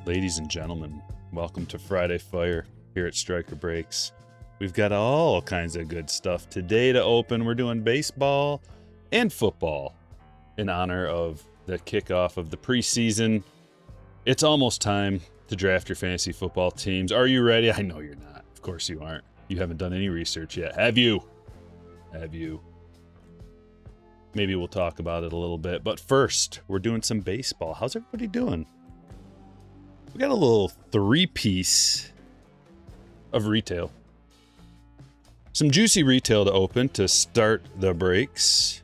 Ladies and gentlemen, welcome to Friday Fire here at Stryker Breaks. We've got all kinds of good stuff today to open. We're doing baseball and football in honor of the kickoff of the preseason. It's almost time to draft your fantasy football teams. Are you ready? I know you're not. Of course you aren't. You haven't done any research yet. Have you? Have you? Maybe we'll talk about it a little bit. But first, we're doing some baseball. How's everybody doing? We got a little three-piece of retail. Some juicy retail to open to start the breaks.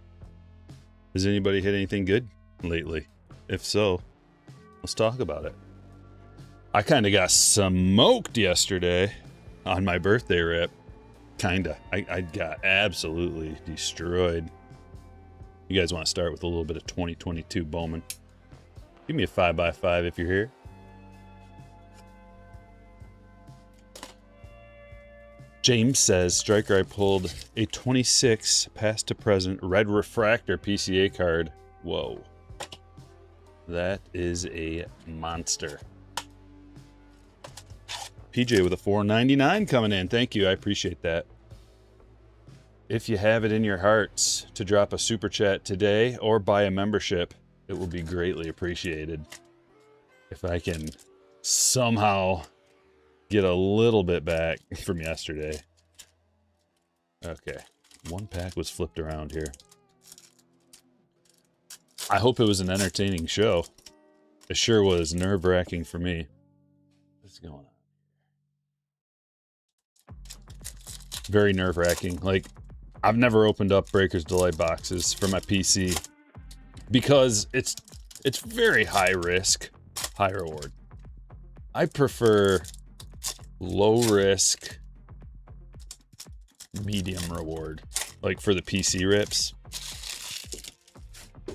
Has anybody hit anything good lately? If so, let's talk about it. I kind of got smoked yesterday on my birthday rip. Kinda. I got absolutely destroyed. You guys want to start with a little bit of 2022 Bowman? Give me a 5x5 if you're here. James says, Stryker, I pulled a 26 past to present red refractor PCA card. Whoa. That is a monster. PJ with a $4.99 coming in. Thank you. I appreciate that. If you have it in your hearts to drop a super chat today or buy a membership, it will be greatly appreciated. If I can somehow get a little bit back from yesterday. Okay. One pack was flipped around here. I hope it was an entertaining show. It sure was nerve-wracking for me. What's going on? Very nerve-wracking. Like, I've never opened up Breaker's Delight boxes for my PC because it's very high risk, high reward. I prefer low risk, medium reward. Like for the PC rips.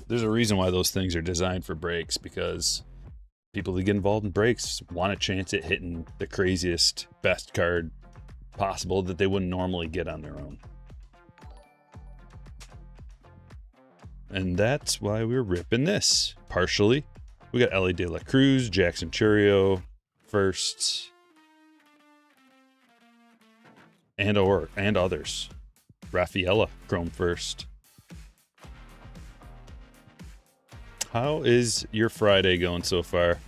There's a reason why those things are designed for breaks, because people that get involved in breaks want a chance at hitting the craziest, best card possible that they wouldn't normally get on their own. And that's why we're ripping this, partially. We got Ellie De La Cruz, Jackson Churio, firsts, and others. Rafaela, Chrome first. How is your Friday going so far?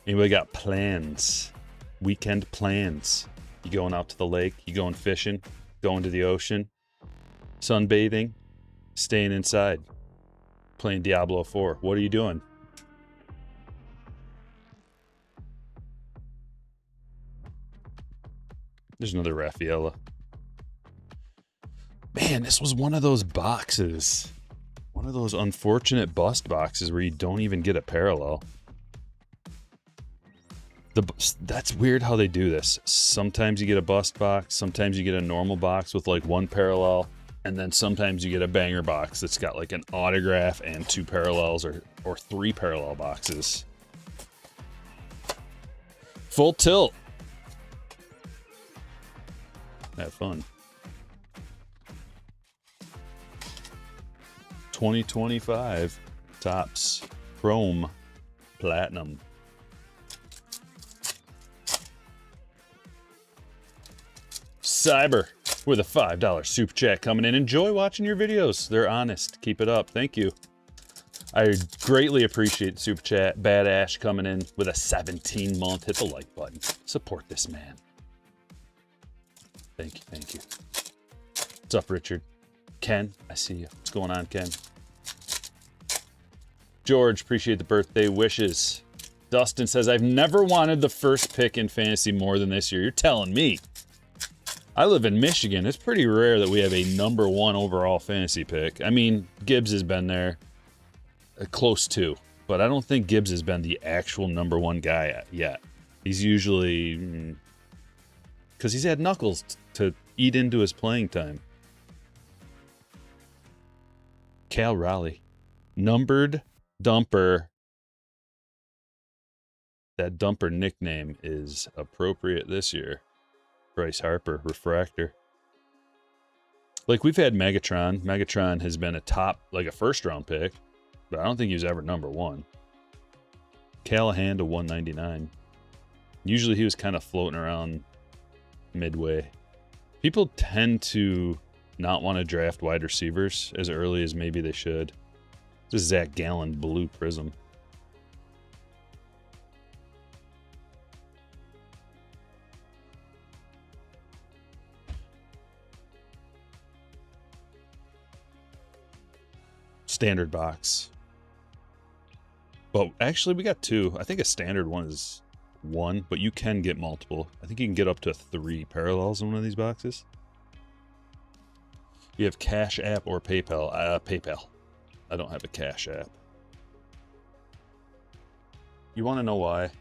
Anybody got plans? Weekend plans? You going out to the lake? You going fishing? Going to the ocean? Sunbathing? Staying inside? Playing Diablo 4? What are you doing? There's another Rafaela. Man, this was one of those boxes. One of those unfortunate bust boxes where you don't even get a parallel. That's weird how they do this. Sometimes you get a bust box. Sometimes you get a normal box with like one parallel. And then sometimes you get a banger box that's got like an autograph and two parallels or three parallel boxes. Full tilt. Have fun. 2025 Topps Chrome Platinum. Cyber with a $5 super chat coming in. Enjoy watching your videos. They're honest. Keep it up. Thank you. I greatly appreciate the super chat. Bad Ash coming in with a 17-month. Hit the like button. Support this man. Thank you, thank you. What's up, Richard? Ken, I see you. What's going on, Ken? George, appreciate the birthday wishes. Dustin says, I've never wanted the first pick in fantasy more than this year. You're telling me. I live in Michigan. It's pretty rare that we have a number one overall fantasy pick. I mean, Gibbs has been there, close to, but I don't think Gibbs has been the actual number one guy yet. He's usually... because he's had knuckles to eat into his playing time. Cal Raleigh. Numbered Dumper. That Dumper nickname is appropriate this year. Bryce Harper, Refractor. Like, we've had Megatron. Megatron has been a top, like a first-round pick, but I don't think he was ever number one. Callahan to 199. Usually he was kind of floating around midway. People tend to not want to draft wide receivers as early as maybe they should. This is Zach Gallen blue prism. Standard box. But actually we got 2. I think a standard one is 1, but you can get multiple. I think you can get up to 3 parallels in one of these boxes. You have Cash App or PayPal. PayPal. I don't have a Cash App. You want to know why?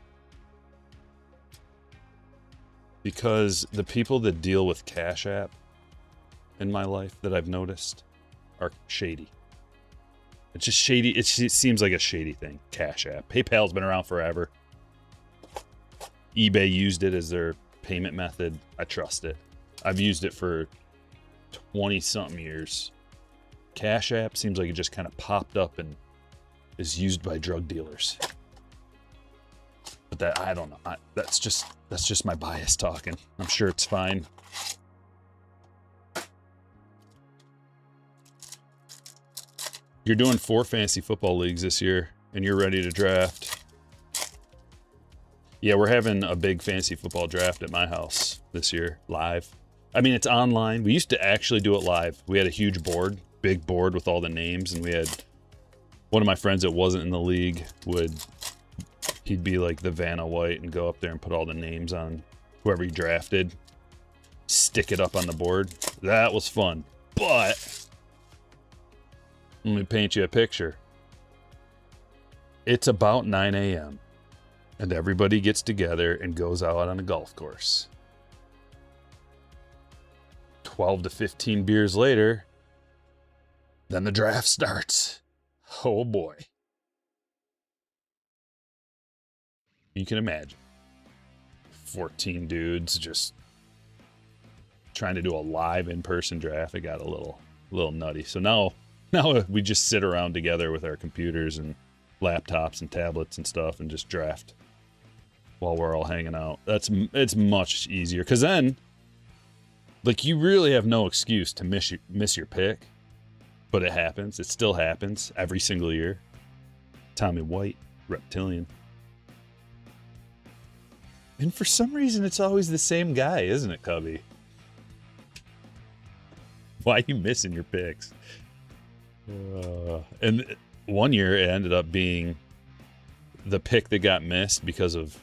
Because the people that deal with Cash App in my life that I've noticed are shady. It's just shady. It seems like a shady thing. Cash App. PayPal's been around forever. eBay used it as their payment method. I trust it. I've used it for 20-something years. Cash App seems like it just kind of popped up and is used by drug dealers. But that, I don't know. That's just my bias talking. I'm sure it's fine. You're doing 4 fantasy football leagues this year, and you're ready to draft. Yeah, we're having a big fantasy football draft at my house this year, live. I mean, it's online. We used to actually do it live. We had a huge board, big board with all the names, and we had one of my friends that wasn't in the league he'd be like the Vanna White and go up there and put all the names on whoever he drafted, stick it up on the board. That was fun. But let me paint you a picture. It's about 9 a.m. and everybody gets together and goes out on a golf course. 12 to 15 beers later, then the draft starts. Oh boy. You can imagine 14 dudes just trying to do a live in-person draft. It got a little nutty. So now we just sit around together with our computers and laptops and tablets and stuff and just draft while we're all hanging out. It's much easier, because then, like, you really have no excuse to miss your pick, but it happens. It still happens every single year. Tommy White, Reptilian. And for some reason, it's always the same guy, isn't it, Cubby? Why are you missing your picks? And one year it ended up being the pick that got missed because of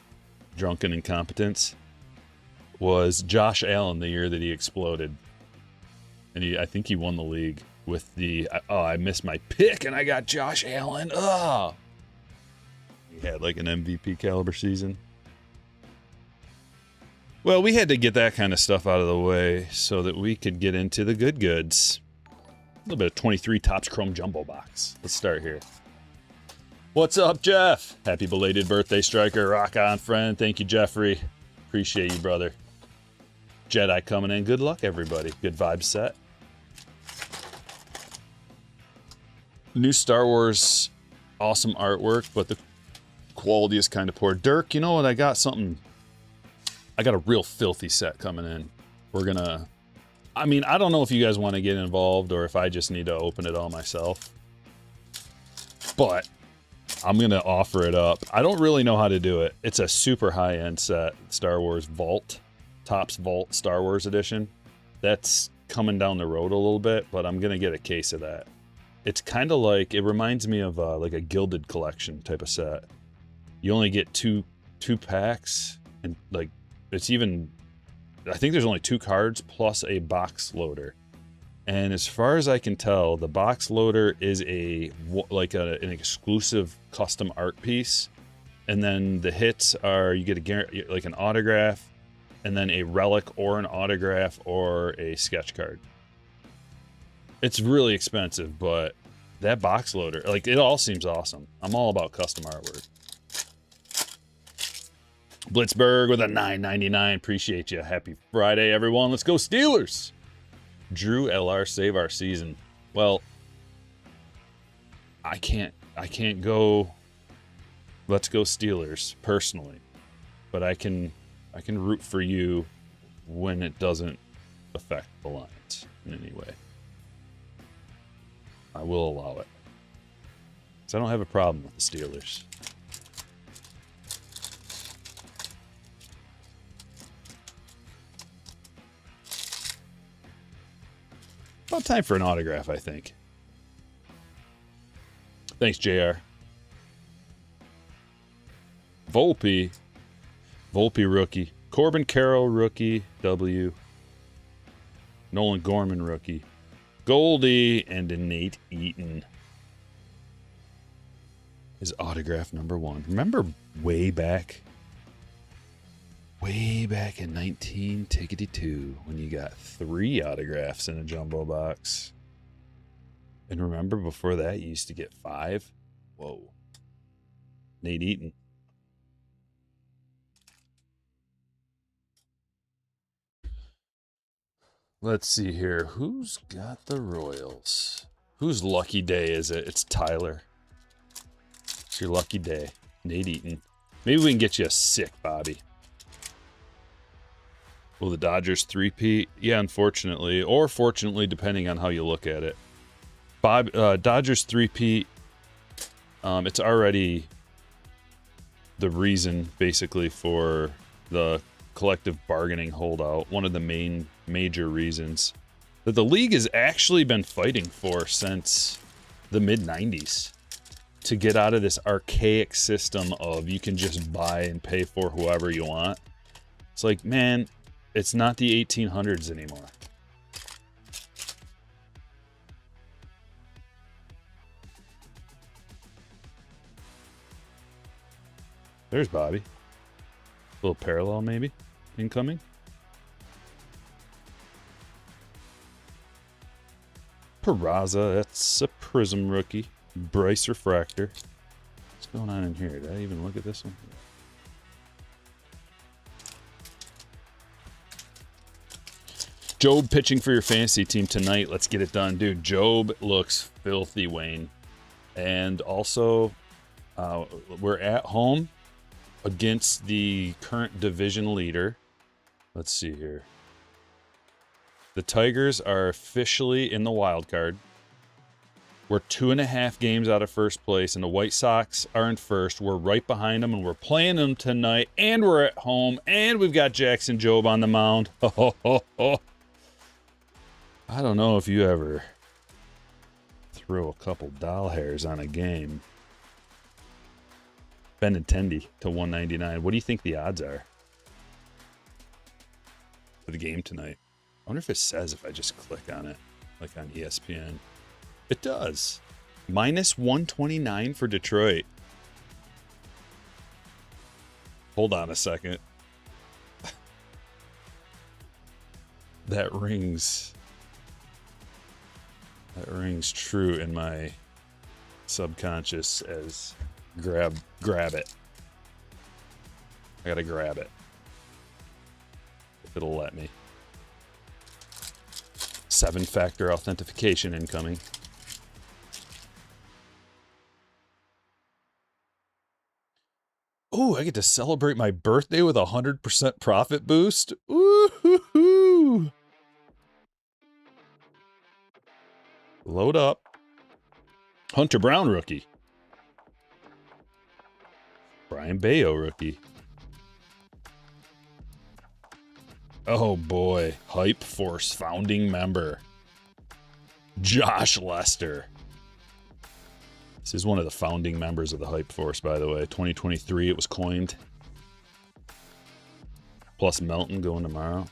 drunken incompetence was Josh Allen the year that he exploded. And I think he won the league with the, I missed my pick and I got Josh Allen. Oh, he had like an MVP caliber season. Well, we had to get that kind of stuff out of the way so that we could get into the good goods. A little bit of 23 Topps Chrome Jumbo Box. Let's start here. What's up, Jeff? Happy belated birthday, Stryker. Rock on, friend. Thank you, Jeffrey. Appreciate you, brother. Jedi coming in. Good luck, everybody. Good vibes set. New Star Wars, awesome artwork, but the quality is kind of poor. Dirk, you know what? I got a real filthy set coming in. I mean, I don't know if you guys want to get involved or if I just need to open it all myself, but I'm going to offer it up. I don't really know how to do it. It's a super high-end set, Star Wars Vault, Topps Vault Star Wars Edition. That's coming down the road a little bit, but I'm going to get a case of that. It's kind of like, it reminds me of like a Gilded Collection type of set. You only get two packs, and like, it's even, I think there's only 2 cards plus a box loader. And as far as I can tell, the box loader is an exclusive custom art piece. And then the hits are, you get like an autograph, and then a relic or an autograph or a sketch card. It's really expensive, but that box loader, like, it all seems awesome. I'm all about custom artwork. Blitzberg with a $9.99. Appreciate you. Happy Friday, everyone. Let's go Steelers. Drew LR, save our season. Well, I can't go let's go Steelers personally. but I can root for you when it doesn't affect the Lions in any way. I will allow it. Because I don't have a problem with the Steelers. About time for an autograph, I think. Thanks, JR. Volpe rookie. Corbin Carroll rookie. W. Nolan Gorman rookie. Goldie and a Nate Eaton. His autograph number 1. Remember way back in 1982 when you got 3 autographs in a jumbo box? And remember before that you used to get 5? Whoa. Nate Eaton. Let's see here. Who's got the Royals? Whose lucky day is it? It's Tyler. It's your lucky day. Nate Eaton. Maybe we can get you a sick Bobby. Will the Dodgers three-peat? Yeah, unfortunately. Or fortunately, depending on how you look at it. Dodgers three-peat. It's already the reason, basically, for the collective bargaining holdout. One of the major reasons that the league has actually been fighting for since the mid-90s. To get out of this archaic system of you can just buy and pay for whoever you want. It's like, man, it's not the 1800s anymore. There's Bobby. A little parallel, maybe, incoming. Peraza, that's a Prism rookie. Bryce Refractor. What's going on in here? Did I even look at this one? Job pitching for your fantasy team tonight. Let's get it done. Dude, Job looks filthy, Wayne. And also, we're at home against the current division leader. Let's see here. The Tigers are officially in the wild card. We're 2.5 games out of first place, and the White Sox are in first. We're right behind them, and we're playing them tonight, and we're at home, and we've got Jackson Jobe on the mound. I don't know if you ever throw a couple doll hairs on a game. Benintendi to 199. What do you think the odds are for the game tonight? I wonder if it says if I just click on it, like on ESPN. It does. Minus 129 for Detroit. Hold on a second. That rings true in my subconscious as grab it. I gotta grab it. If it'll let me. 7-factor authentication incoming. Oh, I get to celebrate my birthday with a 100% profit boost. Ooh-hoo-hoo. Load up. Hunter Brown rookie. Brian Bayo rookie. Oh boy, Hype Force founding member. Josh Lester. This is one of the founding members of the Hype Force, by the way. 2023 it was coined. Plus Melton going tomorrow.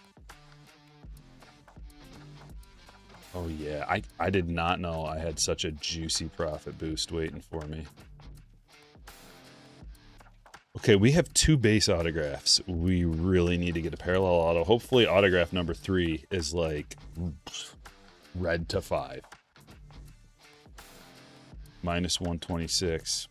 Oh yeah, I did not know I had such a juicy profit boost waiting for me. Okay, we have 2 base autographs. We really need to get a parallel auto. Hopefully autograph number 3 is like red to 5. Minus 126.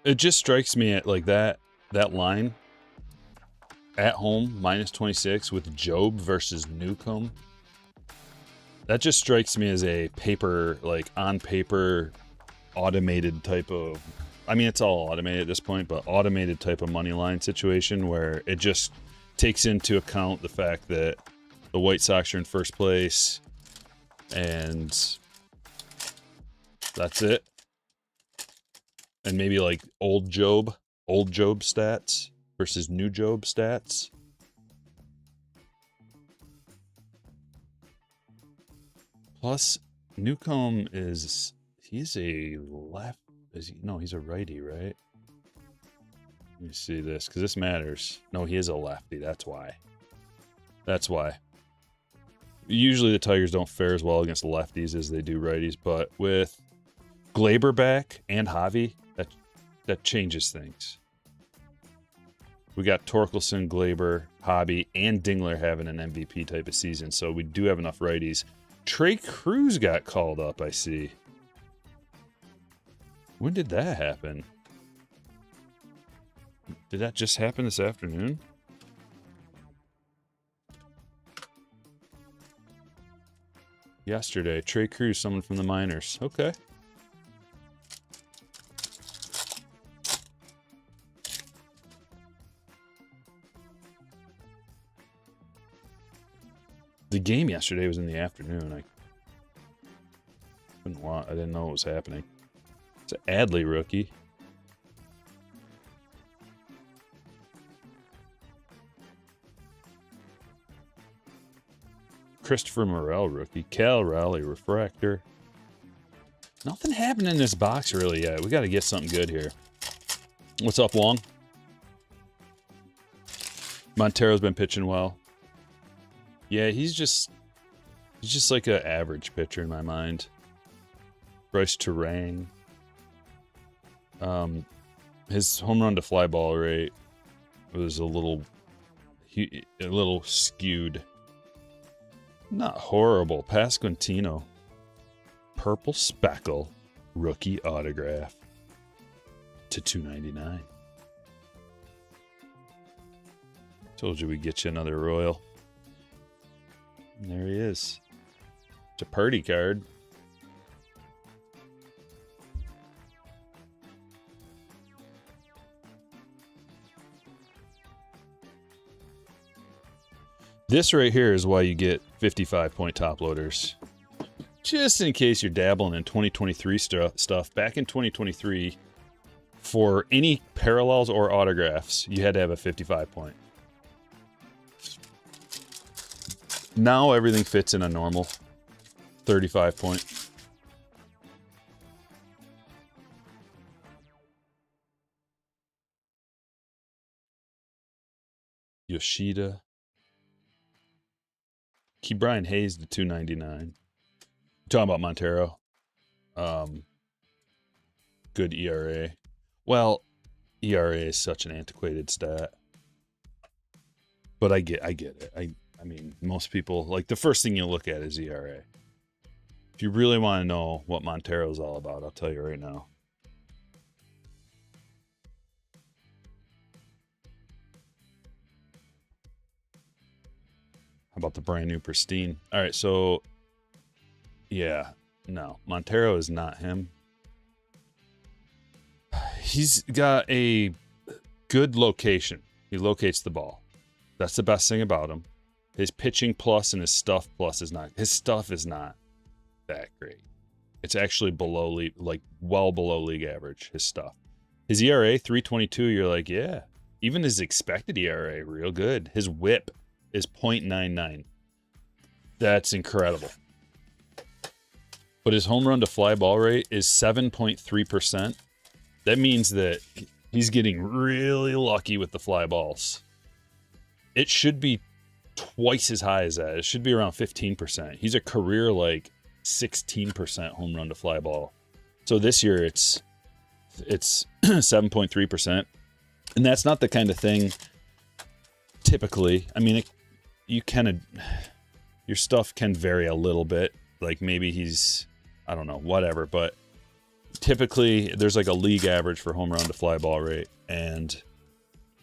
It just strikes me at like that line at home -26 with Job versus Newcomb. That just strikes me as a paper, like on paper, automated type of. I mean, it's all automated at this point, but automated type of money line situation where it just takes into account the fact that the White Sox are in first place, and that's it. And maybe like old Job stats versus new Job stats. Plus, Newcomb he's a left. No, he's a righty, right? Let me see this, because this matters. No, he is a lefty. That's why. Usually the Tigers don't fare as well against lefties as they do righties, but with Glaber back and Javi, that changes things. We got Torkelson, Glaber, Hobby, and Dingler having an MVP type of season, so we do have enough righties. Trey Cruz got called up, I see. When did that happen? Did that just happen this afternoon? Yesterday, Trey Cruz, someone from the minors. Okay. The game yesterday was in the afternoon. I didn't know what was happening. It's an Adley rookie. Christopher Morel rookie. Cal Raleigh refractor. Nothing happened in this box really yet. We got to get something good here. What's up, Wong? Montero's been pitching well. Yeah, he's just like an average pitcher in my mind. Bryce Terang. His home run to fly ball rate was a little skewed. Not horrible. Pasquantino. Purple Speckle rookie autograph to $2.99. Told you we'd get you another Royal. And there he is. It's a Purdy card. This right here is why you get 55-point top loaders. Just in case you're dabbling in 2023 stuff. Back in 2023, for any parallels or autographs, you had to have a 55-point. Now everything fits in a normal 35-point. Yoshida. Key Brian Hayes to $2.99. Talking about Montero. Good ERA. Well, ERA is such an antiquated stat. But I get it. I mean, most people, like, the first thing you look at is ERA. If you really want to know what Montero's all about, I'll tell you right now. How about the brand new Pristine? All right, so, yeah, no. Montero is not him. He's got a good location. He locates the ball. That's the best thing about him. His pitching plus and his stuff plus is not. His stuff is not that great. It's actually below well below league average. His stuff. His ERA 3.22. You're like, yeah. Even his expected ERA, real good. His WHIP is 0.99. That's incredible. But his home run to fly ball rate is 7.3%. That means that he's getting really lucky with the fly balls. It should be twice as high as that. It should be around 15%. He's a career 16% home run to fly ball. So this year it's 7.3%. And that's not the kind of thing typically. I mean, your stuff can vary a little bit. Like maybe he's, I don't know, whatever, but typically there's like a league average for home run to fly ball rate, and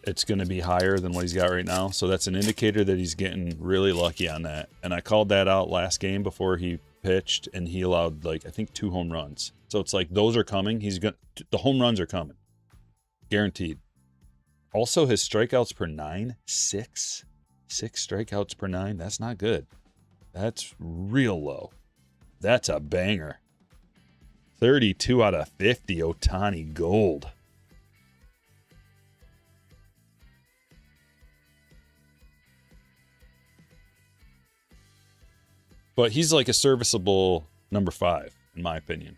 it's going to be higher than what he's got right now. So that's an indicator that he's getting really lucky on that. And I called that out last game before he pitched, and he allowed like, I think 2 home runs. So it's like, those are coming. The home runs are coming. Guaranteed. Also, his strikeouts per 9, 6 strikeouts per 9. That's not good. That's real low. That's a banger. 32 out of 50 Ohtani gold. But he's like a serviceable number 5, in my opinion.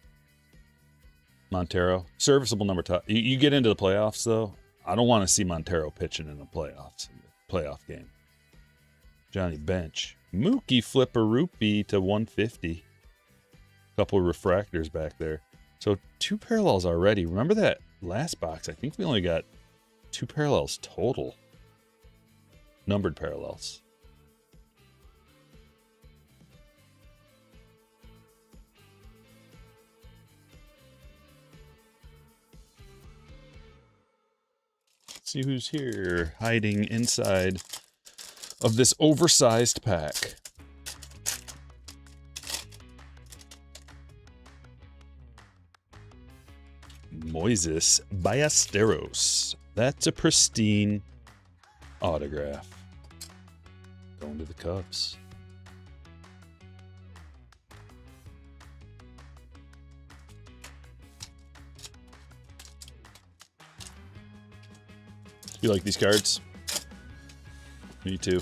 Montero, serviceable number 5. You get into the playoffs, though, I don't want to see Montero pitching in the playoff game. Johnny Bench. Mookie Flipper-Rupee to 150. Couple refractors back there. So 2 parallels already. Remember that last box? I think we only got 2 parallels total. Numbered parallels. See who's here, hiding inside of this oversized pack. Moises Ballesteros. That's a pristine autograph. Going to the Cubs. You like these cards? Me too.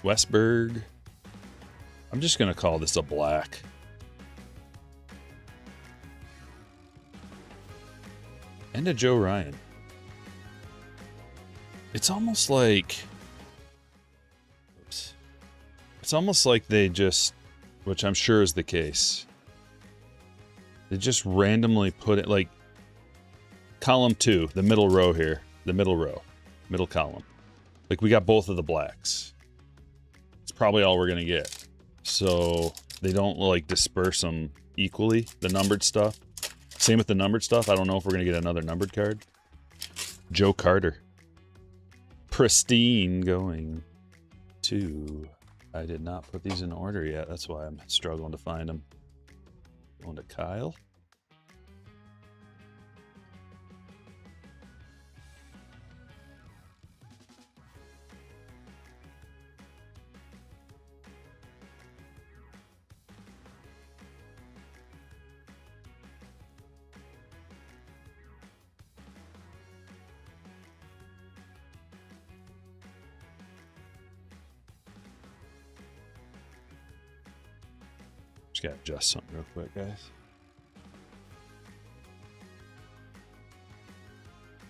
Westberg. I'm just going to call this a black. And a Joe Ryan. It's almost like... Oops. It's almost like they just... Which I'm sure is the case. They just randomly put it like... Column 2, the middle row here. The middle row. Middle column. Like we got both of the blacks. It's probably all we're going to get. So they don't like disperse them equally, the numbered stuff. Same with the numbered stuff. I don't know if we're going to get another numbered card. Joe Carter. Pristine going to... I did not put these in order yet. That's why I'm struggling to find them. Going to Kyle. Just gotta adjust something real quick, guys.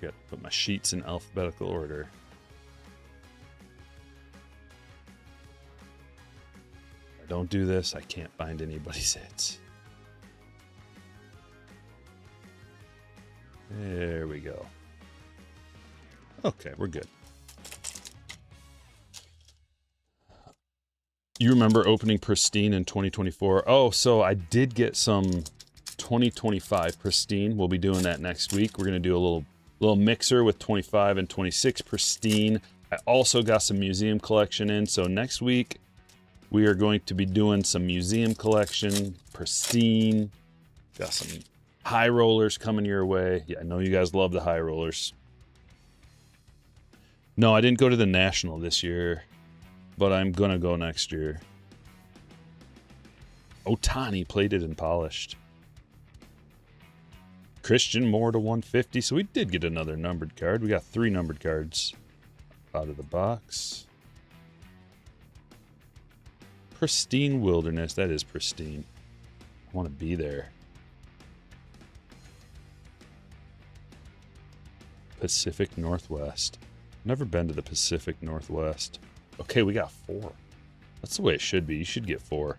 Got to put my sheets in alphabetical order. If I don't do this, I can't find anybody's hits. There we go. Okay, we're good. You remember opening Pristine in 2024? Oh, so I did get some 2025 Pristine. We'll be doing that next week. We're going to do a little mixer with 25 and 26 Pristine. I also got some museum collection in. So next week, we are going to be doing some museum collection, Pristine. Got some high rollers coming your way. Yeah, I know you guys love the high rollers. No, I didn't go to the National this year, but I'm going to go next year. Ohtani plated and polished. Christian Moore to 150. So we did get another numbered card. We got 3 numbered cards out of the box. Pristine Wilderness. That is pristine. I want to be there. Pacific Northwest. Never been to the Pacific Northwest. Okay, we got 4. That's the way it should be. You should get 4.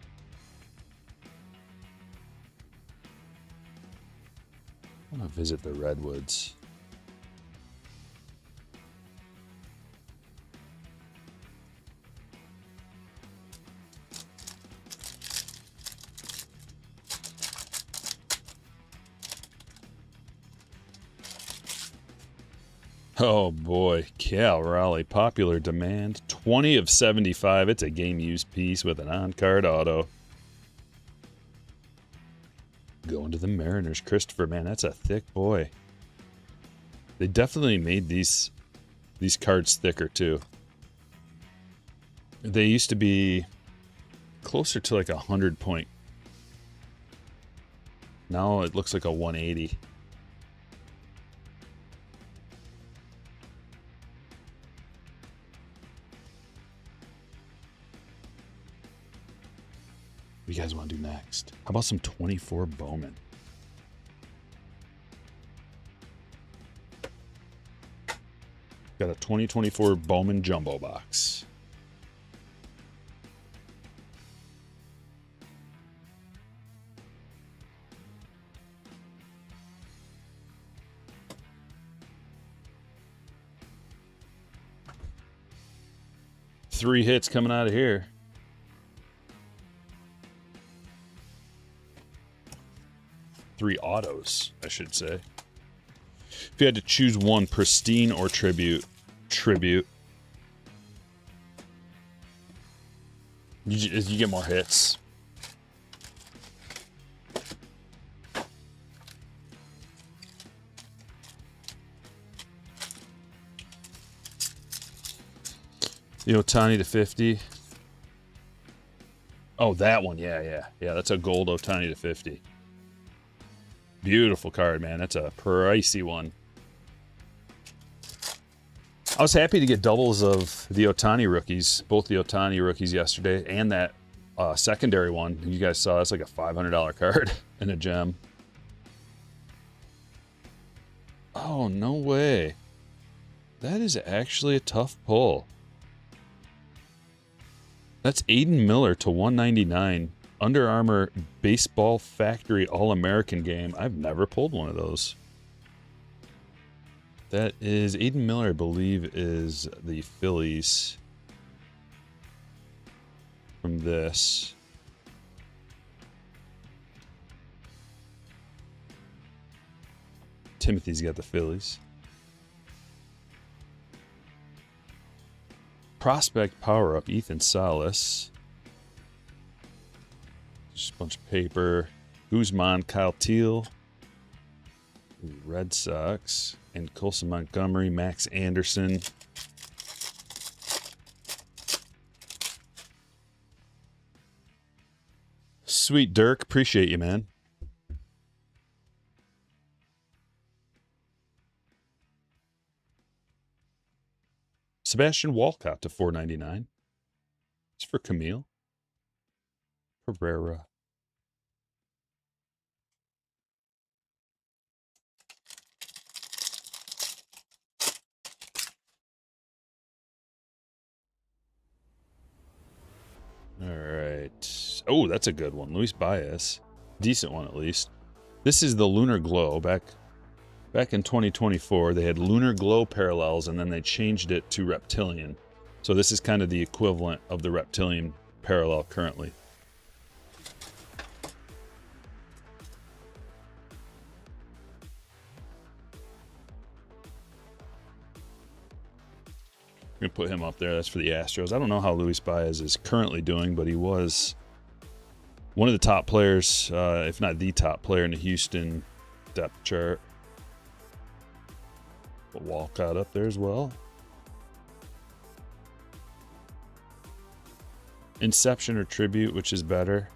I'm gonna visit the Redwoods. Oh boy, Cal Raleigh, popular demand, 20 of 75. It's a game used piece with an on-card auto. Going to the Mariners, Christopher, man, that's a thick boy. They definitely made these cards thicker too. They used to be closer to like 100 point. Now it looks like a 180. What do you guys want to do next? How about some 24 Bowman? Got a 2024 Bowman Jumbo box. Three hits coming out of here. Three autos, I should say. If you had to choose one, Pristine or Tribute. You get more hits. The Ohtani to 50. Oh, that one. Yeah. That's a gold Ohtani to 50. Beautiful card, man. That's a pricey one. I was happy to get doubles of the Ohtani rookies, both the Ohtani rookies yesterday, and that secondary one. You guys saw that's like a $500 card and a gem. Oh, no way. That is actually a tough pull. That's Aiden Miller to 199. Under Armour Baseball Factory All-American game. I've never pulled one of those. That is Aiden Miller, I believe, is the Phillies from this. Timothy's got the Phillies. Prospect Power-Up, Ethan Salas. Just a bunch of paper. Guzman, Kyle Teal. Red Sox. And Colson Montgomery, Max Anderson. Sweet Dirk, appreciate you, man. Sebastian Walcott to 499. It's for Camille. Pereira. All right. Oh, that's a good one. Luis Baez. Decent one, at least. This is the Lunar Glow. Back in 2024, they had Lunar Glow parallels, and then they changed it to Reptilian. So this is kind of the equivalent of the Reptilian parallel currently. I'm going to put him up there. That's for the Astros. I don't know how Luis Baez is currently doing, but he was one of the top players, if not the top player in the Houston depth chart. Put Walcott up there as well. Inception or Tribute, which is better?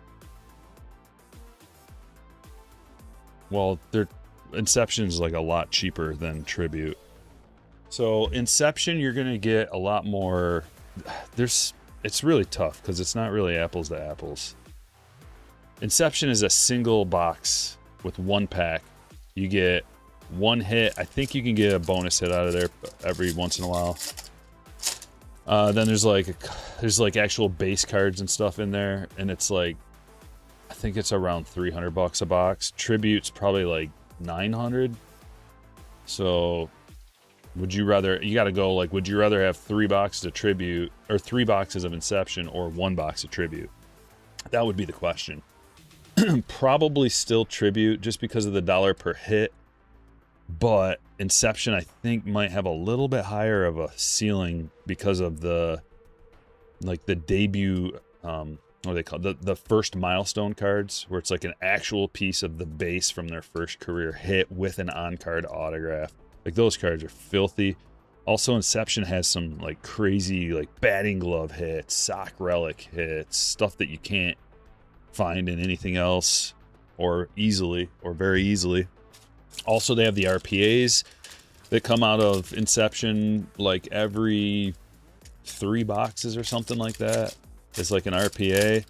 Well, Inception is like a lot cheaper than Tribute. So Inception, you're going to get a lot more. It's really tough because it's not really apples to apples. Inception is a single box with one pack. You get one hit. I think you can get a bonus hit out of there every once in a while. Then there's like actual base cards and stuff in there, and it's like, I think it's around $300 a box. Tribute's probably like 900. So would you rather, you got to go like, would you rather have 3 boxes of Tribute or 3 boxes of Inception or 1 box of Tribute? That would be the question. Probably still Tribute just because of the dollar per hit. But Inception, I think, might have a little bit higher of a ceiling because of the, like, the debut, what are they called? The first milestone cards, where it's like an actual piece of the base from their first career hit with an on-card autograph. Like, those cards are filthy. Also, Inception has some, like, crazy, like, batting glove hits, sock relic hits, stuff that you can't find in anything else or easily, or very easily. Also, they have the RPAs that come out of Inception like every 3 boxes or something like that. It's like an RPA,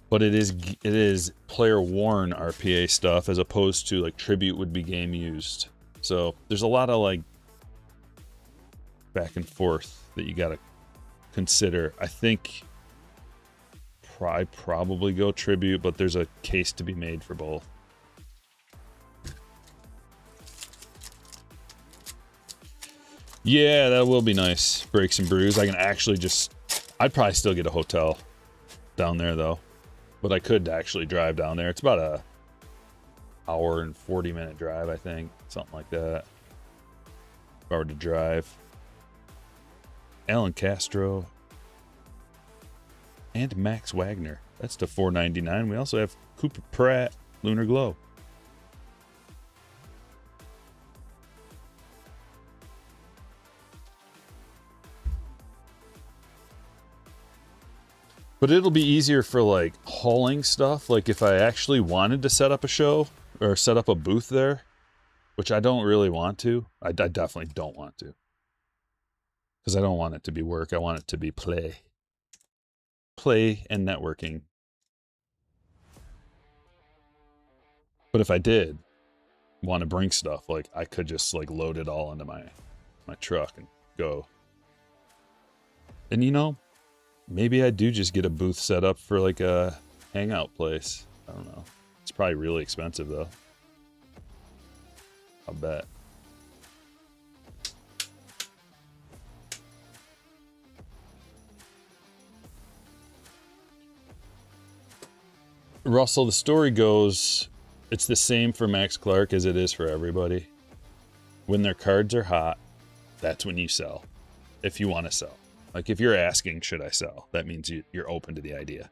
but it is player worn RPA stuff as opposed to like Tribute would be game used. So there's a lot of like back and forth that you got to consider. I think I'd probably go Tribute, but there's a case to be made for both. Yeah, that will be nice. Breaks and brews. I can actually just... I'd probably still get a hotel down there, though. But I could actually drive down there. It's about a hour and 40-minute drive, I think. Something like that. If I were to drive. Alan Castro. And Max Wagner. That's to $4.99. We also have Cooper Pratt, Lunar Glow. But it'll be easier for like hauling stuff. Like if I actually wanted to set up a show or set up a booth there, which I don't really want to. I definitely don't want to. Because I don't want it to be work. I want it to be play. Play and networking. But if I did want to bring stuff, like I could just like load it all into my truck and go. And you know, maybe I do just get a booth set up for like a hangout place. I don't know. It's probably really expensive though. I'll bet. Russell, the story goes, it's the same for Max Clark as it is for everybody. When their cards are hot, that's when you sell. If you want to sell. Like if you're asking, should I sell? That means you're open to the idea.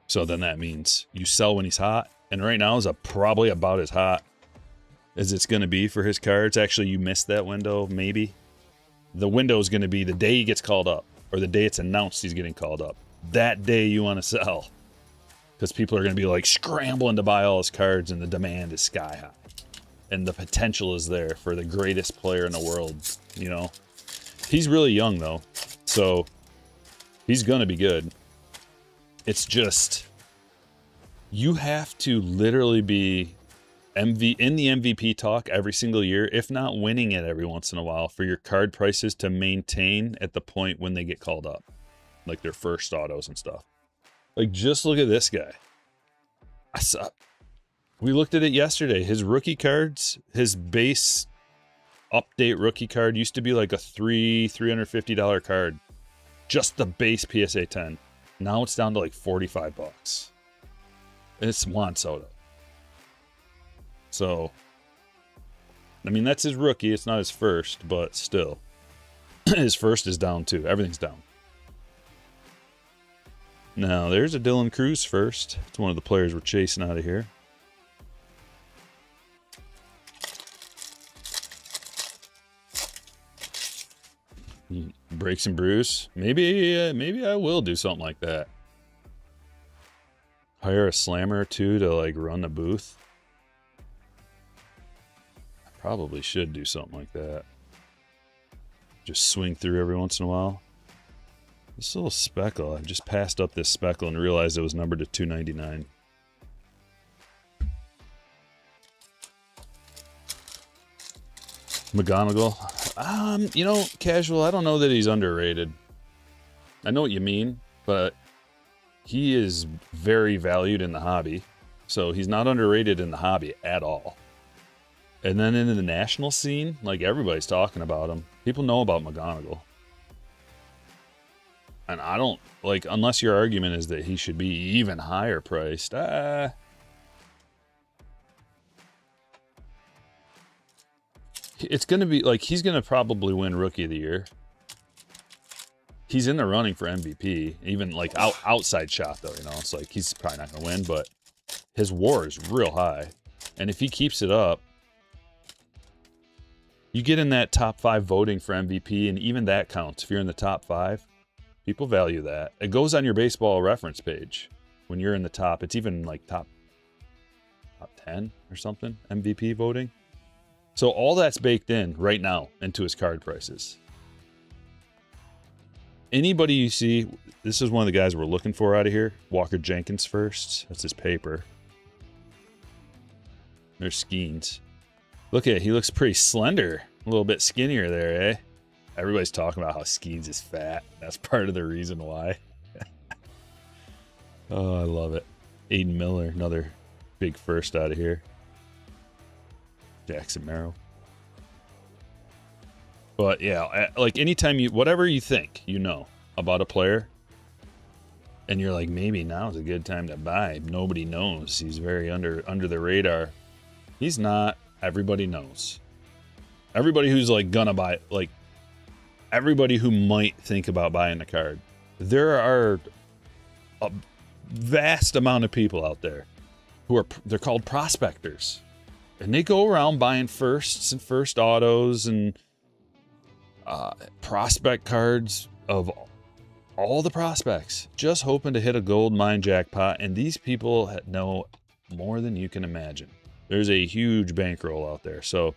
So then that means you sell when he's hot. And right now is probably about as hot as it's going to be for his cards. Actually, you missed that window, maybe. The window is going to be the day he gets called up or the day it's announced he's getting called up. That day you want to sell. Because people are going to be like scrambling to buy all his cards and the demand is sky high. And the potential is there for the greatest player in the world, you know. He's really young though, so he's going to be good. It's just, you have to literally be in the MVP talk every single year, if not winning it every once in a while, for your card prices to maintain at the point when they get called up. Like their first autos and stuff. Like, just look at this guy. We looked at it yesterday. His rookie cards, his base update rookie card used to be like a $350 card. Just the base PSA 10. Now it's down to like 45 bucks. And it's Juan Soto. So, I mean, that's his rookie. It's not his first, but still. His first is down too. Everything's down. Now, there's a Dylan Cruz first. It's one of the players we're chasing out of here. Breaks and brews. Maybe I will do something like that. Hire a slammer or two to like run the booth. I probably should do something like that. Just swing through every once in a while. This little speckle, I just passed up this speckle and realized it was numbered to 299. McGonagall, you know, casual, I don't know that he's underrated. I know what you mean, but he is very valued in the hobby. So he's not underrated in the hobby at all. And then in the national scene, like everybody's talking about him. People know about McGonigal. And I don't, like, unless your argument is that he should be even higher priced. It's going to be, like, he's going to probably win Rookie of the Year. He's in the running for MVP. Even, like, outside shot, though, you know. It's like, he's probably not going to win, but his WAR is real high. And if he keeps it up, you get in that top 5 voting for MVP, and even that counts. If you're in the top 5, people value that. It goes on your baseball reference page when you're in the top. It's even like top 10 or something, MVP voting. So all that's baked in right now into his card prices. Anybody you see, this is one of the guys we're looking for out of here. Walker Jenkins first. That's his paper. There's Skeens. Look at it. He looks pretty slender. A little bit skinnier there, eh? Everybody's talking about how Skeens is fat. That's part of the reason why. Oh, I love it. Aiden Miller, another big first out of here. Jackson Merrill. But yeah, like anytime you, whatever you think you know about a player, and you're like, maybe now's a good time to buy. Nobody knows. He's very under the radar. He's not. Everybody knows. Everybody who's like gonna buy, like everybody who might think about buying the card. There are a vast amount of people out there who are, they're called prospectors. And they go around buying firsts and first autos and prospect cards of all the prospects, just hoping to hit a gold mine jackpot. And these people know more than you can imagine. There's a huge bankroll out there. So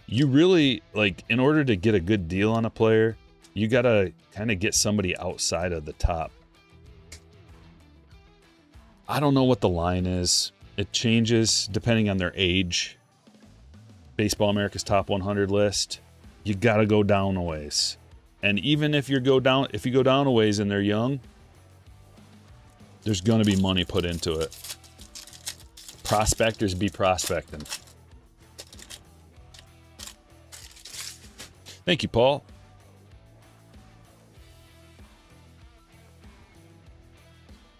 you really, like, in order to get a good deal on a player, you got to kind of get somebody outside of the top. I don't know what the line is. It changes depending on their age. Baseball America's Top 100 list, you got to go down a ways. And even if you go down a ways and they're young, there's going to be money put into it. Prospectors be prospecting. Thank you, Paul.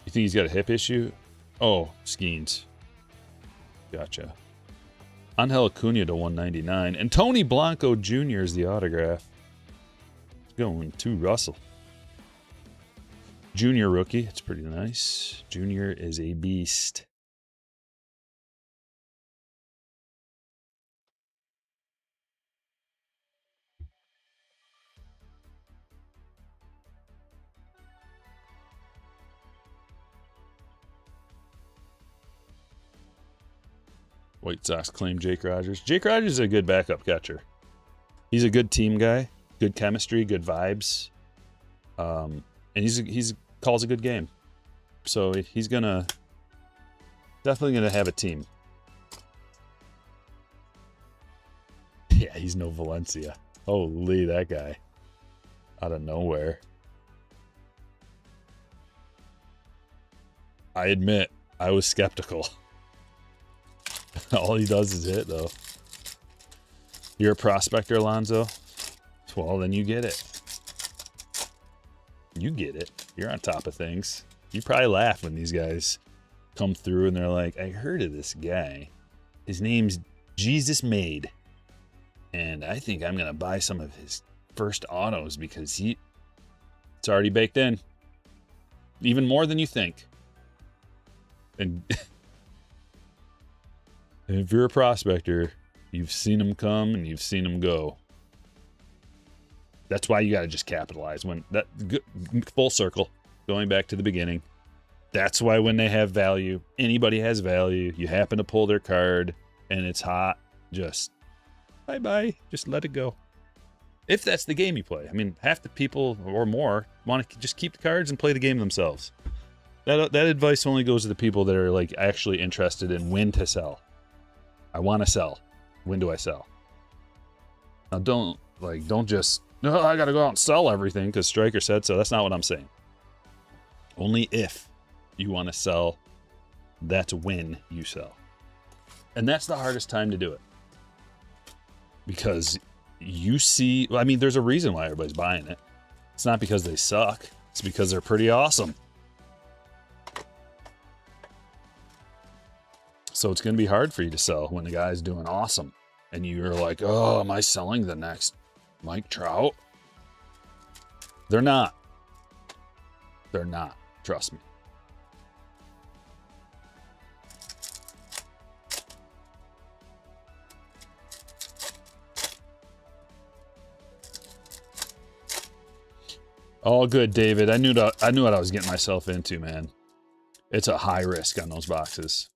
You think he's got a hip issue? Oh, Skeens. Gotcha. Angel Acuna to 199. And Tony Blanco Jr. is the autograph. Going to Russell. Junior rookie. It's pretty nice. Junior is a beast. White Sox claim Jake Rogers. Jake Rogers is a good backup catcher. He's a good team guy, good chemistry, good vibes, and he's calls a good game. So he's definitely gonna have a team. Yeah, he's no Valencia. Holy, that guy out of nowhere. I admit I was skeptical. All he does is hit, though. You're a prospector, Alonzo? Well, then you get it. You get it. You're on top of things. You probably laugh when these guys come through and they're like, I heard of this guy. His name's Jesus Made. And I think I'm going to buy some of his first autos because it's already baked in. Even more than you think. And if you're a prospector, you've seen them come and you've seen them go. That's why you got to just capitalize. When that full circle, going back to the beginning. That's why when they have value, anybody has value. You happen to pull their card and it's hot. Just bye-bye. Just let it go. If that's the game you play. I mean, half the people or more want to just keep the cards and play the game themselves. That advice only goes to the people that are like actually interested in when to sell. I want to sell. When do I sell? Now don't just, no, I got to go out and sell everything because Stryker said so. That's not what I'm saying. Only if you want to sell that's when you sell. And that's the hardest time to do it. Because you see, I mean, there's a reason why everybody's buying it. It's not because they suck. It's because they're pretty awesome. So it's going to be hard for you to sell when the guy's doing awesome. And you're like, oh, am I selling the next Mike Trout? They're not. They're not. Trust me. All good, David. I knew what I was getting myself into, man. It's a high risk on those boxes.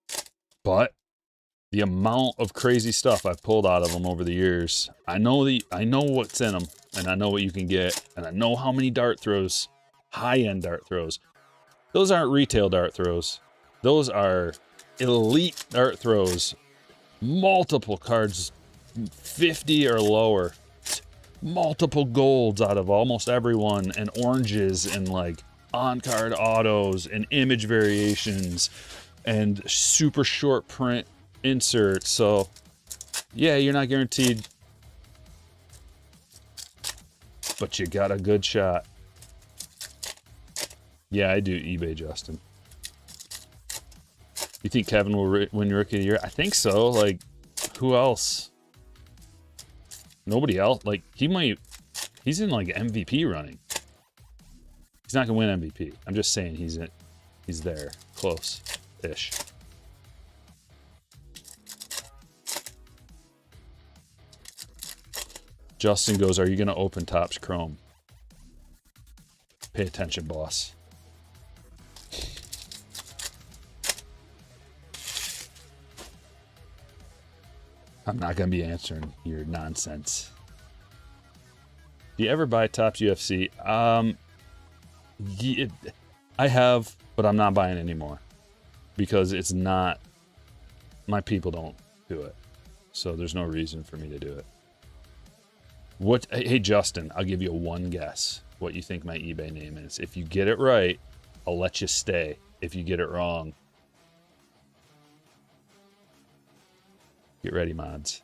But the amount of crazy stuff I've pulled out of them over the years, I know what's in them, and I know what you can get, and I know how many dart throws, high-end dart throws. Those aren't retail dart throws. Those are elite dart throws. Multiple cards, 50 or lower. Multiple golds out of almost everyone, and oranges, and like on-card autos, and image variations, and super short print inserts. So yeah, you're not guaranteed, but you got a good shot. Yeah, I do eBay, Justin. You think Kevin will win Rookie of the Year? I think so. Like, who else? Nobody else. Like, he's in like MVP running. He's not gonna win MVP. I'm just saying he's there, close-ish. Justin goes, are you gonna open Topps Chrome? Pay attention, boss. I'm not gonna be answering your nonsense. Do you ever buy Topps UFC? Yeah, I have, but I'm not buying anymore because it's not. My people don't do it, so there's no reason for me to do it. What? Hey, Justin, I'll give you one guess what you think my eBay name is. If you get it right, I'll let you stay. If you get it wrong, get ready, mods.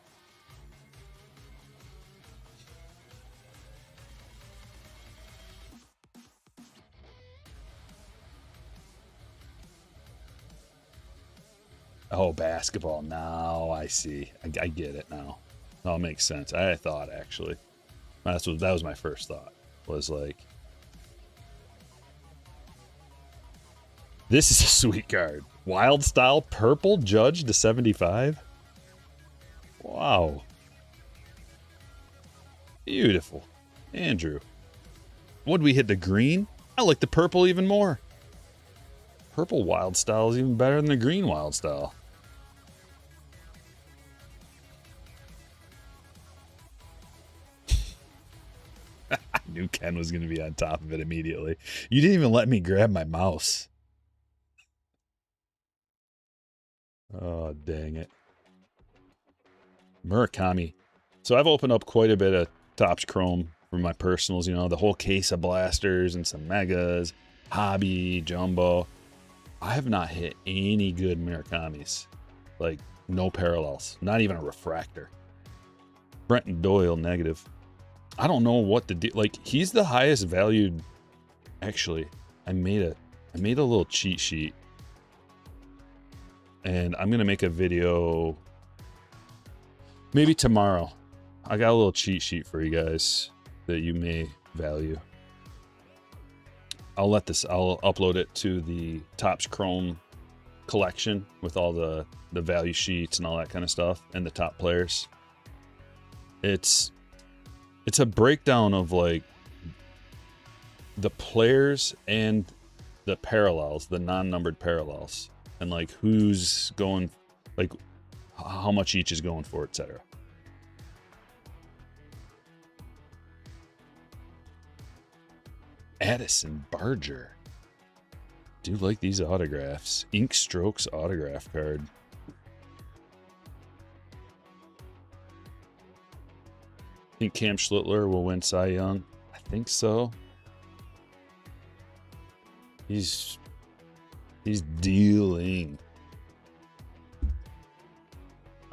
Oh, basketball. Now I see. I get it now. It all makes sense. I thought, actually. That was my first thought. Was like, this is a sweet card. Wild Style Purple Judge to 75. Wow. Beautiful. Andrew. Would we hit the green? I like the purple even more. Purple Wild Style is even better than the green Wild Style. I knew Ken was going to be on top of it immediately. You didn't even let me grab my mouse. Oh, dang it. Murakami. So I've opened up quite a bit of Topps Chrome for my personals, you know, the whole case of blasters and some megas, hobby, jumbo. I have not hit any good Murakamis. Like, no parallels. Not even a refractor. Brenton Doyle, negative. I don't know what to do. Like, he's the highest valued. Actually, I made a little cheat sheet. And I'm going to make a video maybe tomorrow. I got a little cheat sheet for you guys that you may value. I'll upload it to the Topps Chrome collection with all the value sheets and all that kind of stuff and the top players. It's a breakdown of like the players and the parallels, the non-numbered parallels, and like who's going, like how much each is going for, etc. Addison Barger. Do like these autographs. Ink Strokes autograph card. Think Cam Schlittler will win Cy Young? I think so. He's dealing.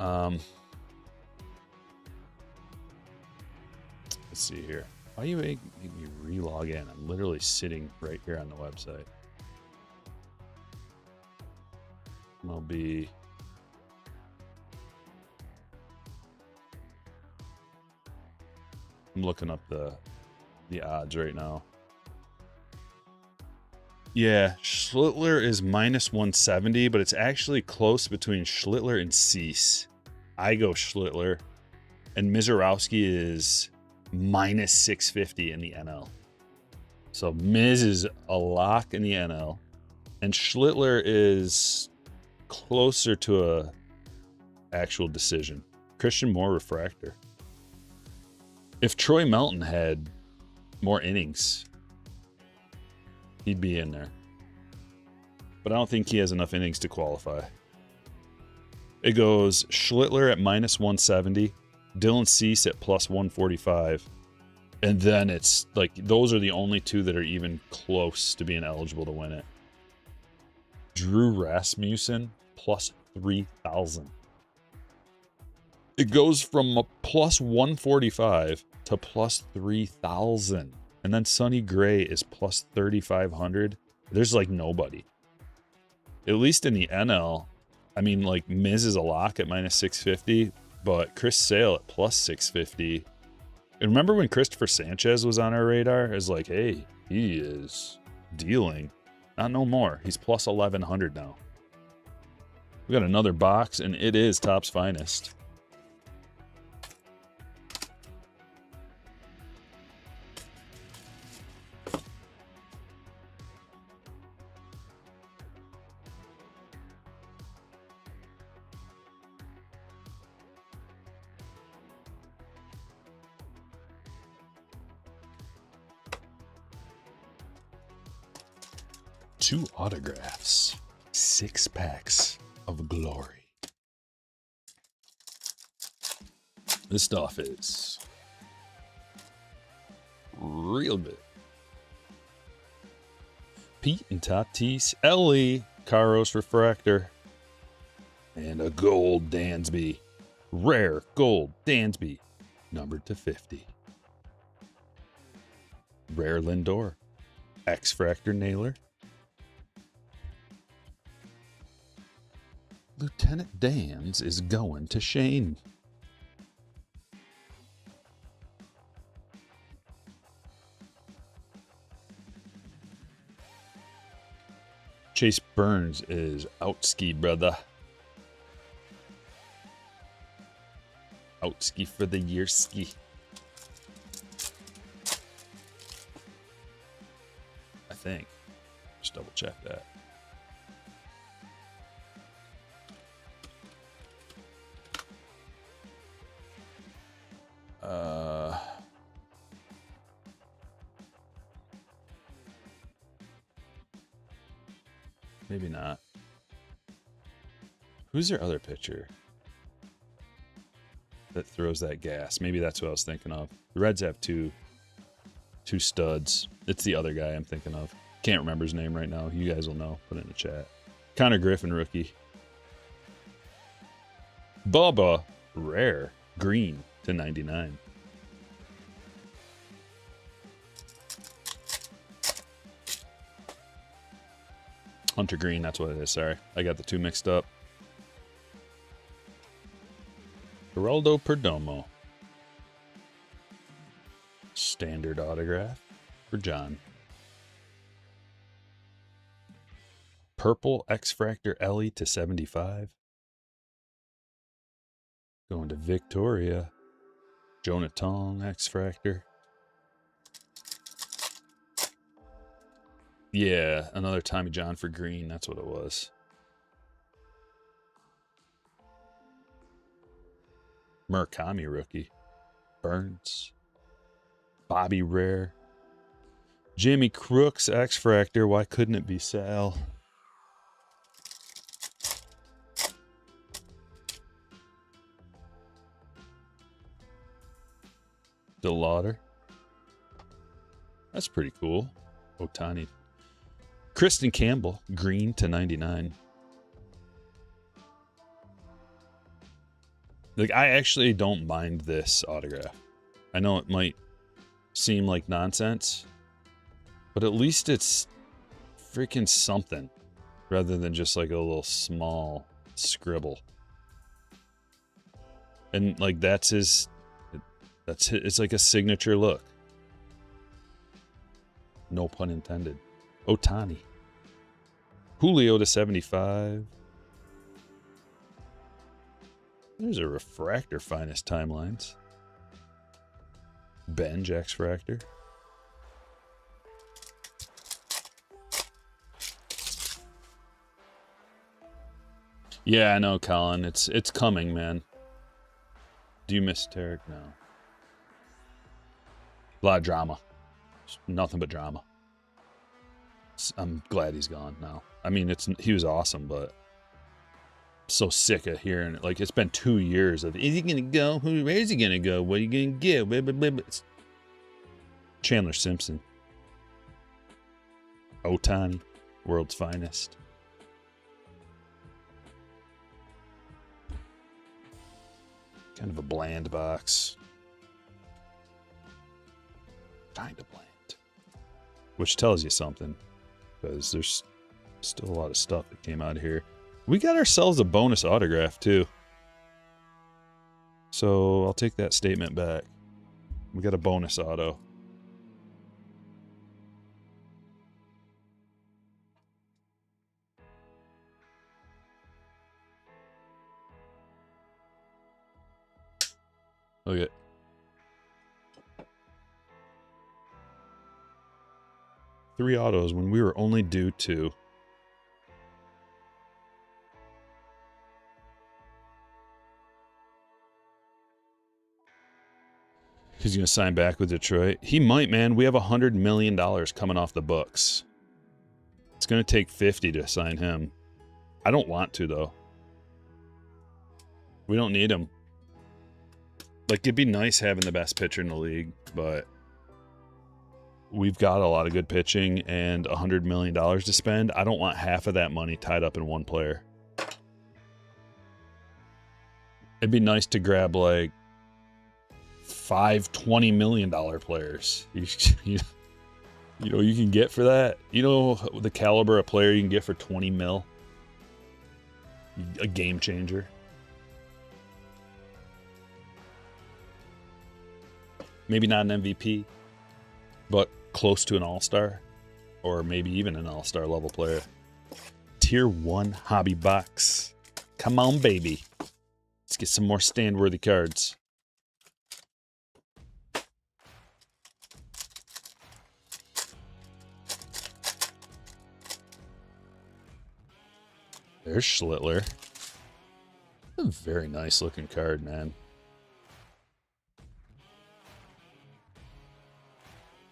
Let's see here. Why do you make me re-log in? I'm literally sitting right here on the website. MLB. I'm looking up the odds right now. Yeah, Schlittler is minus 170, but it's actually close between Schlittler and Cease. I go Schlittler, and Mizorowski is minus 650 in the NL. So Miz is a lock in the NL, and Schlittler is closer to a actual decision. Christian Moore refractor. If Troy Melton had more innings, he'd be in there. But I don't think he has enough innings to qualify. It goes Schlittler at minus 170, Dylan Cease at plus 145. And then it's like, those are the only two that are even close to being eligible to win it. Drew Rasmussen plus 3,000. It goes from a plus 145 to plus 3,000. And then Sonny Gray is plus 3,500. There's like nobody. At least in the NL, I mean, like Miz is a lock at minus 650, but Chris Sale at plus 650. And remember when Christopher Sanchez was on our radar? As like, hey, he is dealing. Not no more. He's plus 1,100 now. We got another box, and it is Topps Finest. Two autographs, 6 packs of glory. This stuff is real good. Pete and Tatis, Ellie, Caros Refractor, and a gold Dansby. Rare gold Dansby, numbered to 50. Rare Lindor, X-Fractor Naylor. Lieutenant Dan's is going to Shane. Chase Burns is outski, brother. Outski for the year ski. I think. Just double check that. Maybe not. Who's your other pitcher that throws that gas? Maybe that's what I was thinking of. The Reds have two studs. It's the other guy I'm thinking of. Can't remember his name right now. You guys will know. Put it in the chat. Connor Griffin, rookie. Bubba, rare, green to 99. Hunter Green, that's what it is. Sorry, I got the two mixed up. Geraldo Perdomo. Standard autograph for John. Purple X-Fractor Ellie to 75. Going to Victoria. Jonah Tong X-Fractor. Yeah, another Tommy John for green. That's what it was. Murakami rookie. Burns. Bobby Rare. Jimmy Crooks X-Fractor. Why couldn't it be Sal? DeLauder. That's pretty cool. Otani. Kristen Campbell, green to 99. Like, I actually don't mind this autograph. I know it might seem like nonsense, but at least it's freaking something rather than just like a little small scribble. And like it's like a signature look. No pun intended. Otani. Julio to 75. There's a refractor, finest timelines. Benj X-Fractor. Yeah, I know, Colin. It's coming, man. Do you miss Tarek? No. A lot of drama. Nothing but drama. I'm glad he's gone now. I mean, he was awesome, but I'm so sick of hearing it. Like, it's been 2 years of, is he going to go? Where is he going to go? What are you going to get? Blah, blah, blah, blah. Chandler Simpson. Otani. World's finest. Kind of a bland box. Kind of bland. Which tells you something, because there's still a lot of stuff that came out of here. We got ourselves a bonus autograph, too. So I'll take that statement back. We got a bonus auto. Look at it. Three autos when we were only due 2. He's going to sign back with Detroit. He might, man. We have $100 million coming off the books. It's going to take 50 to sign him. I don't want to, though. We don't need him. Like, it'd be nice having the best pitcher in the league, but we've got a lot of good pitching and $100 million to spend. I don't want half of that money tied up in one player. It'd be nice to grab, like, 5 $20 million players. You know you can get for that? You know the caliber of player you can get for 20 mil? A game changer. Maybe not an MVP, but close to an all-star, or maybe even an all-star level player. Tier 1 hobby box. Come on, baby. Let's get some more stand-worthy cards. There's Schlittler. A very nice looking card, man.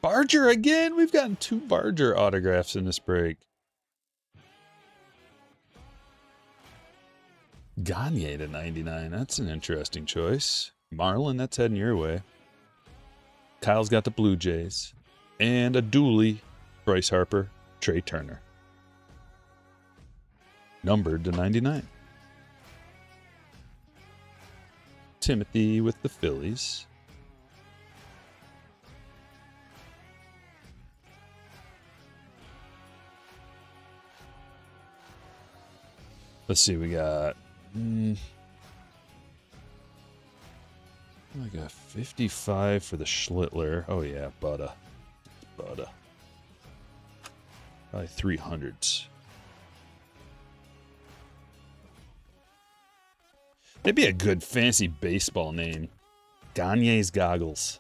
Barger again? We've gotten 2 Barger autographs in this break. Gagne to 99. That's an interesting choice. Marlin, that's heading your way. Kyle's got the Blue Jays. And a Dooley, Bryce Harper, Trey Turner. Numbered to 99. Timothy with the Phillies. Let's see, we got like a 55 for the Schlittler. Oh yeah, Butta. Probably 300s. That'd be a good fancy baseball name. Gagne's Goggles.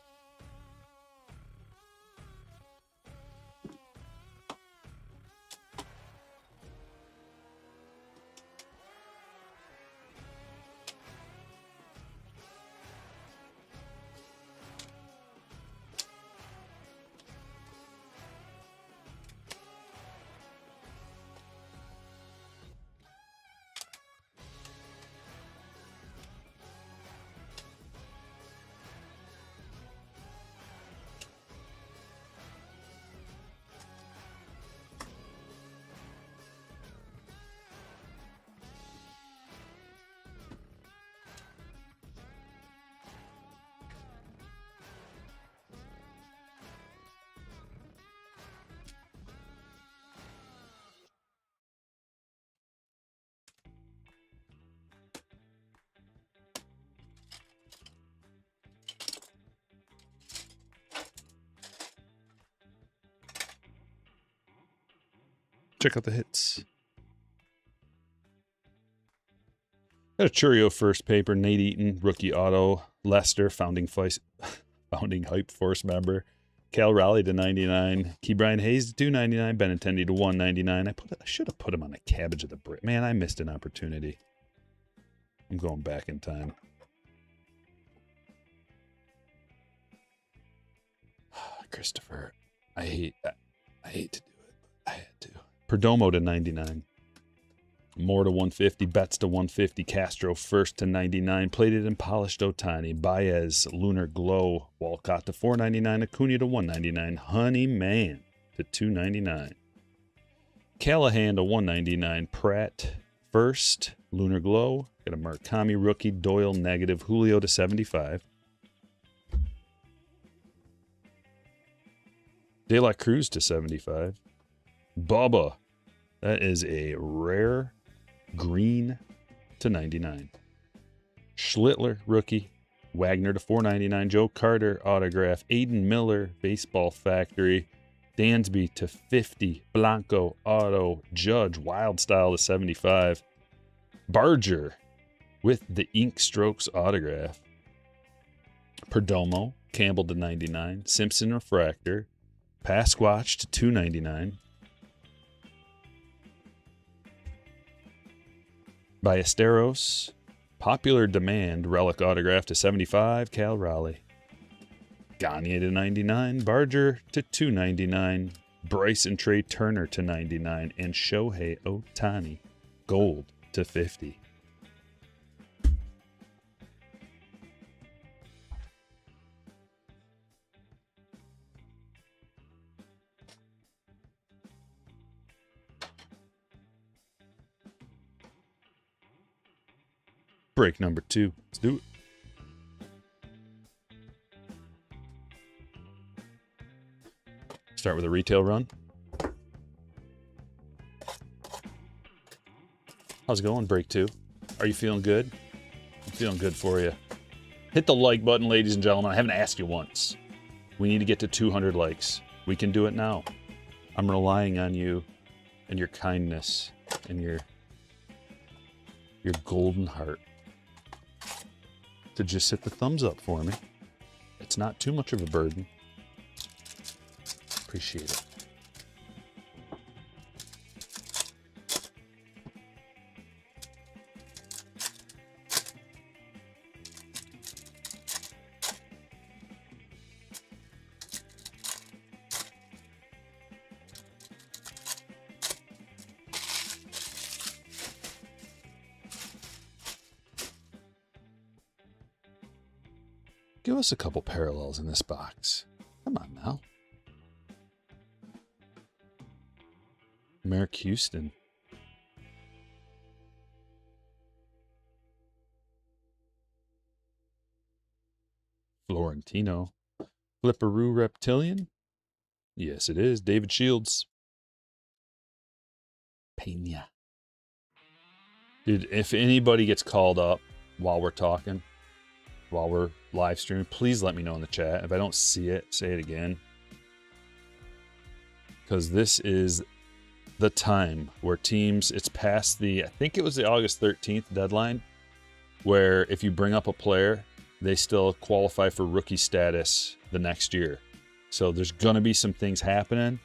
Check out the hits. Got a Churio first paper. Nate Eaton, rookie auto. Lester, founding Hype Force member. Cal Raleigh to 99. Key Brian Hayes to 299. Benintendi to 199. I should have put him on a cabbage of the brick. Man, I missed an opportunity. I'm going back in time. Christopher, I hate to do it, but I had to. Perdomo to 99. Moore to 150. Betts to 150. Castro first to 99. Plated and polished Otani. Baez, Lunar Glow. Walcott to 499. Acuna to 199. Honey Man to 299. Callahan to 199. Pratt first. Lunar Glow. Got a Murakami rookie. Doyle negative. Julio to 75. De La Cruz to 75. Bubba. That is a rare green to 99. Schlittler, rookie. Wagner to 499. Joe Carter, autograph. Aiden Miller, Baseball Factory. Dansby to 50. Blanco, auto. Judge, Wild Style to 75. Barger with the Ink Strokes autograph. Perdomo, Campbell to 99. Simpson refractor. Pasquatch to 299. Ballesteros, popular demand, relic autograph to 75. Cal Raleigh. Gagne to 99. Barger to 299. Bryce and Trey Turner to 99. And Shohei Ohtani, gold to 50. Break number 2. Let's do it. Start with a retail run. How's it going, break 2? Are you feeling good? I'm feeling good for you. Hit the like button, ladies and gentlemen. I haven't asked you once. We need to get to 200 likes. We can do it now. I'm relying on you and your kindness and your golden heart to just hit the thumbs up for me. It's not too much of a burden. Appreciate it. Give us a couple parallels in this box. Come on now. Merrick Houston. Florentino. Flipperoo Reptilian. Yes, it is. David Shields. Pena. Dude, if anybody gets called up while we're talking, while we're live streaming, please let me know in the chat. If I don't see it, say it again. Because this is the time where teams, it's past the, I think it was the August 13th deadline, where if you bring up a player, they still qualify for rookie status the next year. So there's going to be some things happening.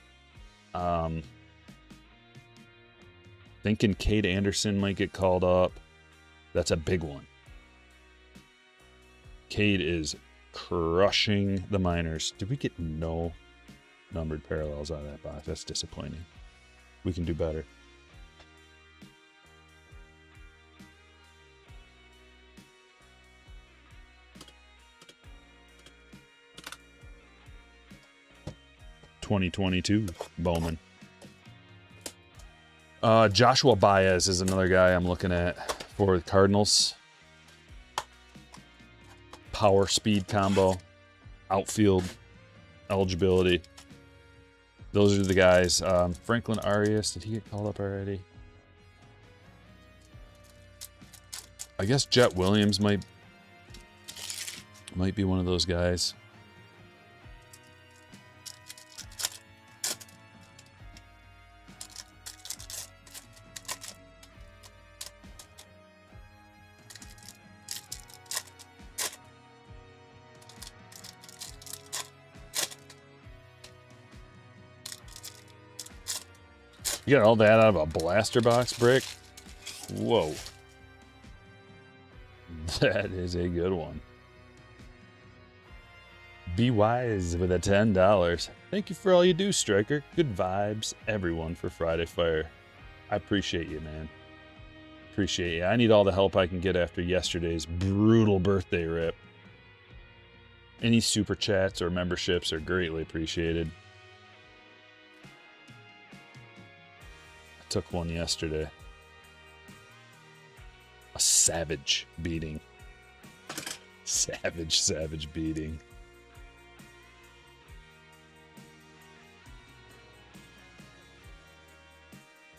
Thinking Cade Anderson might get called up. That's a big one. Cade is crushing the minors. Did we get no numbered parallels out of that box? That's disappointing. We can do better. '22 Bowman. Joshua Baez is another guy I'm looking at for the Cardinals. Power speed combo, outfield eligibility. Those are the guys. Franklin Arias, did he get called up already? I guess Jet Williams might be one of those guys. You got all that out of a blaster box brick? Whoa. That is a good one. Be wise with a $10. Thank you for all you do, Stryker. Good vibes, everyone, for Friday Fire. I appreciate you, man. Appreciate you. I need all the help I can get after yesterday's brutal birthday rip. Any super chats or memberships are greatly appreciated. I took one yesterday. A savage beating. Savage beating.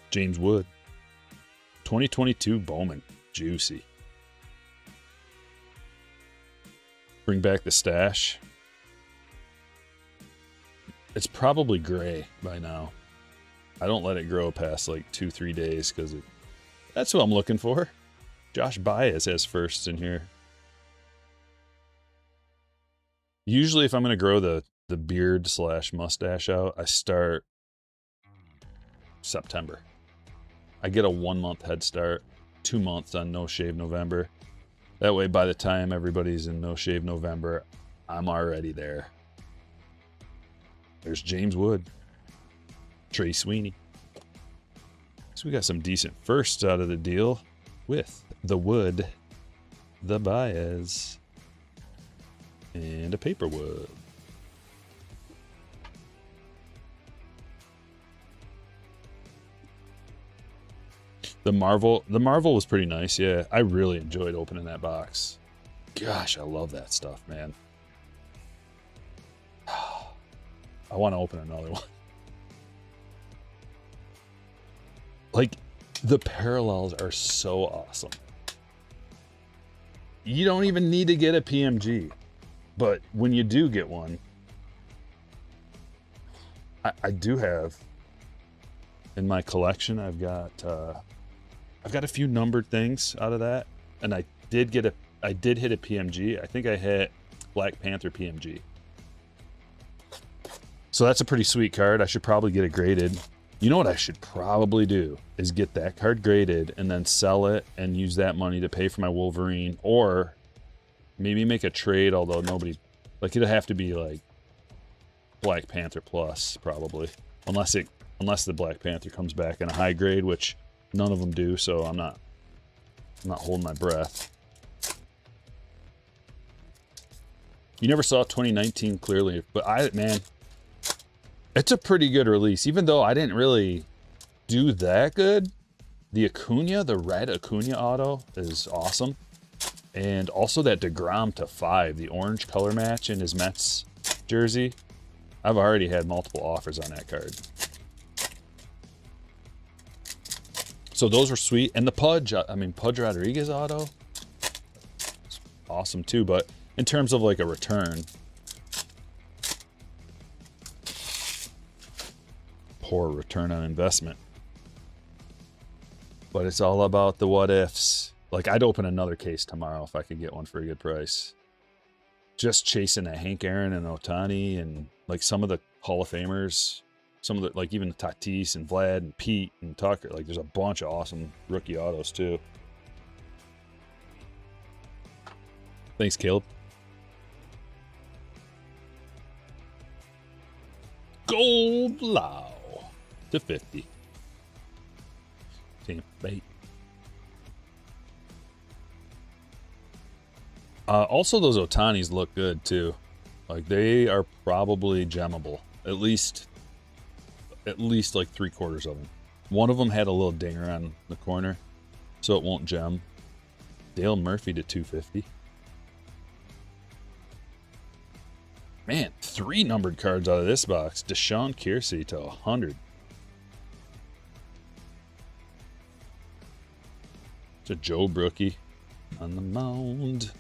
James Wood. 2022 Bowman. Juicy. Bring back the stash. It's probably gray by now. I don't let it grow past like 2-3 days because that's what I'm looking for. Josh Baez has firsts in here. Usually if I'm going to grow the beard / mustache out, I start September. I get a 1 month head start, 2 months on No Shave November. That way, by the time everybody's in No Shave November, I'm already there. There's James Wood. Trey Sweeney. So we got some decent firsts out of the deal with the Wood, the Baez, and a paper Wood. The Marvel was pretty nice, yeah. I really enjoyed opening that box. Gosh, I love that stuff, man. I want to open another one. Like, the parallels are so awesome. You don't even need to get a PMG. But when you do get one, I do have in my collection, I've got a few numbered things out of that, and I did hit a PMG. I think I hit Black Panther PMG. So that's a pretty sweet card. I should probably get it graded. You know what I should probably do is get that card graded and then sell it and use that money to pay for my Wolverine, or maybe make a trade, although nobody, like, it'll have to be like Black Panther plus probably, unless the Black Panther comes back in a high grade, which none of them do, so I'm not holding my breath. You never saw 2019 clearly, but man, it's a pretty good release. Even though I didn't really do that good, the Acuna, the red Acuna auto is awesome. And also that DeGrom to 5, the orange color match in his Mets jersey. I've already had multiple offers on that card. So those were sweet. And the Pudge Rodriguez auto, it's awesome too. But in terms of like a return, poor return on investment. But it's all about the what ifs. Like, I'd open another case tomorrow if I could get one for a good price. Just chasing a Hank Aaron and Ohtani and like some of the Hall of Famers, some of the, like even the Tatis and Vlad and Pete and Tucker. Like, there's a bunch of awesome rookie autos too. Thanks, Caleb. Gold Lau to 50. Tampa Bay. Also, those Ohtanis look good too. Like, they are probably gemmable. At least like 3/4 of them. One of them had a little dinger on the corner, so it won't gem. Dale Murphy to 250. Man, 3 numbered cards out of this box. Deshaun Kiersey to 100. It's a Joe Brookie on the mound.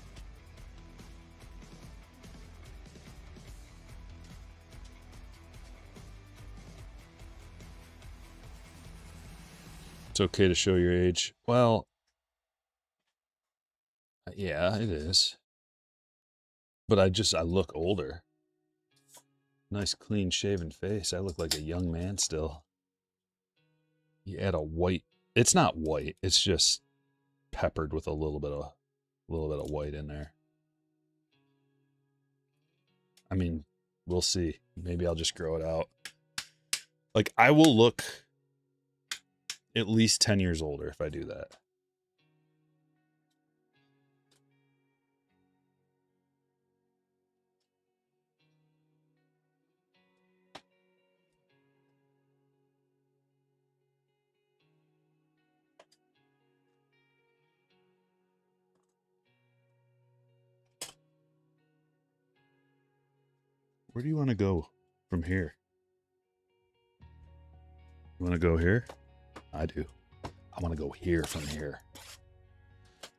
It's okay to show your age. Well, yeah, it is. But I look older. Nice clean shaven face. I look like a young man still. You add a white. It's not white. It's just peppered with a little bit of white in there. I mean, we'll see. Maybe I'll just grow it out. Like, I will look at least 10 years older if I do that. Where do you want to go from here? You want to go here? I do. I want to go here from here.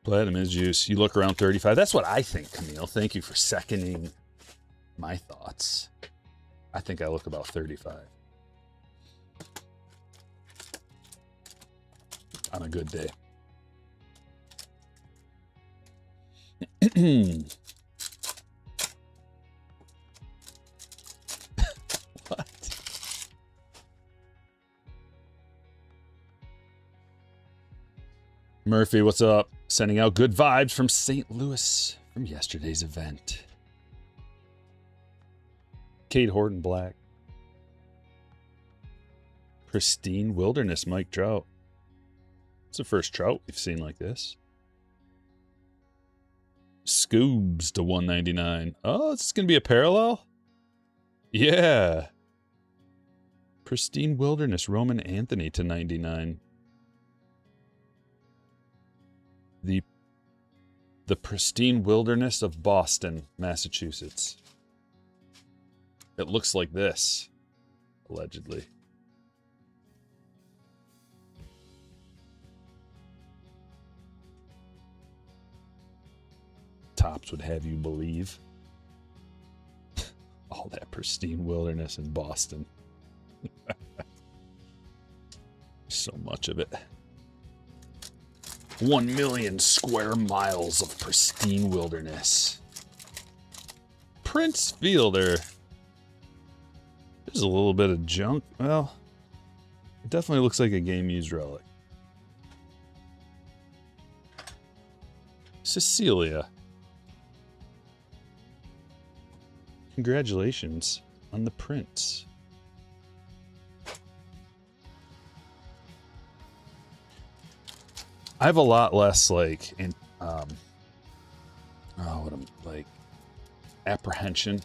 Platinum is juice. You look around 35. That's what I think, Camille. Thank you for seconding my thoughts. I think I look about 35. On a good day. What? Murphy, what's up? Sending out good vibes from St. Louis from yesterday's event. Kate Horton Black. Pristine Wilderness, Mike Trout. It's the first Trout we've seen like this. Scoobs to 199. Oh, it's going to be a parallel? Yeah. Pristine Wilderness, Roman Anthony to 99. The Pristine Wilderness of Boston, Massachusetts. It looks like this, allegedly. Tops would have you believe. All that pristine wilderness in Boston. So much of it. 1 million square miles of pristine wilderness. Prince Fielder. There's a little bit of junk. Well, it definitely looks like a game used relic. Cecilia. Congratulations on the prince. I have a lot less apprehension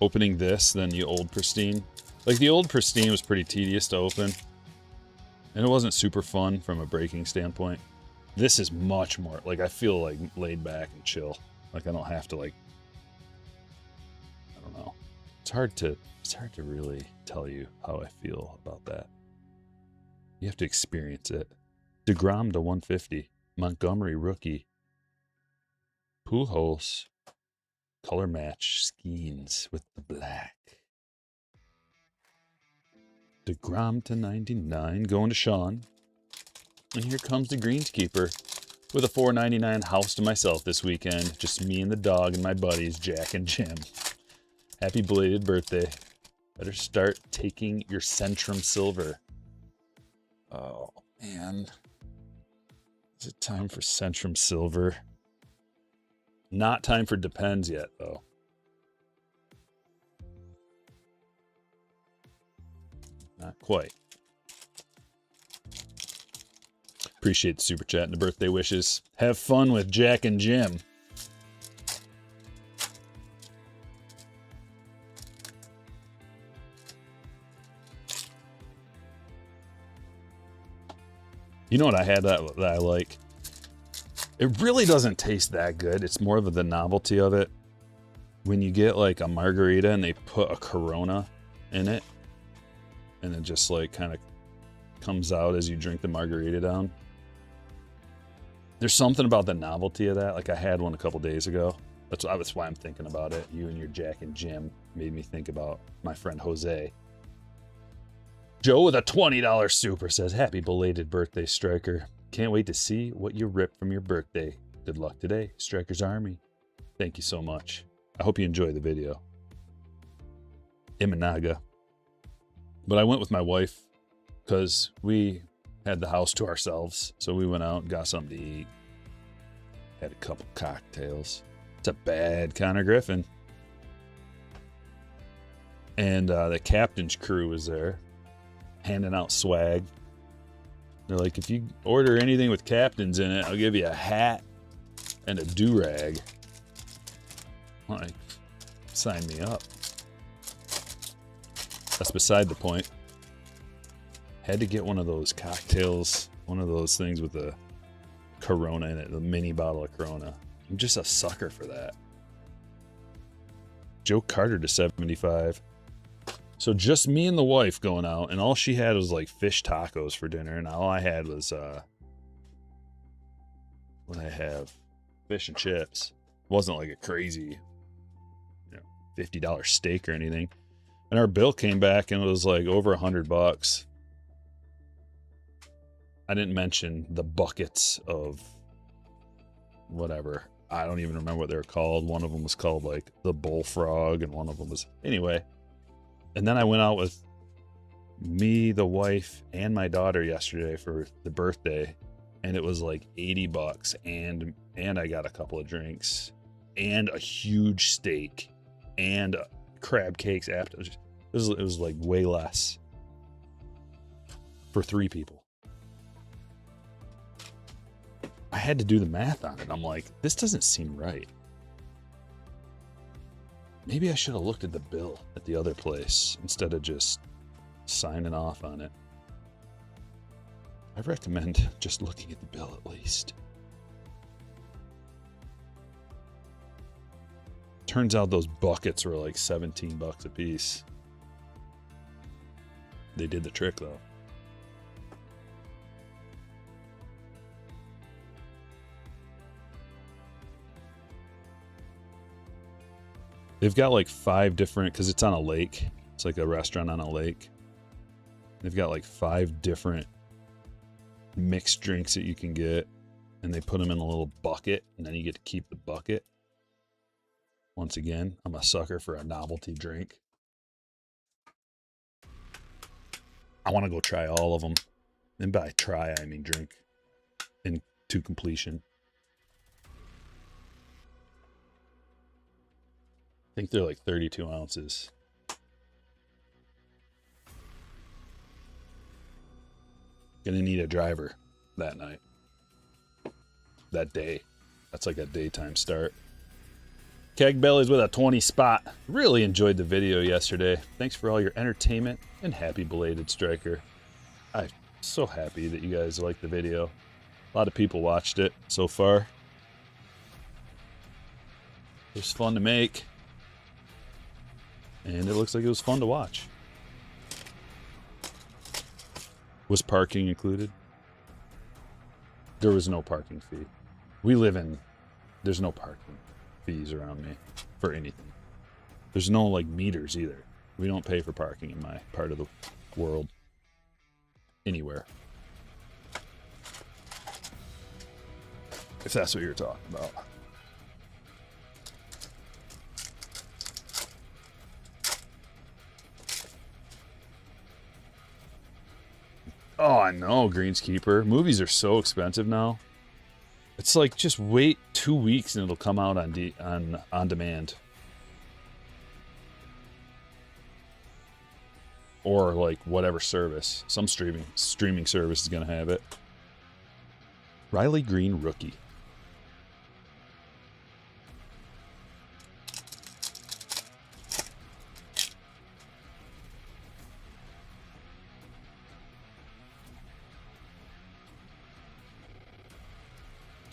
opening this than the old Pristine. Like the old Pristine was pretty tedious to open, and it wasn't super fun from a breaking standpoint. This is much more like I feel like laid back and chill. Like I don't have to I don't know. It's hard to really tell you how I feel about that. You have to experience it. DeGrom to 150. Montgomery rookie. Pujols. Color match Skeens with the black. DeGrom to 99. Going to Sean. And here comes the greenskeeper with a $4.99 house to myself this weekend. Just me and the dog and my buddies, Jack and Jim. Happy belated birthday. Better start taking your Centrum Silver. Oh, man. Is it time for Centrum Silver? Not time for Depends yet, though. Not quite. Appreciate the super chat and the birthday wishes. Have fun with Jack and Jim. You know what I had that I like? It really doesn't taste that good. It's more of the novelty of it. When you get like a margarita and they put a Corona in it, and it just like kind of comes out as you drink the margarita down. There's something about the novelty of that. Like I had one a couple days ago. That's why I'm thinking about it. You and your Jack and Jim made me think about my friend Jose. Joe with a $20 super says, happy belated birthday, Stryker. Can't wait to see what you rip from your birthday. Good luck today, Stryker's Army. Thank you so much. I hope you enjoy the video. Imanaga. But I went with my wife because we had the house to ourselves. So we went out and got something to eat. Had a couple cocktails. It's a bad Connor Griffin. And the captain's crew was there, handing out swag. They're like, if you order anything with captains in it, I'll give you a hat and a do-rag. Like, sign me up. That's beside the point. Had to get one of those cocktails, one of those things with a Corona in it, the mini bottle of Corona. I'm just a sucker for that. Joe Carter to 75. So just me and the wife going out, and all she had was like fish tacos for dinner, and all I had was what I have, fish and chips. It wasn't like a crazy, $50 steak or anything. And our bill came back and it was like over $100. I didn't mention the buckets of whatever. I don't even remember what they were called. One of them was called like the bullfrog, and one of them was anyway. And then I went out with me, the wife, and my daughter yesterday for the birthday, and it was like $80, and I got a couple of drinks, and a huge steak, and crab cakes after. It was like way less for 3 people. I had to do the math on it. I'm like, this doesn't seem right. Maybe I should have looked at the bill at the other place instead of just signing off on it. I recommend just looking at the bill at least. Turns out those buckets were like $17 a piece. They did the trick though. They've got like 5 different, because it's on a lake. It's like a restaurant on a lake. They've got like 5 different mixed drinks that you can get, and they put them in a little bucket, and then you get to keep the bucket. Once again, I'm a sucker for a novelty drink. I want to go try all of them. And by try, I mean drink to completion. I think they're like 32 ounces. Gonna need a driver that night. That day. That's like a daytime start. Keg Bellies with a 20 spot. Really enjoyed the video yesterday. Thanks for all your entertainment, and happy belated Stryker. I'm so happy that you guys liked the video. A lot of people watched it so far. It was fun to make. And it looks like it was fun to watch. Was parking included? There was no parking fee. There's no parking fees around me for anything. There's no like meters either. We don't pay for parking in my part of the world. Anywhere. If that's what you're talking about. Oh, I know, Greenskeeper. Movies are so expensive now. It's like, just wait 2 weeks and it'll come out on demand. Or like whatever service. Some streaming service is going to have it. Riley Green rookie.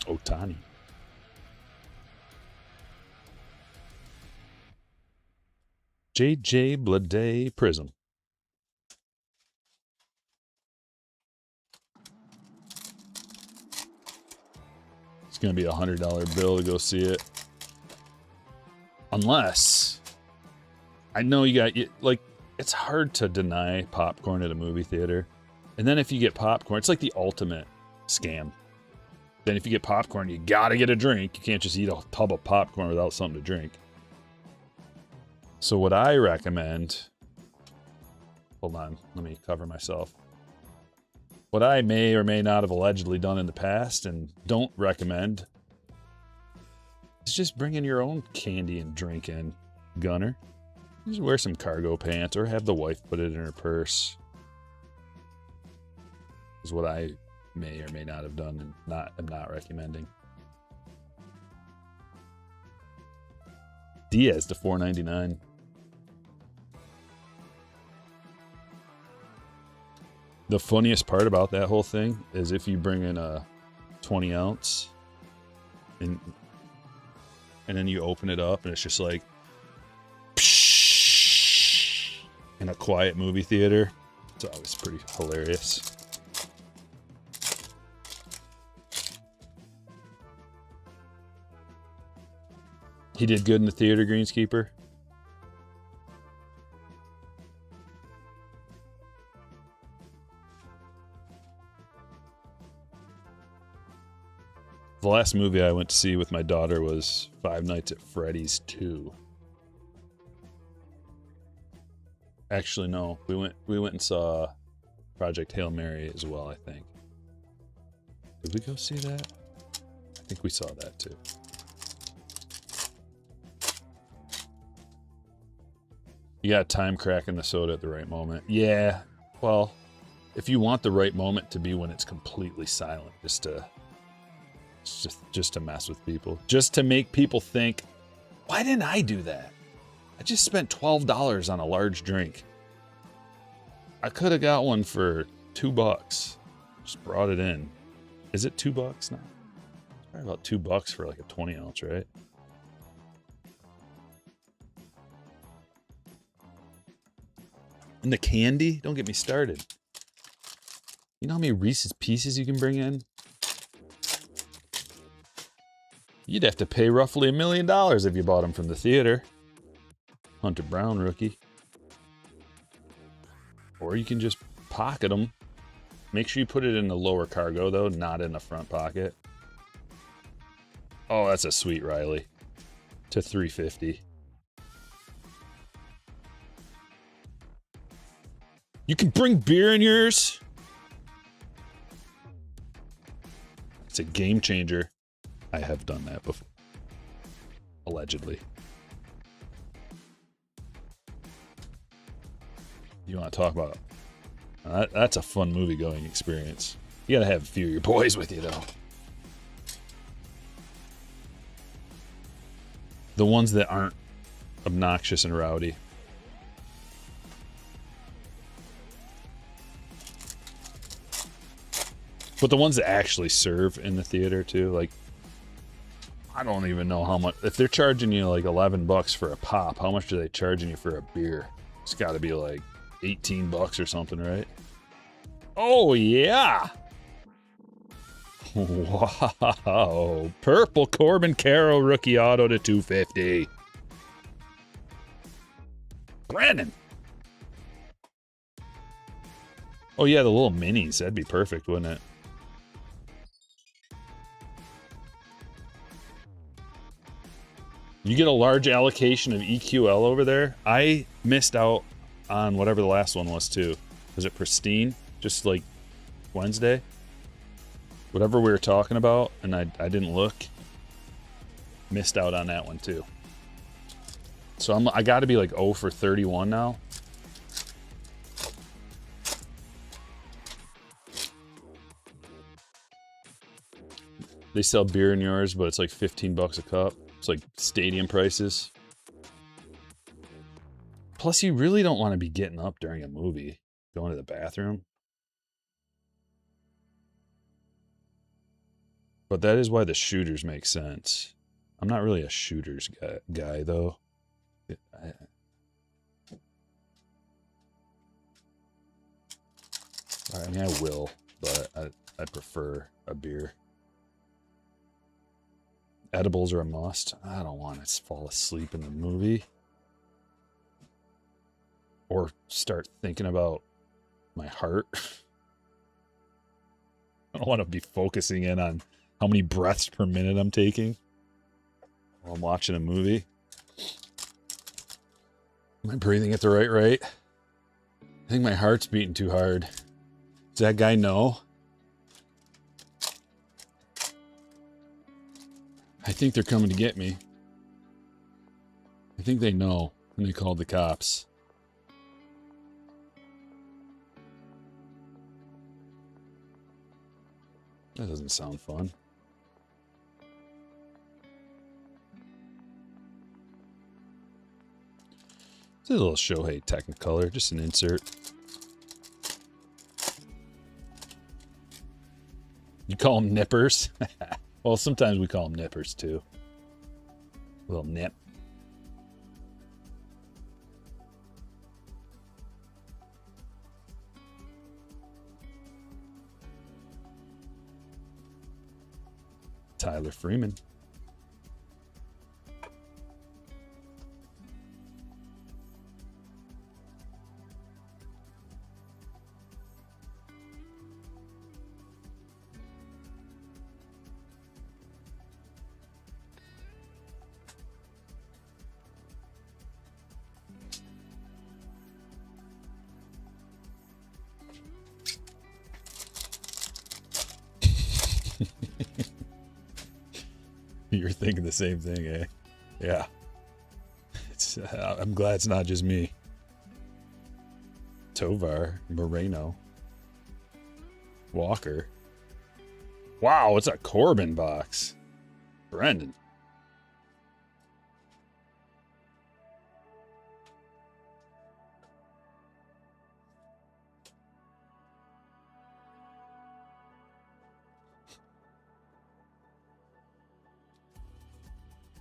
Otani. JJ Bleday Prism. It's going to be $100 bill to go see it. Unless, I know it's hard to deny popcorn at a movie theater. And then if you get popcorn, it's like the ultimate scam. Then if you get popcorn, you gotta get a drink. You can't just eat a tub of popcorn without something to drink. So what I recommend, hold on, let me cover myself. What I may or may not have allegedly done in the past and don't recommend is just bringing your own candy and drink in, Gunner. Just wear some cargo pants or have the wife put it in her purse. Is what I may or may not have done and am not recommending. Diaz to $4.99. The funniest part about that whole thing is if you bring in a 20 ounce and then you open it up and it's just like in a quiet movie theater. It's always pretty hilarious. He did good in the theater, Greenskeeper. The last movie I went to see with my daughter was Five Nights at Freddy's 2. Actually, no. We went and saw Project Hail Mary as well, I think. Did we go see that? I think we saw that too. You got time cracking the soda at the right moment. Yeah, well, if you want the right moment to be when it's completely silent, just to mess with people, just to make people think, why didn't I do that? I just spent $12 on a large drink. I could have got one for $2. Just brought it in. Is it $2 now? It's probably about $2 for like a 20 ounce, right? And the candy, don't get me started. You know how many Reese's Pieces you can bring in? You'd have to pay roughly $1 million if you bought them from the theater. Hunter Brown rookie. Or you can just pocket them. Make sure you put it in the lower cargo though, not in the front pocket. Oh, that's a sweet Riley. To $3.50. You can bring beer in yours. It's a game changer. I have done that before. Allegedly. You want to talk about that's a fun movie going experience. You gotta have a few of your boys with you though. The ones that aren't obnoxious and rowdy. But the ones that actually serve in the theater too, like, I don't even know how much. If they're charging you like $11 for a pop, how much are they charging you for a beer? It's got to be like $18 or something, right? Oh yeah! Wow! Purple Corbin Carroll rookie auto to $2.50. Brandon. Oh yeah, the little minis. That'd be perfect, wouldn't it? You get a large allocation of EQL over there. I missed out on whatever the last one was too. Was it Pristine? Just like Wednesday? Whatever we were talking about, and I didn't look. Missed out on that one too. So I got to be like 0 for 31 now. They sell beer in yours, but it's like $15 a cup. It's like stadium prices. Plus, you really don't want to be getting up during a movie, going to the bathroom. But that is why the shooters make sense. I'm not really a shooters guy though. I mean, I will, but I prefer a beer. Edibles are a must. I don't want to fall asleep in the movie. Or start thinking about my heart. I don't want to be focusing in on how many breaths per minute I'm taking while I'm watching a movie. Am I breathing at the right rate? I think my heart's beating too hard. Does that guy know? I think they're coming to get me. I think they know, and they called the cops. That doesn't sound fun. It's a little Shohei Technicolor, just an insert. You call them nippers? Well, sometimes we call them nippers too. A little nip. Tyler Freeman. You're thinking the same thing, eh? Yeah. I'm glad it's not just me. Tovar, Moreno, Walker. Wow, it's a Corbin box. Brendan.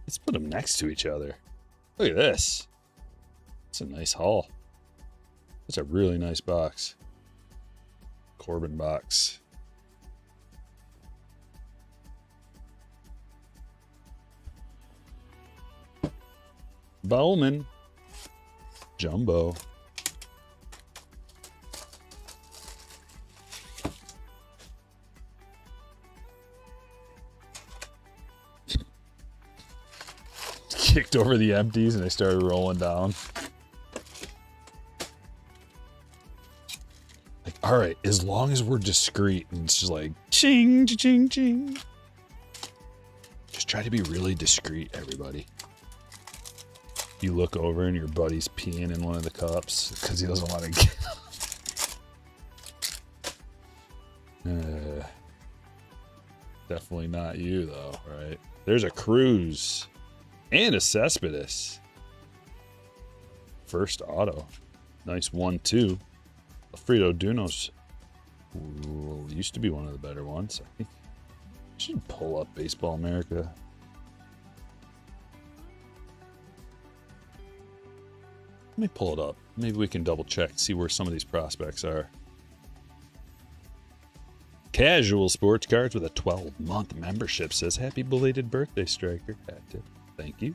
Let's put them next to each other. Look at this. It's a nice haul. That's a really nice box. Corbin box. Bowman. Jumbo. Kicked over the empties and I started rolling down. Like, all right, as long as we're discreet and it's just like ching, ching, ching. Just try to be really discreet, everybody. You look over and your buddy's peeing in one of the cups because he doesn't want to get. Definitely not you, though, right? There's a Cruz. And a Cespedes. First auto. Nice 1-2. Alfredo Dunos used to be one of the better ones. I think I should pull up Baseball America. Let me pull it up. Maybe we can double check, see where some of these prospects are. Casual Sports Cards with a 12-month membership says, happy belated birthday, Stryker. Active. Thank you.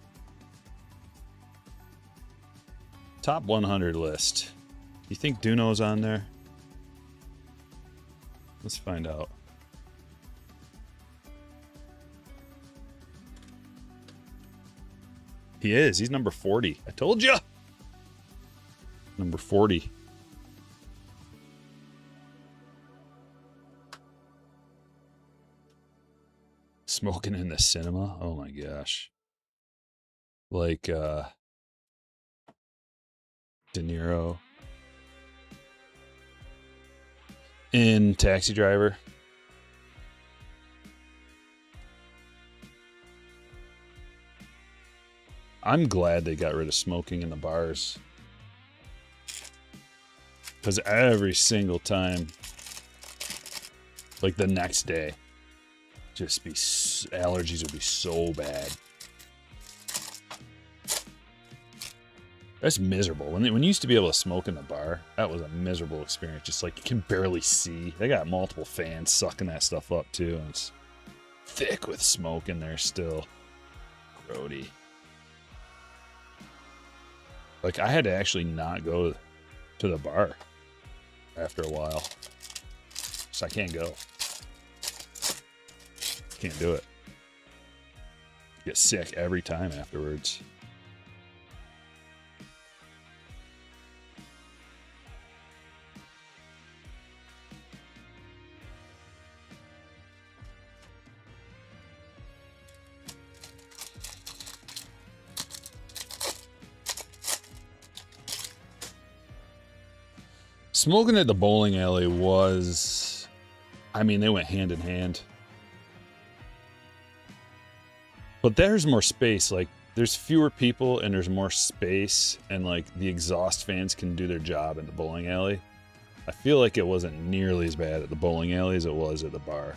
Top 100 list. You think Duno's on there? Let's find out. He is. He's number 40. I told you. Number 40. Smoking in the cinema? Oh my gosh. Like De Niro in Taxi Driver. I'm glad they got rid of smoking in the bars, because every single time, like the next day, just be allergies would be so bad. That's miserable. When you used to be able to smoke in the bar, that was a miserable experience. Just like you can barely see. They got multiple fans sucking that stuff up too, and it's thick with smoke in there still. Grody. Like I had to actually not go to the bar after a while. So I can't go. Can't do it. Get sick every time afterwards. Smoking at the bowling alley was, I mean, they went hand in hand. But there's more space, like, there's fewer people and there's more space, and, like, the exhaust fans can do their job in the bowling alley. I feel like it wasn't nearly as bad at the bowling alley as it was at the bar.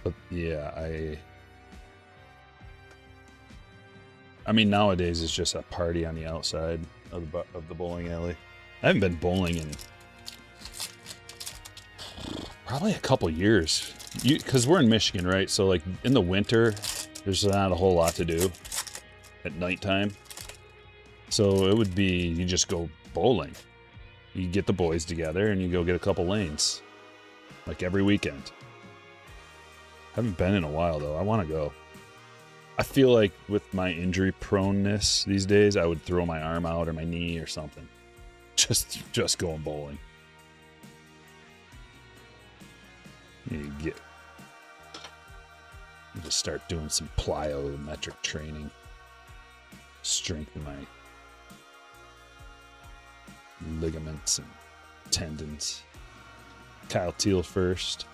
But, yeah, I mean, nowadays it's just a party on the outside of the bowling alley. I haven't been bowling in probably a couple years. Because we're in Michigan, right? So, like, in the winter, there's not a whole lot to do at nighttime. So it would be, you just go bowling. You get the boys together and you go get a couple lanes. Like, every weekend. Haven't been in a while, though. I want to go. I feel like with my injury proneness these days, I would throw my arm out or my knee or something. Just going bowling. You just start doing some plyometric training. Strengthen my ligaments and tendons. Kyle Teal first.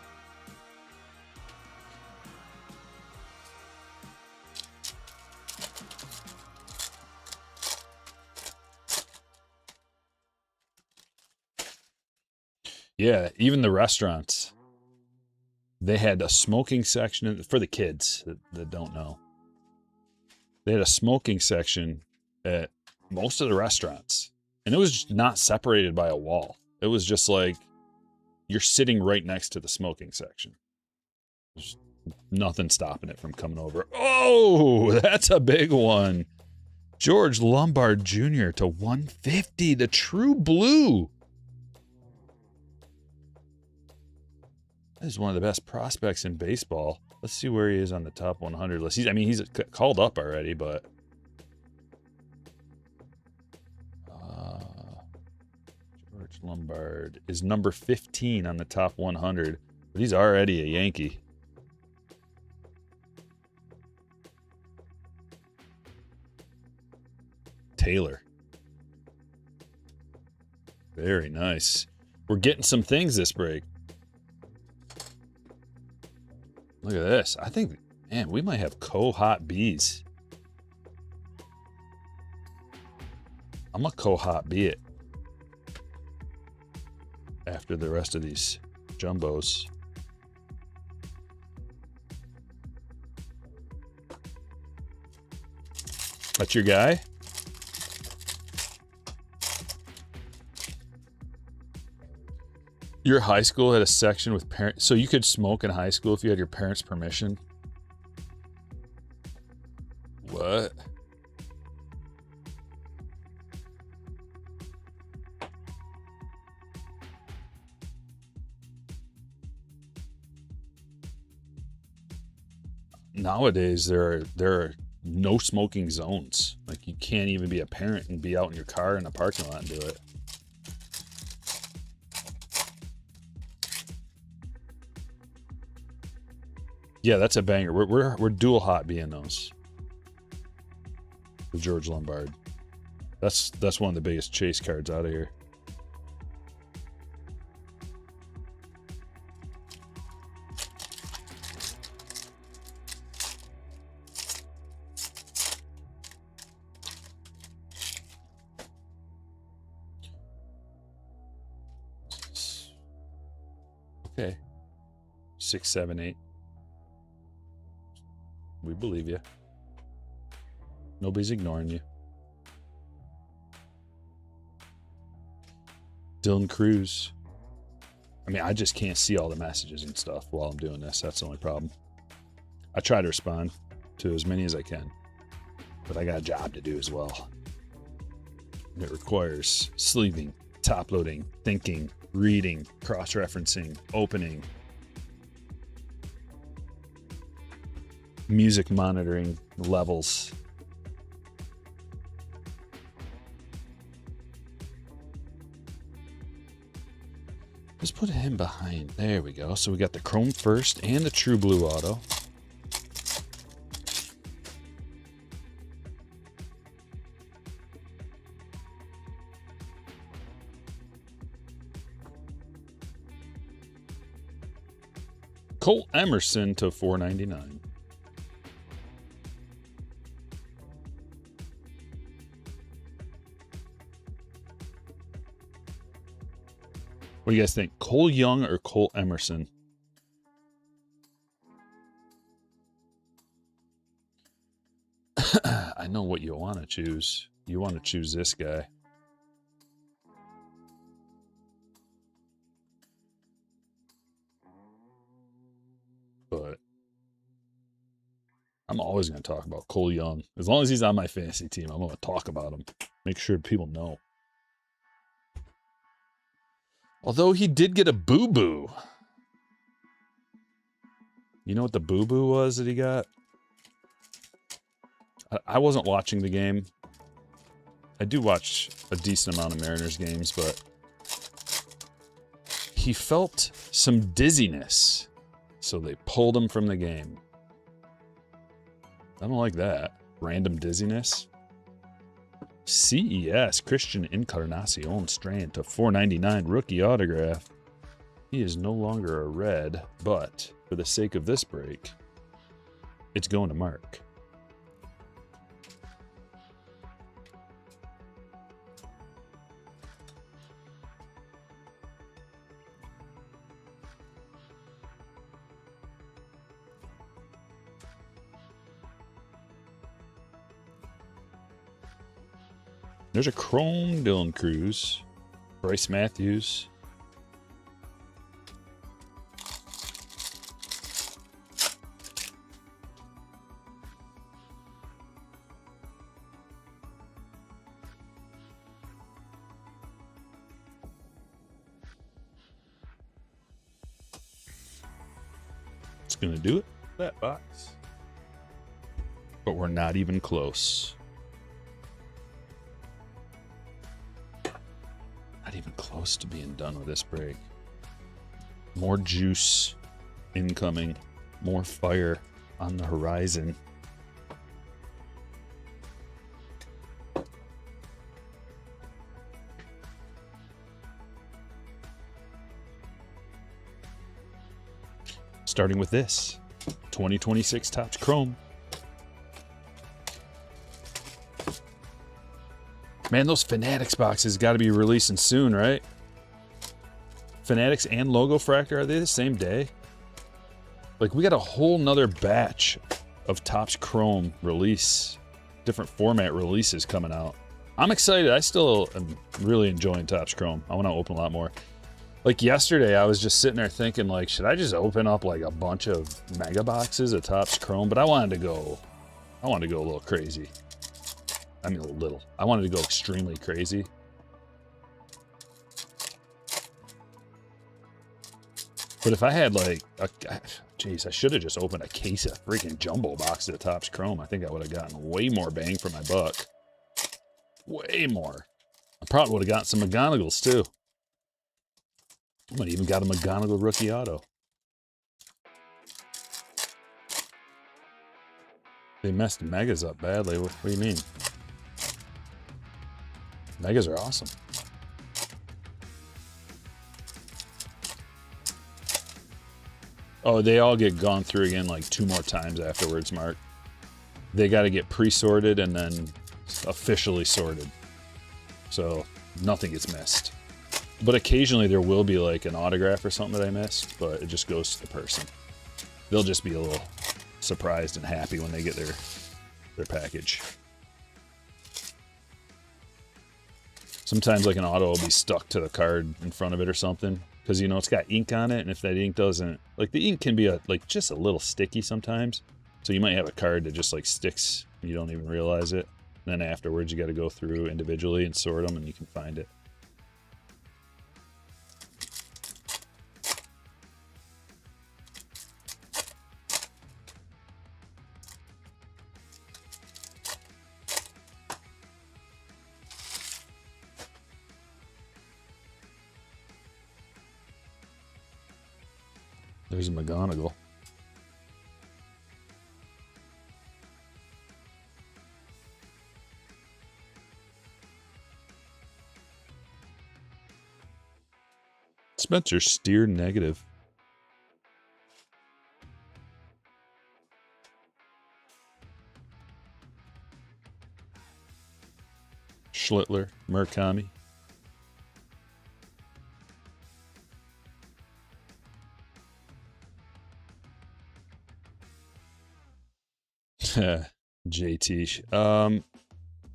Yeah, even the restaurants. They had a smoking section for the kids that don't know. They had a smoking section at most of the restaurants. And it was just not separated by a wall. It was just like you're sitting right next to the smoking section. There's nothing stopping it from coming over. Oh, that's a big one. George Lombard Jr. to 150, the true blue. That is one of the best prospects in baseball. Let's see where he is on the top 100 list. He's called up already, but George Lombard is number 15 on the top 100, but he's already a Yankee. Taylor. Very nice. We're getting some things this break. Look at this. I think, man, we might have co-hot bees. I'm going to co-hot bee it after the rest of these jumbos. That's your guy? Your high school had a section with parents, so you could smoke in high school if you had your parents' permission? What? Nowadays, there are no smoking zones. Like, you can't even be a parent and be out in your car in a parking lot and do it. Yeah, that's a banger. We're dual hot being those. The George Lombard. That's one of the biggest chase cards out of here. Okay. 6, 7, 8. We believe you. Nobody's ignoring you. Dylan Cruz. I mean, I just can't see all the messages and stuff while I'm doing this. That's the only problem. I try to respond to as many as I can, but I got a job to do as well. It requires sleeving, top loading, thinking, reading, cross-referencing, opening, music monitoring levels. Let's put him behind. There we go. So we got the chrome first and the true blue auto. Cole Emerson to 499. What do you guys think? Cole Young or Cole Emerson? I know what you want to choose. You want to choose this guy. But I'm always going to talk about Cole Young. As long as he's on my fantasy team, I'm going to talk about him. Make sure people know. Although he did get a boo-boo. You know what the boo-boo was that he got? I wasn't watching the game. I do watch a decent amount of Mariners games, but he felt some dizziness, so they pulled him from the game. I don't like that. Random dizziness. CES, Christian Encarnacion Strand to 499 rookie autograph. He is no longer a red, but for the sake of this break, it's going to Mark. There's a chrome Dylan Cruz, Bryce Matthews. It's going to do it, that box. But we're not even close. Not even close to being done with this break. More juice incoming. More fire on the horizon. Starting with this 2026 Topps Chrome. Man, those Fanatics boxes got to be releasing soon, right? Fanatics and Logo Fractor, are they the same day? Like, we got a whole nother batch of Topps Chrome release, different format releases coming out. I'm excited. I still am really enjoying Topps Chrome. I want to open a lot more. Like yesterday, I was just sitting there thinking, like, should I just open up like a bunch of mega boxes of Topps Chrome? But I wanted to go a little crazy. I mean, a little. I wanted to go extremely crazy. But if I had like, geez, I should have just opened a case of freaking jumbo boxes of Topps Chrome. I think I would have gotten way more bang for my buck. Way more. I probably would have gotten some McGonagalls too. I might even got a McGonagle rookie auto. They messed megas up badly. What do you mean? Megas are awesome. Oh, they all get gone through again like 2 more times afterwards, Mark. They got to get pre-sorted and then officially sorted. So nothing gets missed. But occasionally there will be like an autograph or something that I missed, but it just goes to the person. They'll just be a little surprised and happy when they get their package. Sometimes like an auto will be stuck to the card in front of it or something, because you know it's got ink on it, and if that ink doesn't, like the ink can be like just a little sticky sometimes, so you might have a card that just like sticks and you don't even realize it. And then afterwards you got to go through individually and sort them, and you can find it. There's a McGonagle. Spencer Steer negative. Schlittler, Murakami. JT.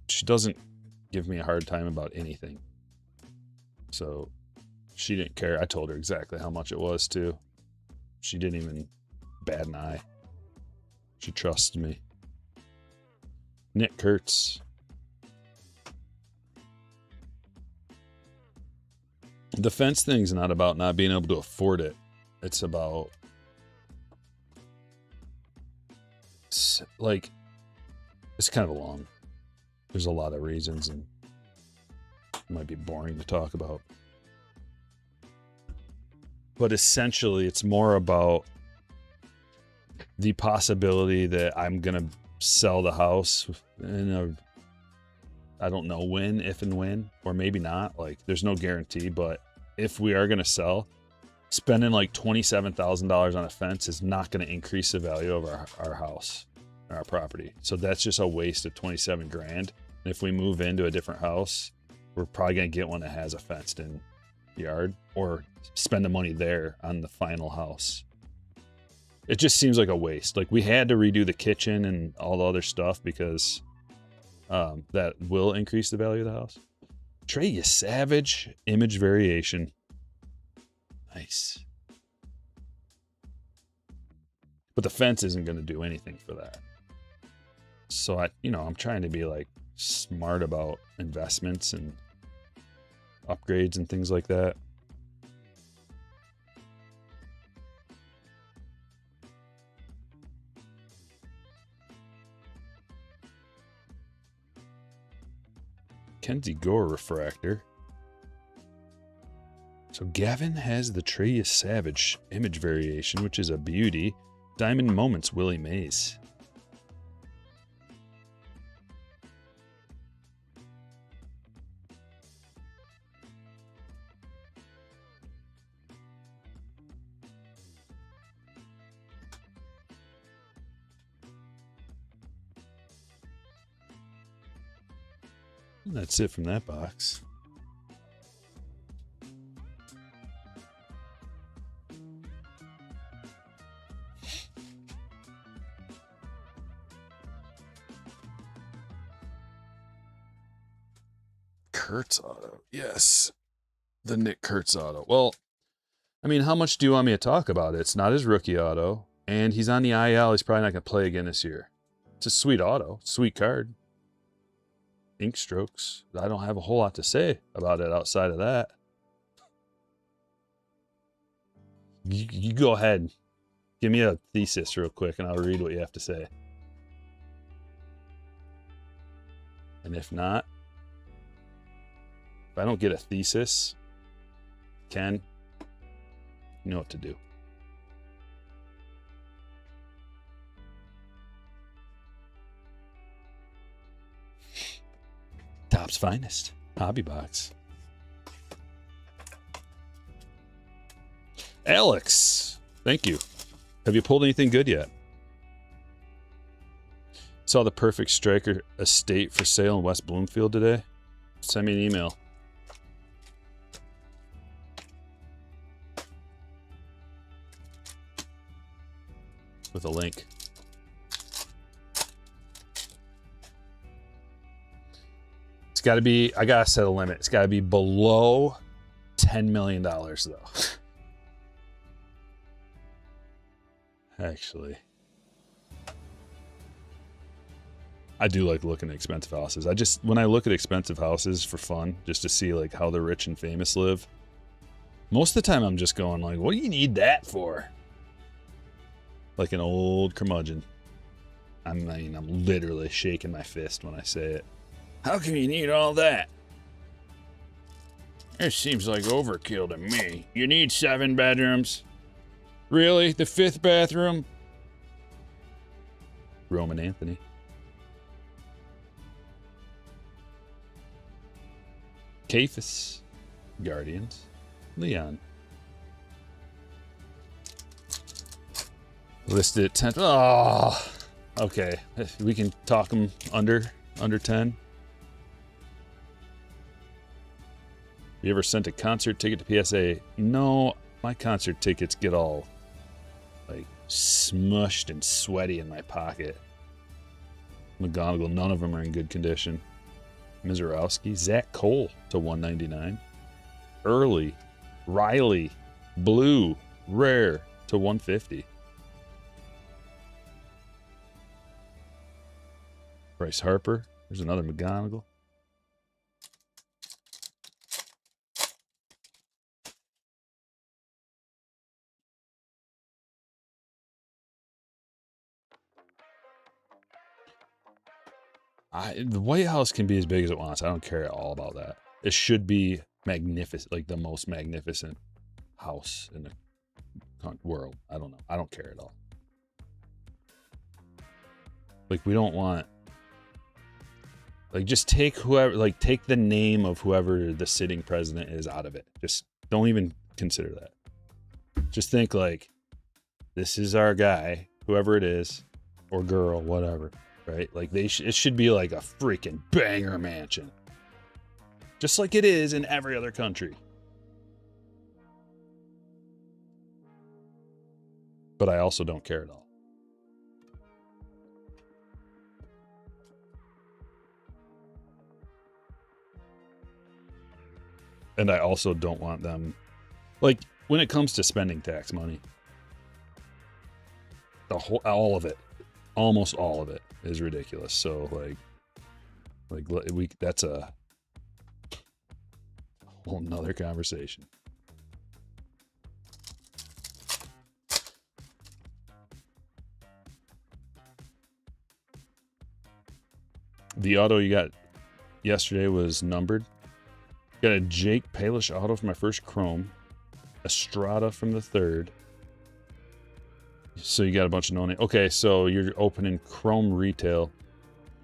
She doesn't give me a hard time about anything. So she didn't care. I told her exactly how much it was too. She didn't even bat an eye. She trusted me. Nick Kurtz. The fence thing's not about not being able to afford it. It's about, like, it's kind of long. There's a lot of reasons, and it might be boring to talk about. But essentially, it's more about the possibility that I'm going to sell the house in I don't know when, if and when, or maybe not. Like, there's no guarantee, but if we are going to sell, spending like $27,000 on a fence is not going to increase the value of our house, our property. So that's just a waste of 27 grand. And if we move into a different house, we're probably going to get one that has a fenced in yard, or spend the money there on the final house. It just seems like a waste. Like, we had to redo the kitchen and all the other stuff because that will increase the value of the house. Trey, you savage. Image variation. Nice. But the fence isn't going to do anything for that. So I'm trying to be like smart about investments and upgrades and things like that. Kenzie Gore refractor. So Gavin has the Trey Savage image variation, which is a beauty. Diamond Moments, Willie Mays. And that's it from that box. Kurtz auto. Yes. The Nick Kurtz auto. Well, I mean, how much do you want me to talk about it? It's not his rookie auto, and he's on the IL. He's probably not going to play again this year. It's a sweet auto. Sweet card. Ink strokes. I don't have a whole lot to say about it outside of that. You go ahead. Give me a thesis real quick, and I'll read what you have to say. And if not, if I don't get a thesis, Ken, you know what to do. Top's finest. Hobby box. Alex, thank you. Have you pulled anything good yet? Saw the perfect Stryker estate for sale in West Bloomfield today. Send me an email. With a link. It's got to be, I got to set a limit. It's got to be below $10 million, though. Actually, I do like looking at expensive houses. When I look at expensive houses for fun, just to see like how the rich and famous live, most of the time I'm just going like, what do you need that for? Like an old curmudgeon. I mean, I'm literally shaking my fist when I say it. How can you need all that? It seems like overkill to me. You need 7 bedrooms? Really? The 5th bathroom? Roman Anthony. Cafis. Guardians. Leon. Listed at 10. Oh, okay. We can talk them under 10. You ever sent a concert ticket to PSA? No, my concert tickets get all like smushed and sweaty in my pocket. McGonigal, none of them are in good condition. Mizorowski, Zach Cole to 199. Early, Riley, Blue, Rare to 150. Bryce Harper, there's another McGonigal. The White House can be as big as it wants. I don't care at all about that. It should be magnificent, like the most magnificent house in the world. I don't know. I don't care at all. Like, we don't want, like, just take whoever, like, take the name of whoever the sitting president is out of it. Just don't even consider that. Just think, like, this is our guy, whoever it is, or girl, whatever. Right? Like, it should be like a freaking banger mansion. Just like it is in every other country. But I also don't care at all. And I also don't want them, like, when it comes to spending tax money, all of it, almost all of it is ridiculous. So that's a whole nother conversation. The auto you got yesterday was numbered. Got a Jake Palish auto for my first Chrome, Estrada from the third. So you got a bunch of no name. Okay, so you're opening Chrome retail.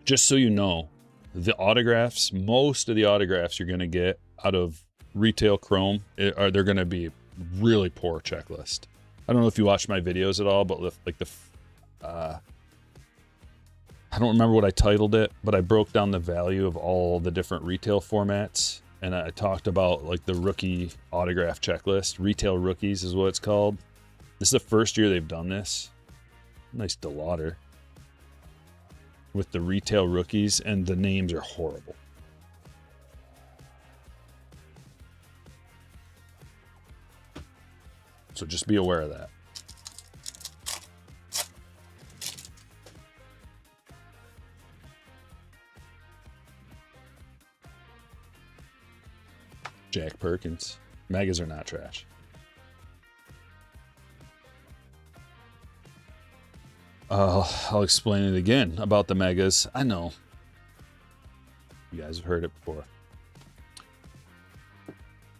Just so you know, the autographs, most of the autographs you're going to get out of retail Chrome, they're going to be really poor checklist. I don't know if you watched my videos at all, but I don't remember what I titled it, but I broke down the value of all the different retail formats. And I talked about like the rookie autograph checklist. Retail rookies is what it's called. This is the first year they've done this. Nice DeLauder with the retail rookies, and the names are horrible. So just be aware of that. Jack Perkins. Megas are not trash. I'll explain it again about the megas. I know. You guys have heard it before.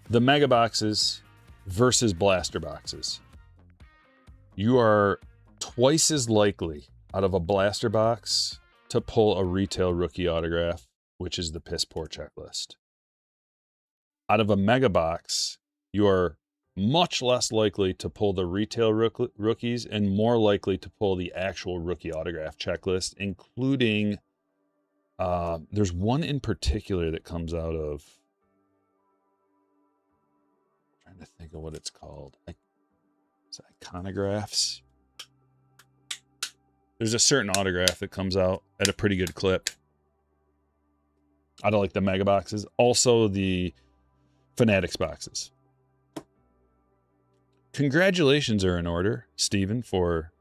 The mega boxes versus blaster boxes. You are twice as likely out of a blaster box to pull a retail rookie autograph, which is the piss poor checklist. Out of a mega box, you are much less likely to pull the retail rookies and more likely to pull the actual rookie autograph checklist, including there's one in particular that comes out of, I'm trying to think of what it's called. It's iconographs. There's a certain autograph that comes out at a pretty good clip out of like the mega boxes. Also the Fanatics boxes. Congratulations are in order, Steven, for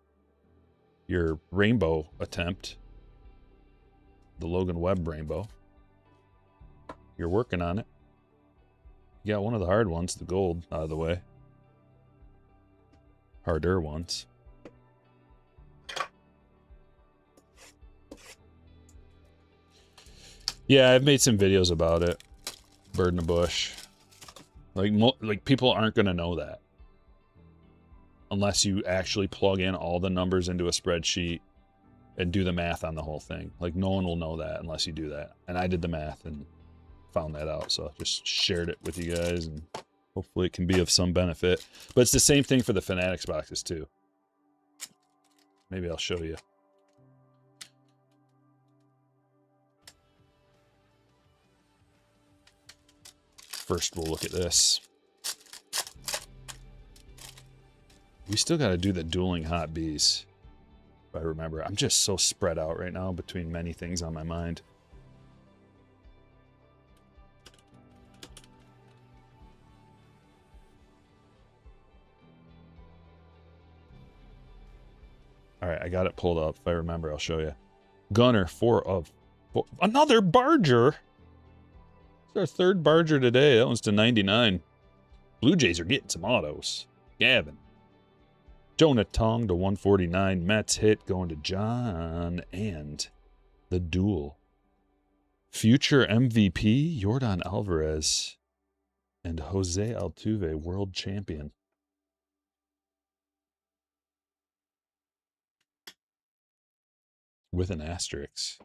your rainbow attempt. The Logan Webb rainbow. You're working on it. You got one of the hard ones, the gold, out of the way. Harder ones. Yeah, I've made some videos about it. Bird in the bush. Like people aren't going to know that unless you actually plug in all the numbers into a spreadsheet and do the math on the whole thing. Like, no one will know that unless you do that. And I did the math and found that out. So I just shared it with you guys, and hopefully it can be of some benefit. But it's the same thing for the Fanatics boxes too. Maybe I'll show you. First, we'll look at this. We still got to do the dueling hot bees. If I remember, I'm just so spread out right now between many things on my mind. All right, I got it pulled up. If I remember, I'll show you. Gunner, 4 of 4. Another Barger. It's our third Barger today. That one's to 99. Blue Jays are getting some autos. Gavin. Jonah Tong to 149. Mets hit going to John. And the duel. Future MVP, Yordan Alvarez. And Jose Altuve, world champion. With an asterisk.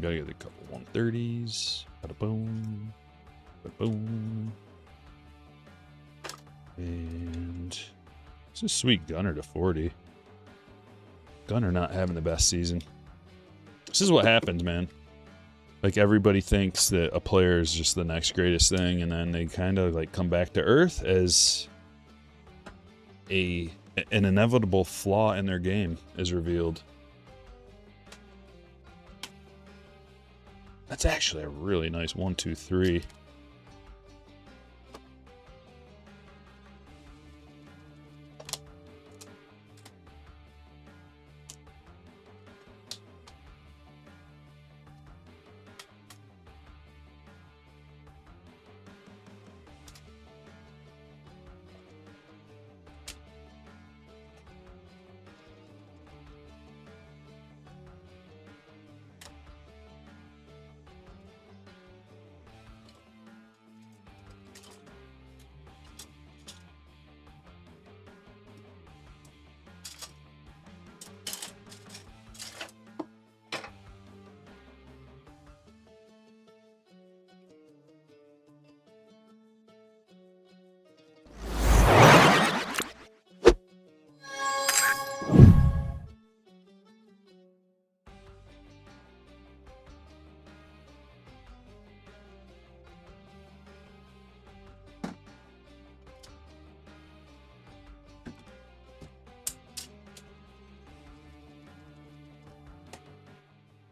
Gotta get a couple 130s. Bada boom. Bada boom. And it's a sweet Gunner to 40. Gunner not having the best season. This is what happens, man. Like, everybody thinks that a player is just the next greatest thing, and then they kind of like come back to earth as an inevitable flaw in their game is revealed. That's actually a really nice 1, 2, 3.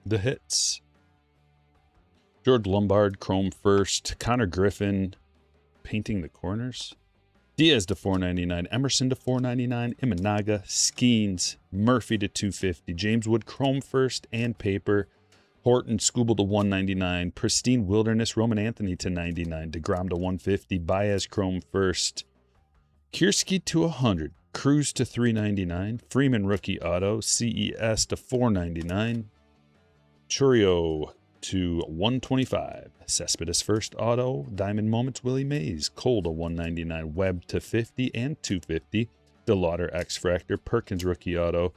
The hits. George Lombard, chrome first. Connor Griffin, painting the corners. Diaz to 499. Emerson to 499. Imanaga, Skeens, Murphy to 250. James Wood, chrome first and paper. Horton, Scooble to 199. Pristine Wilderness, Roman Anthony to 99. DeGrom to 150. Baez, chrome first. Kiersky to 100. Cruz to 399. Freeman, rookie auto. CES to 499. Churio to 125. Cespedes first auto. Diamond Moments, Willie Mays. Cole to 199. Webb to 50 and 250. DeLauder X-Fractor. Perkins rookie auto.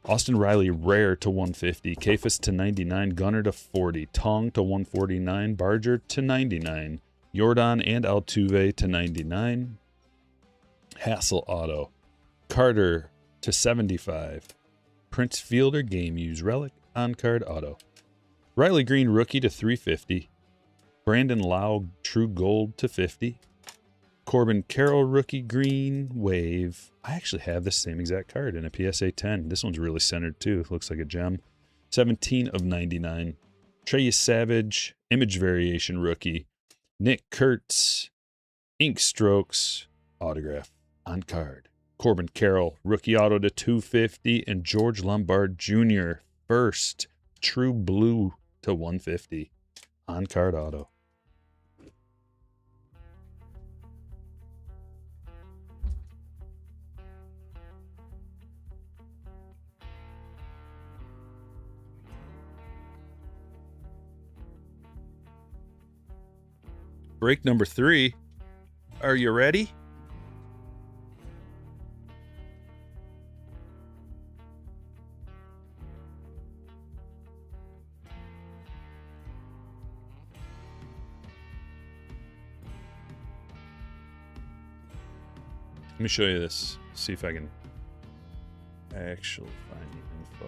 Austin Riley rare to 150. Kafis to 99. Gunner to 40. Tong to 149. Barger to 99. Yordan and Altuve to 99. Hassel auto. Carter to 75. Prince Fielder game use relic. On-card auto. Riley Green rookie to 350. Brandon Lau true gold to 50. Corbin Carroll rookie green wave. I actually have the same exact card in a PSA 10. This one's really centered too. Looks like a gem. 17 of 99. Trey Savage image variation rookie. Nick Kurtz ink strokes autograph on card. Corbin Carroll rookie auto to 250 and George Lombard Jr. first true blue to 150 on card auto. Break number 3. Are you ready? Let me show you this. See if I can actually find the info.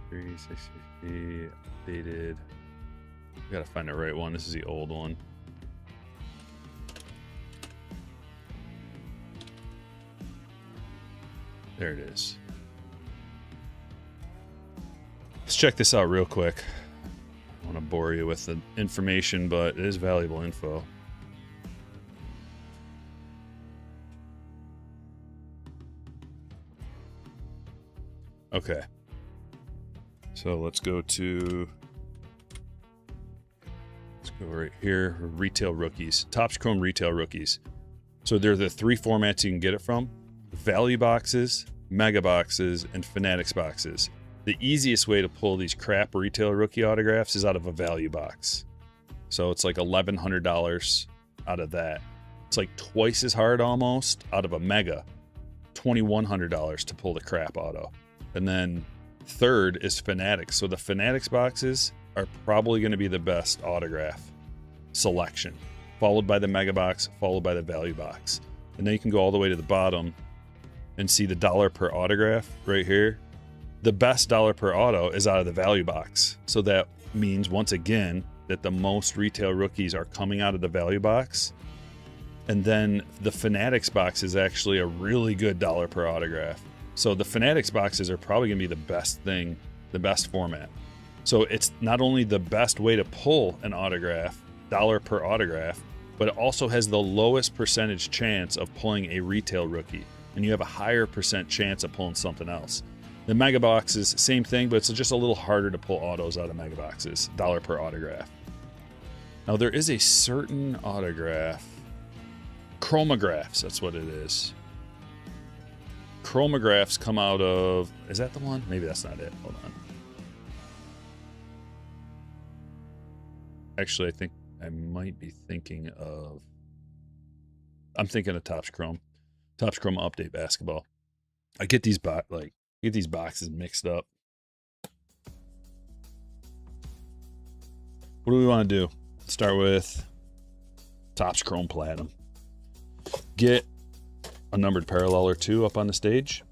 360 updated. We gotta find the right one. This is the old one. There it is. Let's check this out real quick. I don't want to bore you with the information, but it is valuable info. Okay. So let's go right here. Retail rookies. Topps Chrome retail rookies. So they're the 3 formats you can get it from: value boxes, mega boxes, and fanatics boxes. The easiest way to pull these crap retail rookie autographs is out of a value box. So it's like $1,100 out of that. It's like twice as hard almost out of a mega. $2,100 to pull the crap auto. And then third is fanatics. So the fanatics boxes are probably going to be the best autograph selection, followed by the mega box, followed by the value box. And then you can go all the way to the bottom and see the dollar per autograph right here. The best dollar per auto is out of the value box. So that means, once again, that the most retail rookies are coming out of the value box. And then the fanatics box is actually a really good dollar per autograph. So the fanatics boxes are probably going to be the best thing, the best format. So it's not only the best way to pull an autograph, dollar per autograph, but it also has the lowest percentage chance of pulling a retail rookie. And you have a higher percent chance of pulling something else. The mega boxes, same thing, but it's just a little harder to pull autos out of mega boxes, dollar per autograph. Now there is a certain autograph, chromographs, that's what it is. Chromographs come out of, is that the one? Maybe that's not it. Hold on. Actually, I think I might be thinking of, I'm thinking of Topps Chrome. Topps Chrome Update Basketball. I get these boxes mixed up. What do we want to do? Start with Topps Chrome Platinum. Get a numbered parallel or two up on the stage.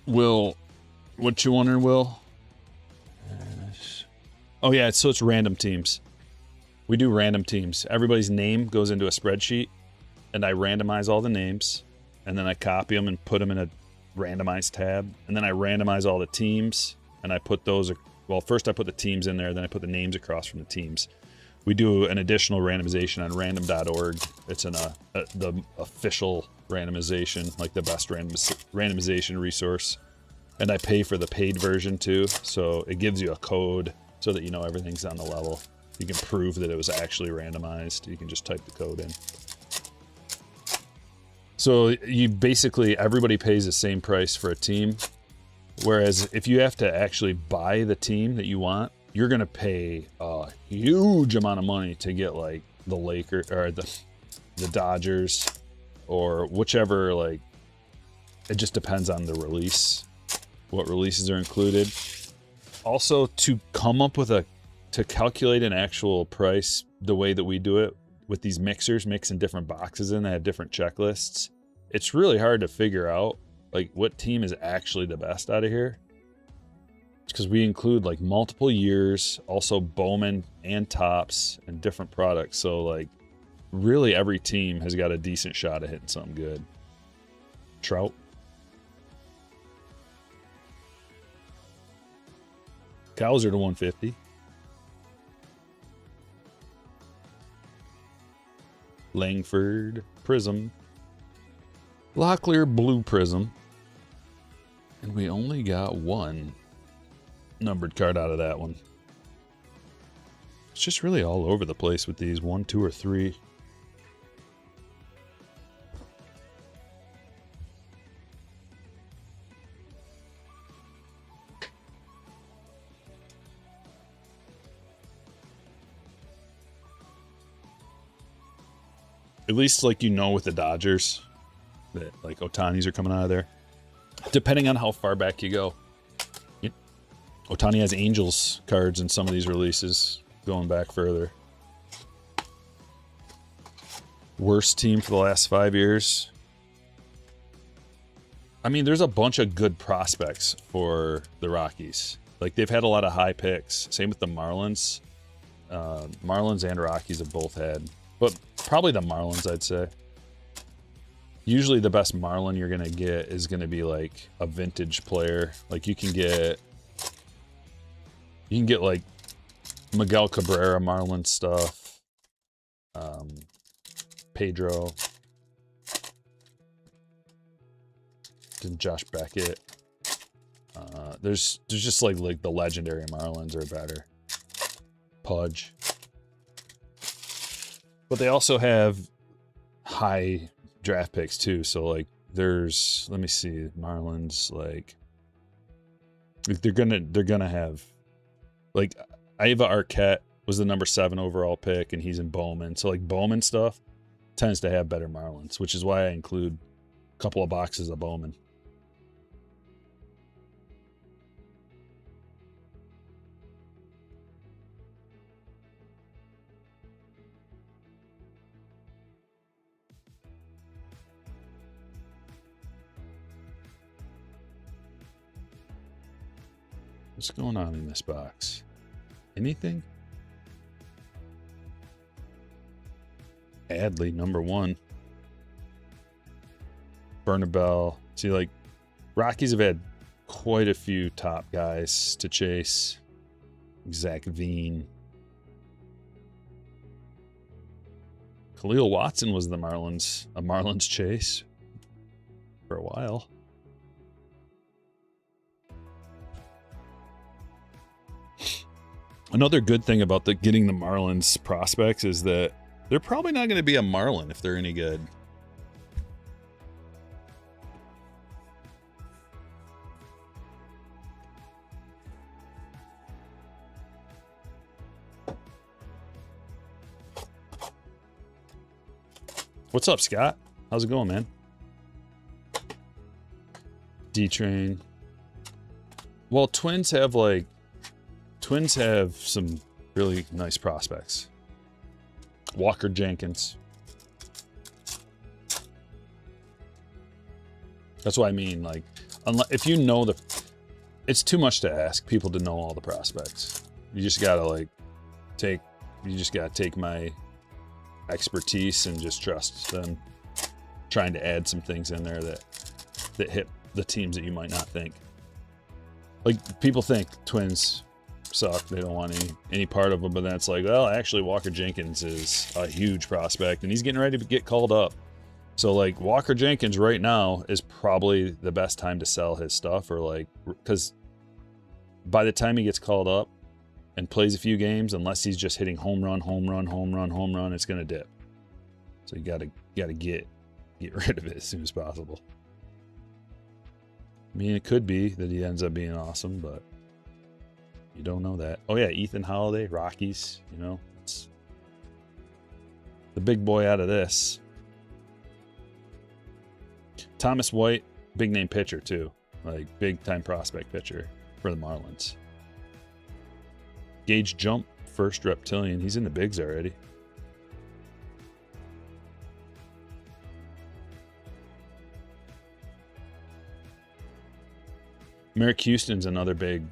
Will, what you wondering, Will? Oh yeah, so it's random teams. We do random teams. Everybody's name goes into a spreadsheet, and I randomize all the names, and then I copy them and put them in a randomized tab, and then I randomize all the teams, and I put those, well, first I put the teams in there, then I put the names across from the teams. We do an additional randomization on random.org. It's the official randomization, like the best randomization resource. And I pay for the paid version too, so it gives you a code so that you know everything's on the level. You can prove that it was actually randomized. You can just type the code in. So you basically, everybody pays the same price for a team. Whereas if you have to actually buy the team that you want, you're gonna pay a huge amount of money to get like the Lakers or the Dodgers or whichever, like, it just depends on the release, what releases are included. Also, to come up with to calculate an actual price the way that we do it with these mixers, mixing different boxes in that have different checklists, it's really hard to figure out like what team is actually the best out of here. Because we include like multiple years, also Bowman and Topps and different products. So like really every team has got a decent shot at hitting something good. Trout. Cows are to 150. Langford Prism. Locklear Blue Prism. And we only got one numbered card out of that one. It's just really all over the place with these 1, 2, or 3. At least, like, you know, with the Dodgers that like Ohtani's are coming out of there, depending on how far back you go. Ohtani has Angels cards in some of these releases, going back further. Worst team for the last 5 years. I mean, there's a bunch of good prospects for the Rockies. Like, they've had a lot of high picks. Same with the Marlins. Marlins and Rockies have both had, but probably the Marlins, I'd say. Usually the best Marlin you're going to get is going to be like a vintage player. Like, you can get like Miguel Cabrera Marlin stuff. Pedro. Josh Beckett. There's just like the legendary Marlins are better. Pudge. But they also have high draft picks too. So like there's, let me see, Marlins, like they're gonna have, like, Ava Arquette was the number 7 overall pick and he's in Bowman. So like Bowman stuff tends to have better Marlins, which is why I include a couple of boxes of Bowman. What's going on in this box? Anything? Adley, number 1. Bernabell. See, like, Rockies have had quite a few top guys to chase. Zach Veen. Khalil Watson was the Marlins, a Marlins chase for a while. Another good thing about getting the Marlins prospects is that they're probably not going to be a Marlin if they're any good. What's up, Scott? How's it going, man? D-Train. Well, Twins have some really nice prospects. Walker Jenkins. That's what I mean. Like, if you know it's too much to ask people to know all the prospects. You just gotta take my expertise and just trust them. Trying to add some things in there that hit the teams that you might not think. Like, people think Twins suck, they don't want any part of them, but then it's like, well, actually Walker Jenkins is a huge prospect and he's getting ready to get called up. So like Walker Jenkins right now is probably the best time to sell his stuff, or like, because by the time he gets called up and plays a few games, unless he's just hitting home run, it's gonna dip. So you gotta get rid of it as soon as possible. I mean, it could be that he ends up being awesome, but you don't know that. Oh yeah, Ethan Holiday, Rockies, you know, it's the big boy out of this. Thomas White, big name pitcher too, like big time prospect pitcher for the Marlins. Gage Jump, first Reptilian, he's in the bigs already. Merrick Houston's another big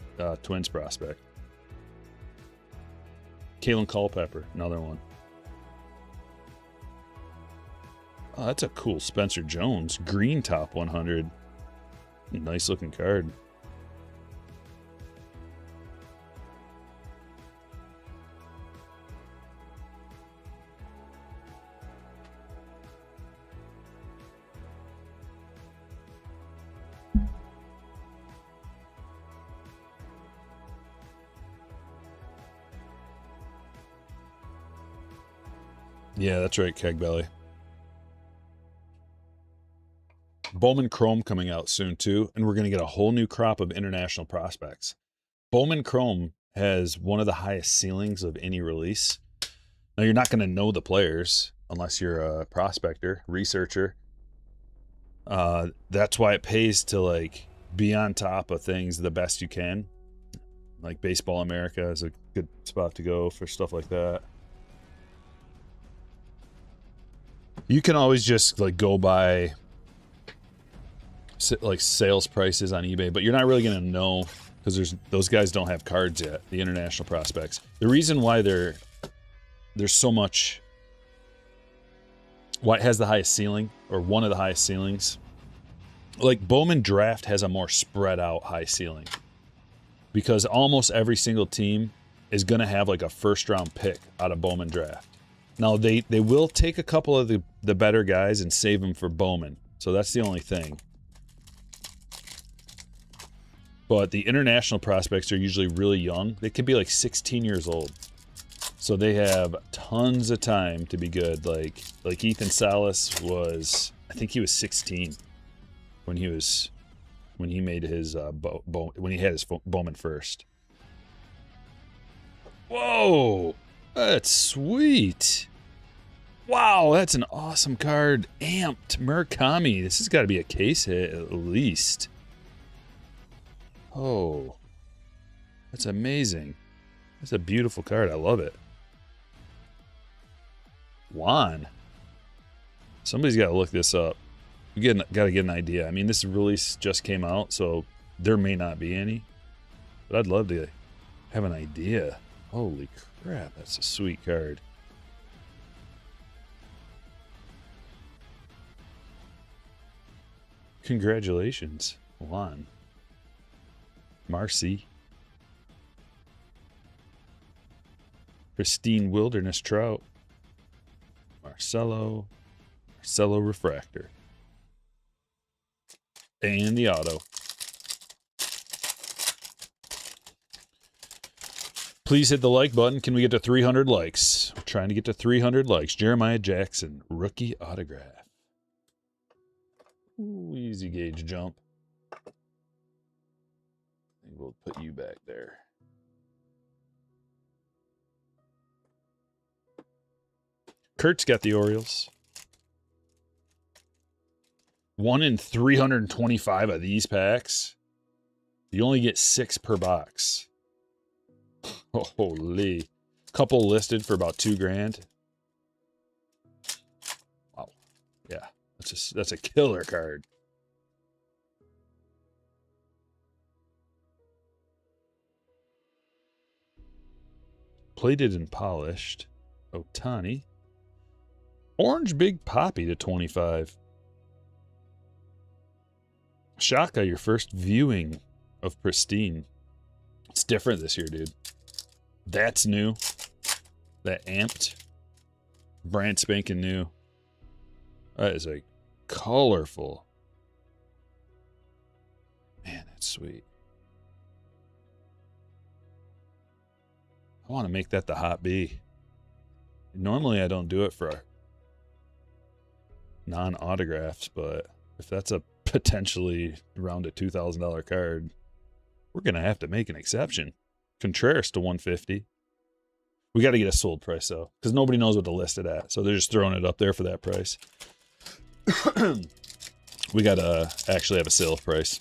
Twins prospect. Kalen Culpepper, another one. Oh, that's a cool Spencer Jones. Green top 100. Nice looking card. Yeah, that's right, Kegbelly. Bowman Chrome coming out soon too, and we're going to get a whole new crop of international prospects. Bowman Chrome has one of the highest ceilings of any release. Now, you're not going to know the players unless you're a prospector, researcher. That's why it pays to like be on top of things the best you can. Like Baseball America is a good spot to go for stuff like that. You can always just like go by like sales prices on eBay, but you're not really going to know because those guys don't have cards yet, the international prospects. The reason why there's so much, why it has the highest ceiling, or one of the highest ceilings, like Bowman Draft has a more spread out high ceiling because almost every single team is going to have like a first round pick out of Bowman Draft. Now they will take a couple of the better guys and save them for Bowman, so that's the only thing. But the international prospects are usually really young. They could be like 16 years old. So they have tons of time to be good. Like Ethan Salas was, I think he was 16 when he made his when he had his Bowman first. Whoa, that's sweet. Wow, that's an awesome card. Amped Murakami. This has got to be a case hit at least. Oh, that's amazing. That's a beautiful card. I love it. Juan. Somebody's got to look this up. You got to get an idea. I mean, this release just came out, so there may not be any. But I'd love to have an idea. Holy crap, that's a sweet card. Congratulations, Juan. Marcy. Pristine Wilderness Trout. Marcelo Refractor. And the auto. Please hit the like button. Can we get to 300 likes? We're trying to get to 300 likes. Jeremiah Jackson, rookie autograph. Ooh, easy gauge jump. We'll put you back there. Kurt's got the Orioles. 1 in 325 of these packs. You only get 6 per box. Holy. Couple listed for about $2,000. Wow. Yeah, that's a killer card. Plated and polished. Ohtani. Orange Big Poppy to 25. Shaka, your first viewing of Pristine. It's different this year, dude. That's new. That amped. Brand spanking new. That is a colorful. Man, that's sweet. I want to make that the hot B. Normally I don't do it for non-autographs, but if that's a potentially around a $2,000 card, we're going to have to make an exception. Contreras to 150. We got to get a sold price though, because nobody knows what to list it at. So they're just throwing it up there for that price. We got to actually have a sale price.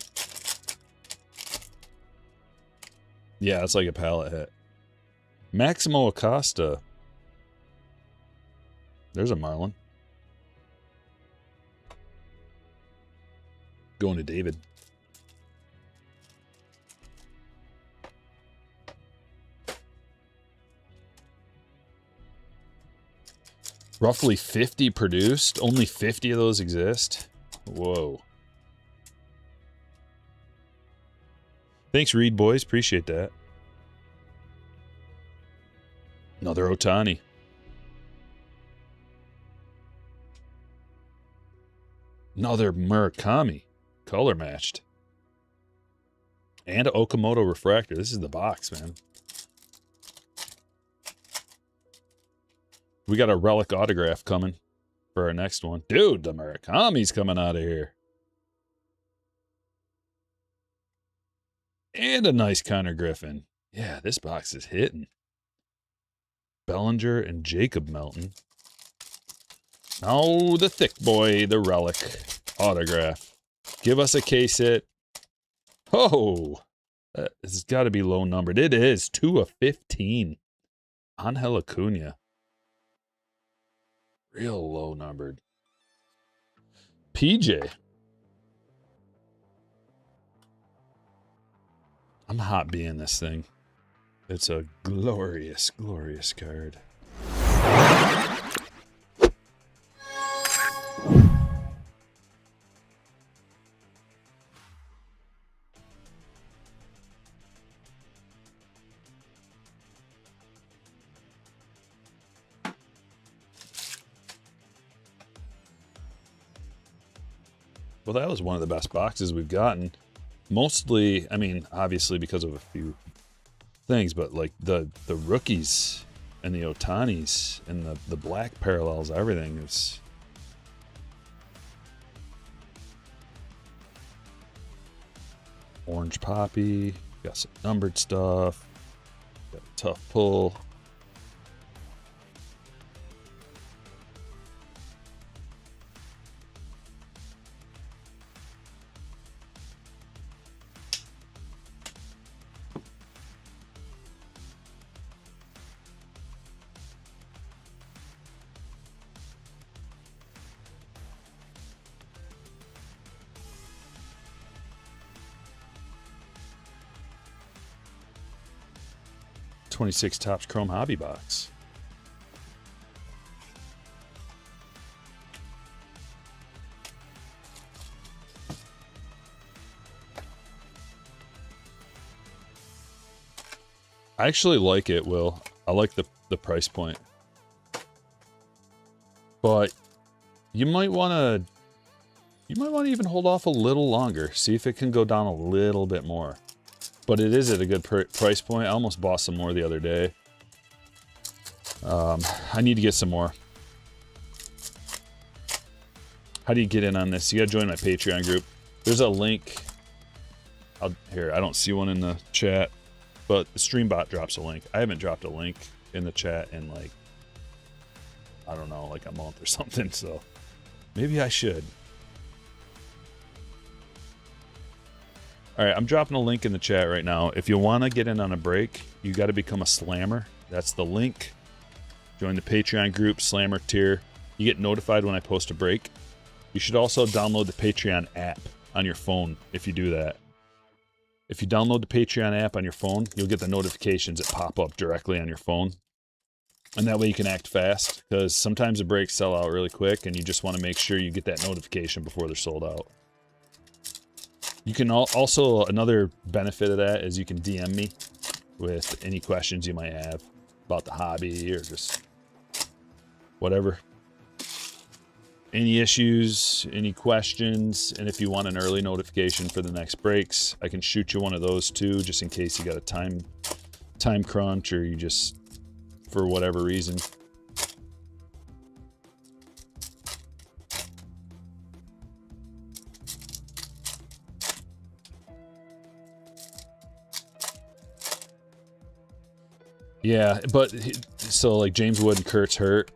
Yeah, it's like a pallet hit. Maximo Acosta. There's a Marlin. Going to David. Roughly 50 produced. Only 50 of those exist. Whoa. Thanks, Reed boys. Appreciate that. Another Ohtani. Another Murakami. Color matched. And an Okamoto refractor. This is the box, man. We got a relic autograph coming for our next one. Dude, the Murakami's coming out of here. And a nice Connor Griffin. Yeah, this box is hitting. Bellinger and Jacob Melton. Now the thick boy, the relic autograph. Give us a case hit. Oh, It's got to be low numbered. It is 2 of 15. Angel Acuna. Real low numbered. PJ. I'm hot being this thing. It's a glorious, glorious card. Well, that was one of the best boxes we've gotten. Mostly, I mean, obviously because of a few things, but like the rookies and the Otanis and the black parallels, everything is... Orange Poppy, got some numbered stuff, got a tough pull. '26 Topps Chrome Hobby Box. I actually like it, Will. I like the price point. But you might want to even hold off a little longer. See if it can go down a little bit more. But it is at a good price point. I almost bought some more the other day. I need to get some more. How do you get in on this? You got to join my Patreon group. There's a link. Here, I don't see one in the chat, but the StreamBot drops a link. I haven't dropped a link in the chat in like, I don't know, like a month or something. So maybe I should. All right, I'm dropping a link in the chat right now. If you want to get in on a break, you got to become a slammer. That's the link. Join the Patreon group, slammer tier. You get notified when I post a break. You should also download the Patreon app on your phone if you do that. If you download the Patreon app on your phone, you'll get the notifications that pop up directly on your phone. And that way you can act fast, because sometimes the breaks sell out really quick, and you just want to make sure you get that notification before they're sold out. You can also, another benefit of that is you can DM me with any questions you might have about the hobby or just whatever. Any issues, any questions, and if you want an early notification for the next breaks, I can shoot you one of those too, just in case you got a time crunch or you just, for whatever reason. Yeah, but so like James Wood and Kurt's hurt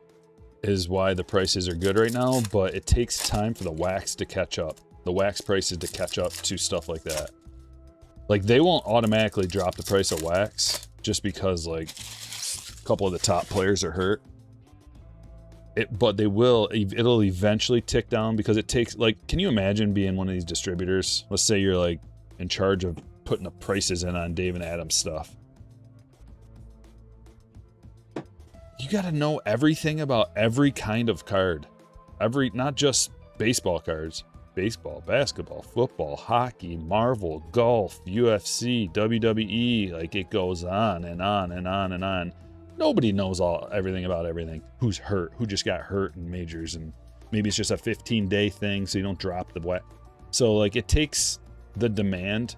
is why the prices are good right now, but it takes time for the wax to catch up. The wax prices to catch up to stuff like that. Like they won't automatically drop the price of wax just because like a couple of the top players are hurt. But they will, it'll eventually tick down because it takes, like, can you imagine being one of these distributors? Let's say you're like in charge of putting the prices in on Dave and Adam's stuff. You got to know everything about every kind of card. Not just baseball cards. Baseball, basketball, football, hockey, Marvel, golf, UFC, WWE. Like it goes on and on and on and on. Nobody knows everything about everything. Who's hurt? Who just got hurt in majors? And maybe it's just a 15-day thing so you don't drop the wet. So like it takes the demand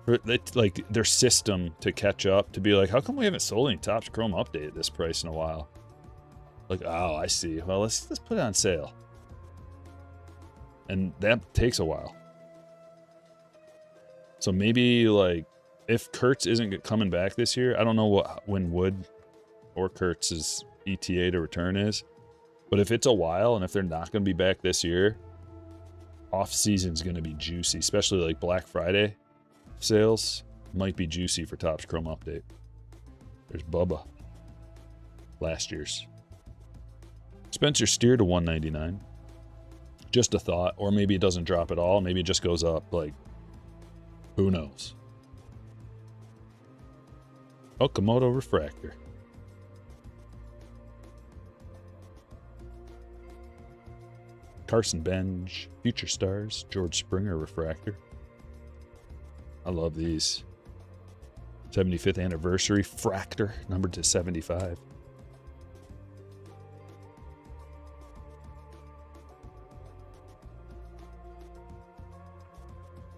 for like their system to catch up, to be like, how come we haven't sold any Topps Chrome Update at this price in a while? Like, oh, I see. Well, let's put it on sale. And that takes a while. So maybe like if Kurtz isn't coming back this year, I don't know when Wood or Kurtz's ETA to return is, but if it's a while and if they're not going to be back this year, off season's going to be juicy, especially like Black Friday sales. Might be juicy for Topps Chrome Update. There's Bubba. Last year's. Spencer Steer to 199. Just a thought. Or maybe it doesn't drop at all. Maybe it just goes up. Like, who knows? Okamoto Refractor. Carson Benj, Future Stars, George Springer Refractor. I love these. 75th anniversary Fractor, numbered to 75.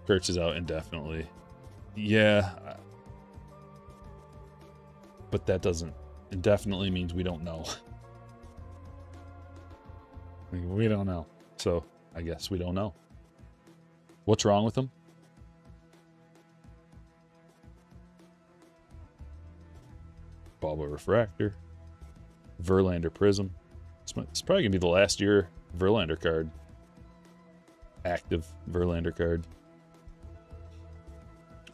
Kurtz is out indefinitely. Yeah. But that doesn't indefinitely means we don't know. We don't know. So I guess we don't know. What's wrong with him? Bubba Refractor. Verlander Prism. It's probably going to be the last year Verlander card. Active Verlander card.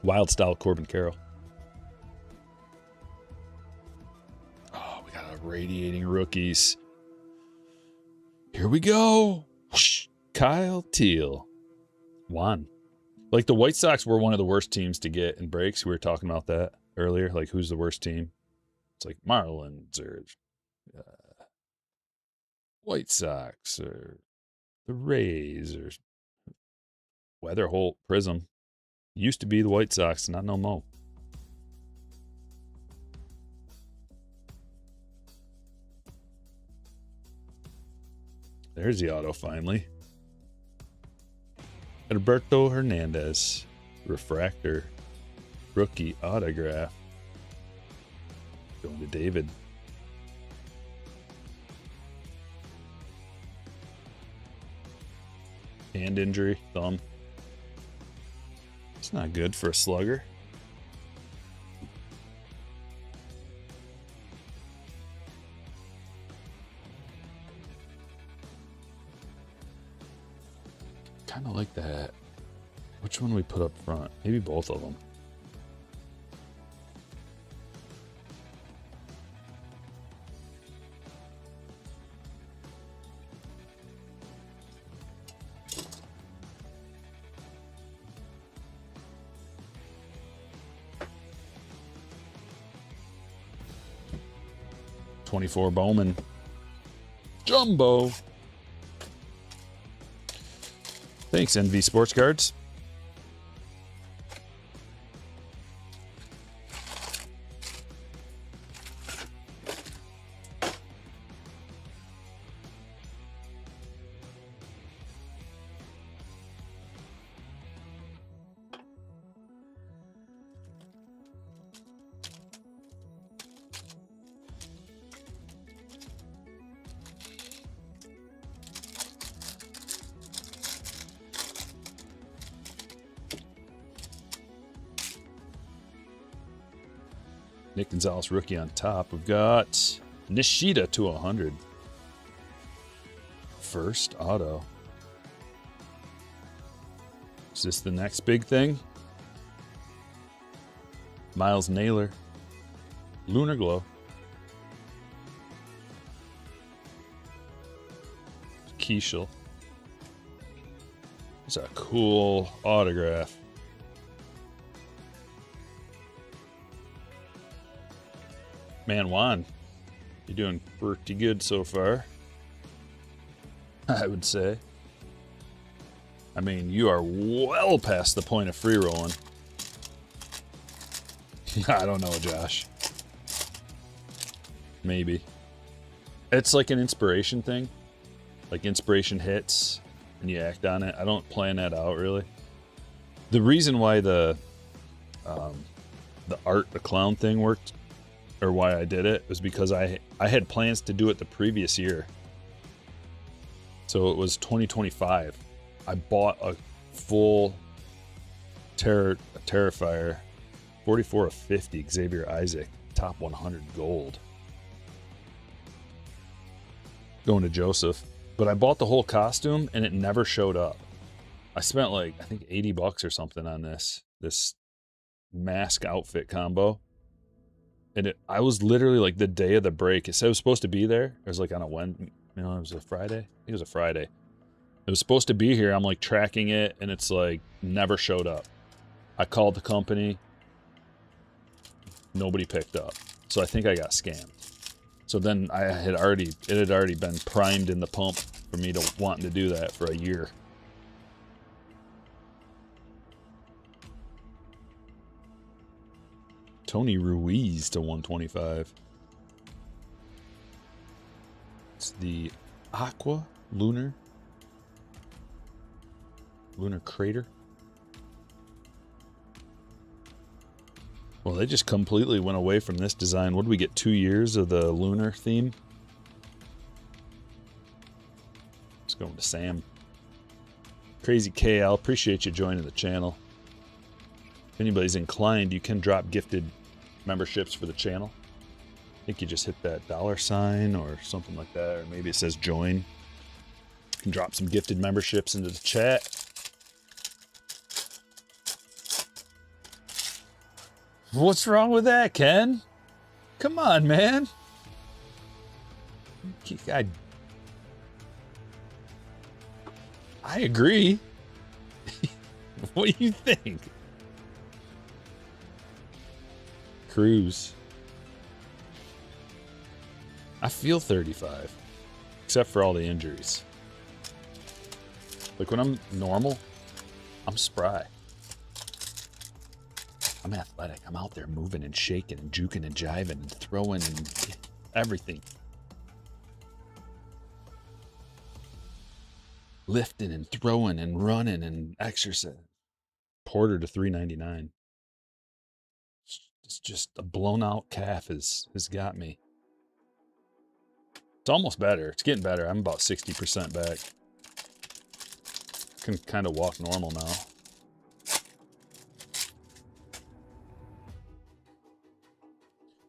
Wild Style Corbin Carroll. Oh, we got a radiating rookies. Here we go. Whoosh. Kyle Teal. Juan. Like the White Sox were one of the worst teams to get in breaks. We were talking about that earlier. Like who's the worst team? It's like Marlins or White Sox or the Rays or Weather Holt Prism. Used to be the White Sox, not no more. There's the auto finally. Alberto Hernandez. Refractor. Rookie autograph. Going to David. Hand injury, thumb. It's not good for a slugger. Kind of like that. Which one we put up front? Maybe both of them. '24 Bowman. Jumbo. Thanks, NV Sports Cards. Nick Gonzalez rookie on top. We've got Nishida to 100. First auto. Is this the next big thing? Miles Naylor. Lunar Glow. Keishel. It's a cool autograph. Man, Juan, you're doing pretty good so far, I would say. I mean, you are well past the point of free rolling. I don't know, Josh. Maybe. It's like an inspiration thing. Like inspiration hits and you act on it. I don't plan that out, really. The reason why the Art the Clown thing worked, or why I did it, was because I had plans to do it the previous year. So it was 2025. I bought a full Terrifier 44 of 50 Xavier Isaac top 100 gold. Going to Joseph. But I bought the whole costume and it never showed up. I spent like, I think $80 or something on this mask outfit combo. And I was literally like the day of the break. It said it was supposed to be there. It was like on a Wednesday. You know, it was a Friday. I think it was a Friday. It was supposed to be here. I'm like tracking it, and it's like never showed up. I called the company. Nobody picked up. So I think I got scammed. So then it had already been primed in the pump for me to wanting to do that for a year. Tony Ruiz to 125. It's the Aqua Lunar Crater. Well, they just completely went away from this design. What did we get? 2 years of the lunar theme? Let's go to Sam. Crazy KL, appreciate you joining the channel. If anybody's inclined, you can drop gifted memberships for the channel. I think you just hit that $sign or something like that, or maybe it says join. You can drop some gifted memberships into the chat. What's wrong with that, Ken? Come on, man. I agree. What do you think? Cruz. I feel 35, except for all the injuries. Like when I'm normal, I'm spry. I'm athletic. I'm out there moving and shaking and juking and jiving and throwing and everything. Lifting and throwing and running and exercise. Porter to $3.99. It's just a blown out calf has got me. It's almost better. It's getting better. I'm about 60% back. Can kind of walk normal now.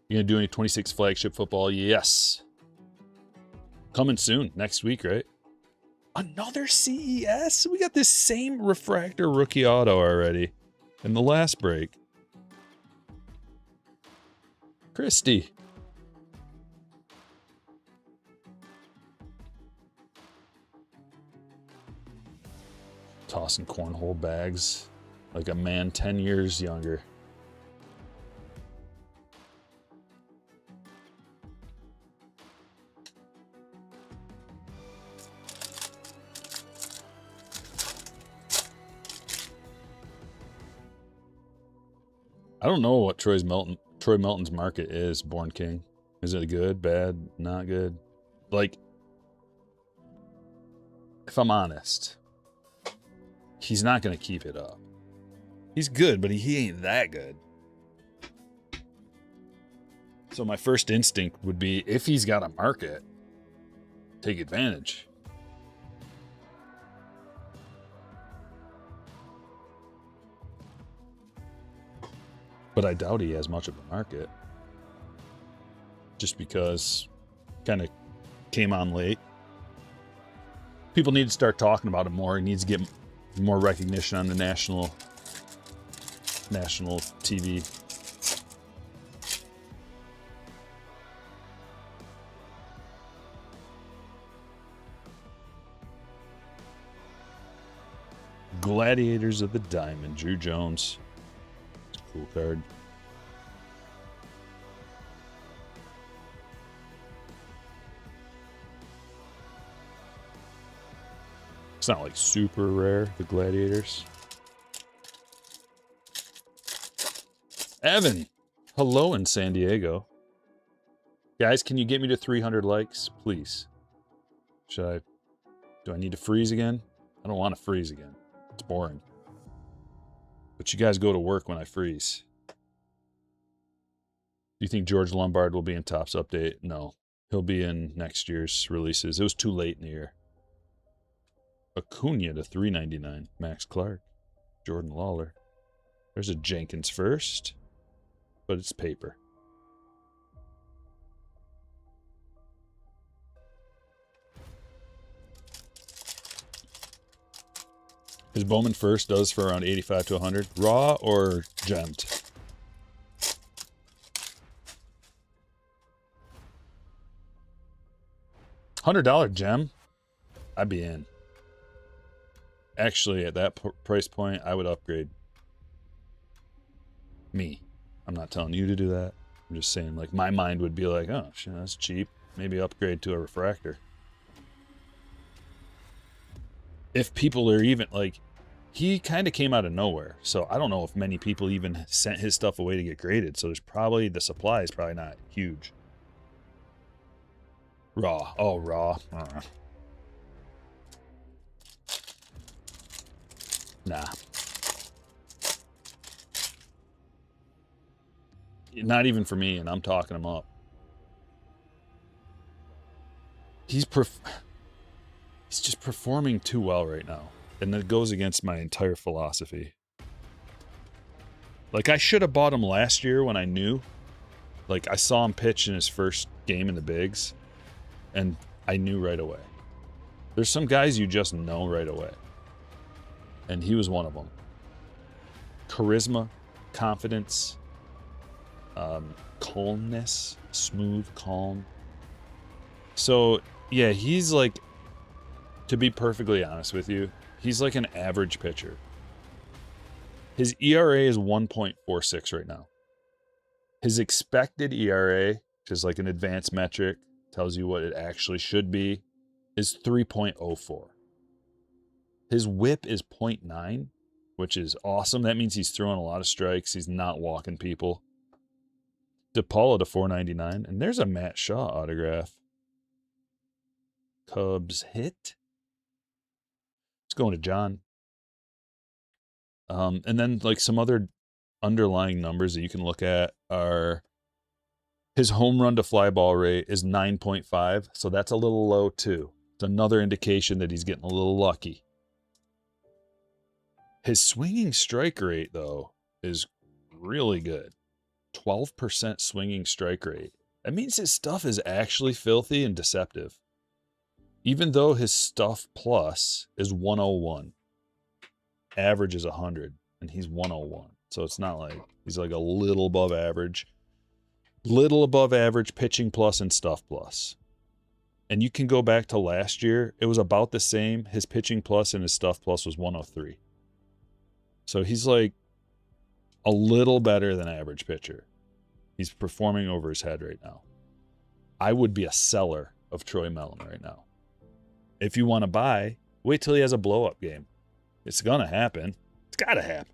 You gonna do any 26 flagship football? Yes. Coming soon, next week, right? Another CES? We got this same refractor rookie auto already in the last break. Christy. Tossing cornhole bags like a man 10 years younger. I don't know what Troy Melton's market is, Born King. Is it good, bad, not good? Like, if I'm honest, he's not going to keep it up. He's good, but he ain't that good. So my first instinct would be, if he's got a market, take advantage. But I doubt he has much of a market. Just because kind of came on late. People need to start talking about him more. He needs to get more recognition on the national TV. Gladiators of the Diamond, Drew Jones. Cool card. It's not like super rare, the Gladiators. Evan, hello in San Diego. Guys, can you get me to 300 likes, please? Do I need to freeze again? I don't want to freeze again. It's boring. But you guys go to work when I freeze. Do you think George Lombard will be in Topps Update? No. He'll be in next year's releases. It was too late in the year. Acuna to $3.99. Max Clark. Jordan Lawler. There's a Jenkins first. But it's paper. His Bowman first does for around 85 to 100. Raw or gemmed? $100 gem, I'd be in. Actually, at that price point, I would upgrade. Me. I'm not telling you to do that. I'm just saying, like, my mind would be like, oh, shit, that's cheap. Maybe upgrade to a refractor. If people are even, like, he kind of came out of nowhere. So I don't know if many people even sent his stuff away to get graded. So there's probably, the supply is probably not huge. Raw. Oh, raw. Nah. Not even for me, and I'm talking him up. He's just performing too well right now. And that goes against my entire philosophy. Like, I should have bought him last year when I knew. Like, I saw him pitch in his first game in the bigs, and I knew right away. There's some guys you just know right away. And he was one of them. Charisma, confidence, calmness, smooth, calm. So, yeah, he's like, to be perfectly honest with you, he's like an average pitcher. His ERA is 1.46 right now. His expected ERA, which is like an advanced metric, tells you what it actually should be, is 3.04. His whip is 0.9, which is awesome. That means he's throwing a lot of strikes. He's not walking people. DePaula to 499. And there's a Matt Shaw autograph. Cubs hit. It's going to John. And then like some other underlying numbers that you can look at are his home run to fly ball rate is 9.5. So that's a little low too. It's another indication that he's getting a little lucky. His swinging strike rate, though, is really good. 12% swinging strike rate. That means his stuff is actually filthy and deceptive. Even though his stuff plus is 101. Average is 100, and he's 101. So it's not like, he's like a little above average. Little above average pitching plus and stuff plus. And you can go back to last year. It was about the same. His pitching plus and his stuff plus was 103. So he's like a little better than average pitcher. He's performing over his head right now. I would be a seller of Troy Mellon right now. If you want to buy, wait till he has a blow-up game. It's going to happen. It's got to happen.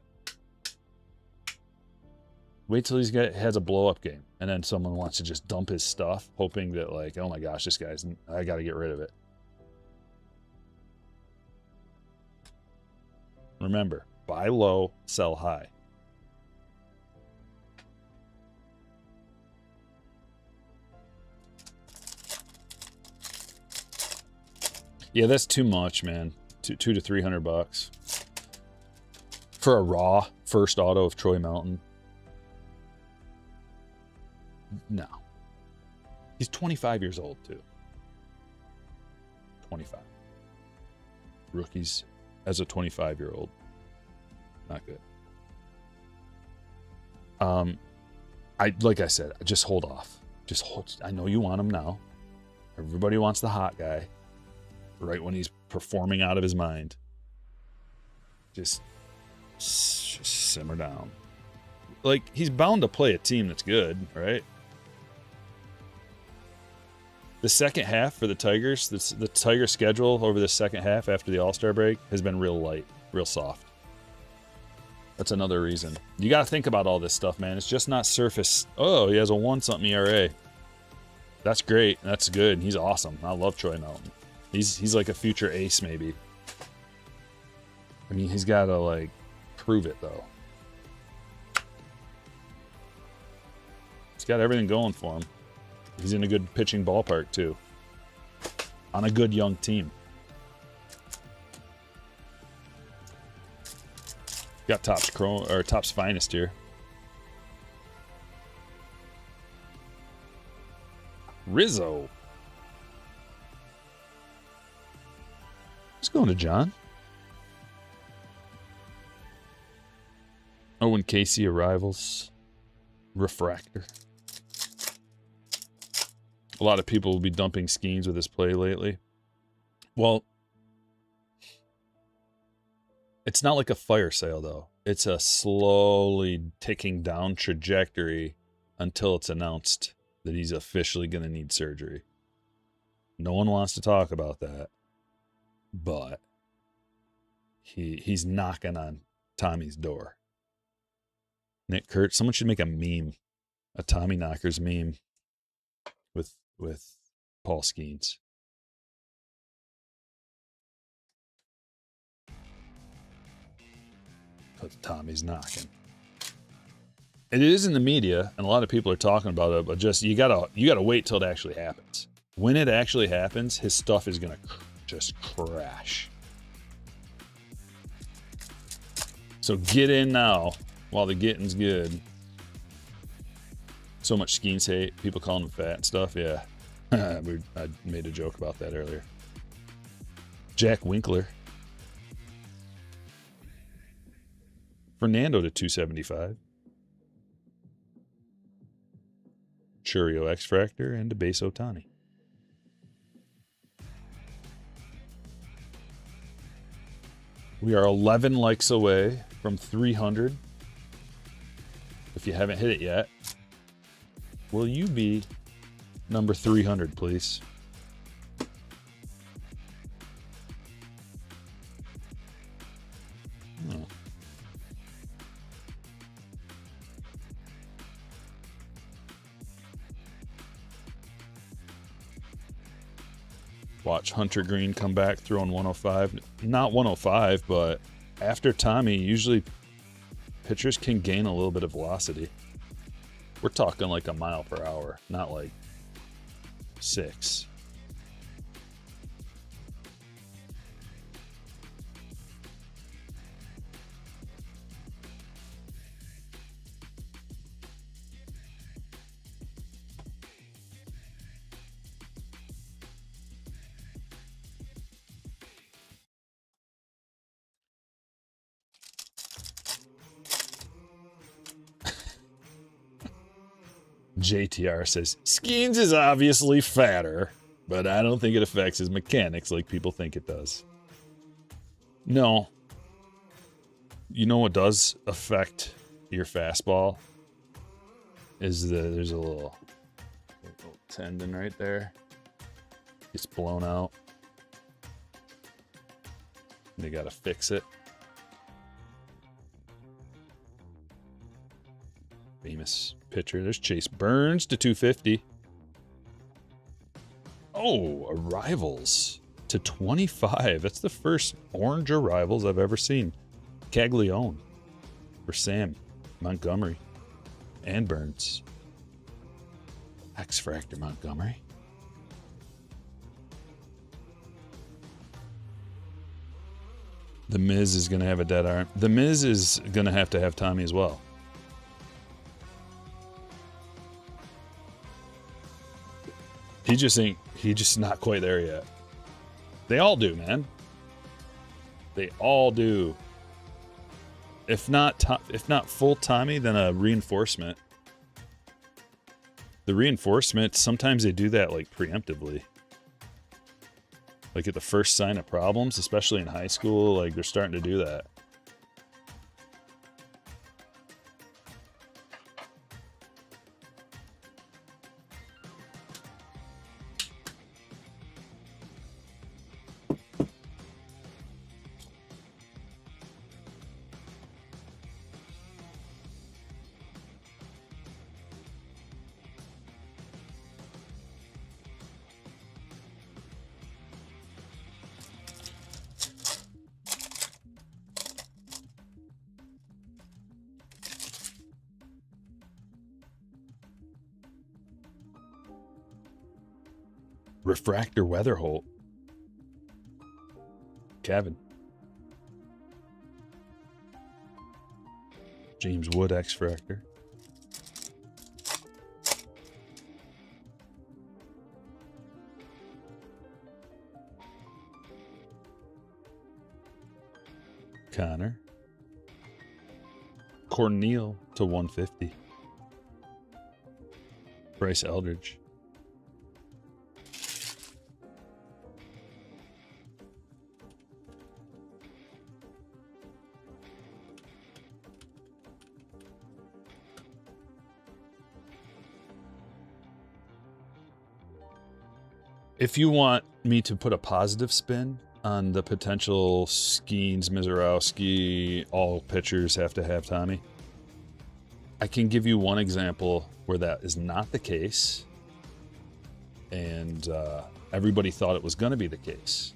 Wait till he has a blow-up game. And then someone wants to just dump his stuff, hoping that, like, oh my gosh, this guy's, I got to get rid of it. Remember, buy low, sell high. Yeah, that's too much, man. $200 to $300 for a raw first auto of Troy Mellon. No. He's 25 years old, too. 25. Rookies as a 25-year-old. Not good. Like I said, just hold off. Just hold. I know you want him now. Everybody wants the hot guy. Right when he's performing out of his mind. Just simmer down. Like, he's bound to play a team that's good, right? The second half for the Tigers, the Tiger schedule over the second half after the All-Star break has been real light, real soft. That's another reason. You got to think about all this stuff, man. It's just not surface. Oh, he has a 1-something ERA. That's great. That's good. He's awesome. I love Troy Mellon. He's like a future ace, maybe. I mean, he's got to, like, prove it, though. He's got everything going for him. He's in a good pitching ballpark, too. On a good young team. Got Topps finest here. Rizzo. What's going to John? Owen Casey arrivals. Refractor. A lot of people will be dumping Skeens with his play lately. Well, it's not like a fire sale, though. It's a slowly ticking down trajectory until it's announced that he's officially going to need surgery. No one wants to talk about that, but he's knocking on Tommy's door. Nick Kurt, someone should make a meme, a Tommy Knockers meme with Paul Skeens. Because Tommy's knocking. It is in the media, and a lot of people are talking about it, but just you gotta wait till it actually happens. When it actually happens, his stuff is gonna just crash. So get in now while the getting's good. So much Skeens hate, people calling him fat and stuff. Yeah, I made a joke about that earlier. Jack Winkler. Fernando to 275. Churio X-Fractor and a base Otani. We are 11 likes away from 300. If you haven't hit it yet, will you be number 300, please? Oh. Watch Hunter Green come back throwing 105. Not 105, but after Tommy, usually pitchers can gain a little bit of velocity. We're talking like a mile per hour, not like 6. JTR says, Skeens is obviously fatter, but I don't think it affects his mechanics like people think it does. No. You know what does affect your fastball? There's a little tendon right there. Gets blown out. They gotta fix it. Famous pitcher. There's Chase Burns to 250. Oh, Arrivals to 25. That's the first orange Arrivals I've ever seen. Caglione for Sam Montgomery and Burns. X-Fractor Montgomery. The Miz is going to have a dead arm. The Miz is going to have Tommy as well. He's just not quite there yet. They all do, man. They all do. If not full Tommy, then a reinforcement. The reinforcement, sometimes they do that like preemptively. Like at the first sign of problems, especially in high school, like they're starting to do that. Refractor Weatherholt. Kevin. James Wood X-Fractor. Connor. Cornel to 150. Bryce Eldridge. If you want me to put a positive spin on the potential Skeens, Mizorowski, all pitchers have to have Tommy, I can give you one example where that is not the case, and everybody thought it was going to be the case.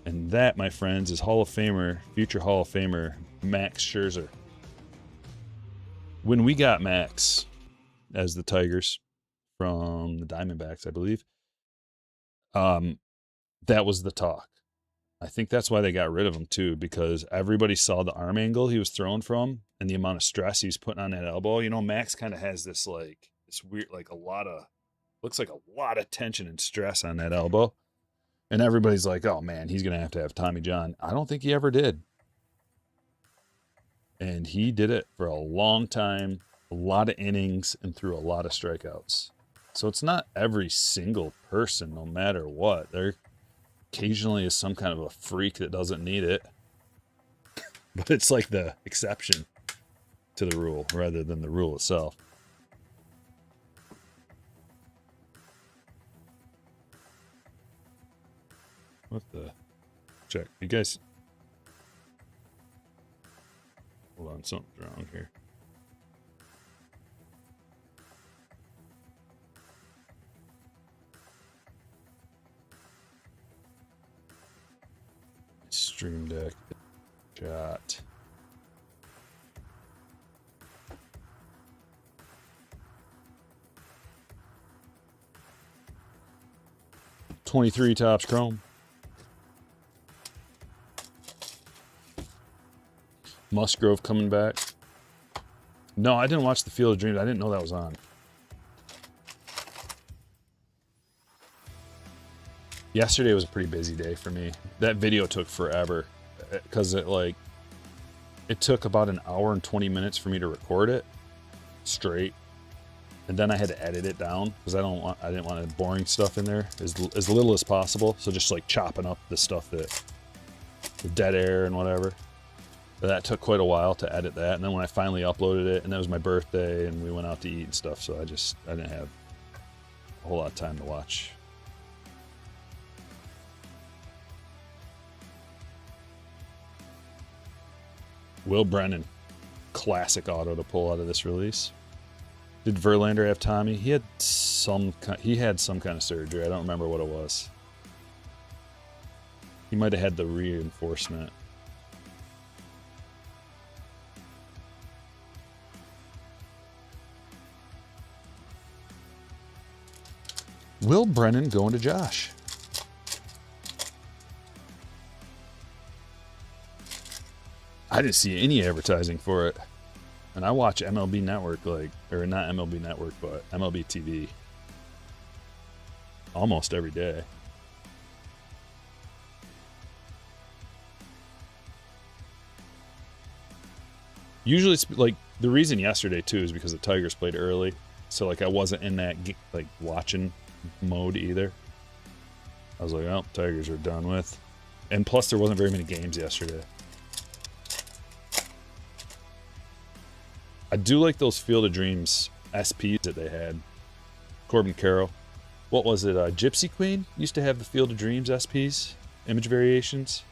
And that, my friends, is Hall of Famer, future Hall of Famer, Max Scherzer. When we got Max as the Tigers from the Diamondbacks, I believe, that was the talk. I think that's why they got rid of him too, because everybody saw the arm angle he was thrown from and the amount of stress he was putting on that elbow. You know, Max kind of has this weird, looks like a lot of tension and stress on that elbow. And everybody's like, oh man, he's going to have Tommy John. I don't think he ever did. And he did it for a long time, a lot of innings, and threw a lot of strikeouts. So it's not every single person, no matter what. There occasionally is some kind of a freak that doesn't need it. But it's like the exception to the rule rather than the rule itself. What the? Check. You guys. Hold on, something's wrong here. Stream Deck. Chat. $23 Topps Chrome. Musgrove coming back. No, I didn't watch the Field of Dreams. I didn't know that was on. Yesterday was a pretty busy day for me. That video took forever because it took about an hour and 20 minutes for me to record it straight. And then I had to edit it down because I didn't want the boring stuff in there as little as possible. So just like chopping up the stuff the dead air and whatever. But that took quite a while to edit that. And then when I finally uploaded it, and that was my birthday, and we went out to eat and stuff, so I didn't have a whole lot of time to watch. Will Brennan, classic auto to pull out of this release. Did Verlander have Tommy? He had some kind of surgery. I don't remember what it was. He might have had the reinforcement. Will Brennan going to Josh? I didn't see any advertising for it. And I watch MLB Network, or not MLB Network, but MLB TV almost every day. Usually it's the reason yesterday too is because the Tigers played early. So I wasn't in that watching mode either. I was like, oh, Tigers are done with. And plus there wasn't very many games yesterday. I do like those Field of Dreams SPs that they had. Corbin Carroll. What was it? Gypsy Queen used to have the Field of Dreams SPs, image variations.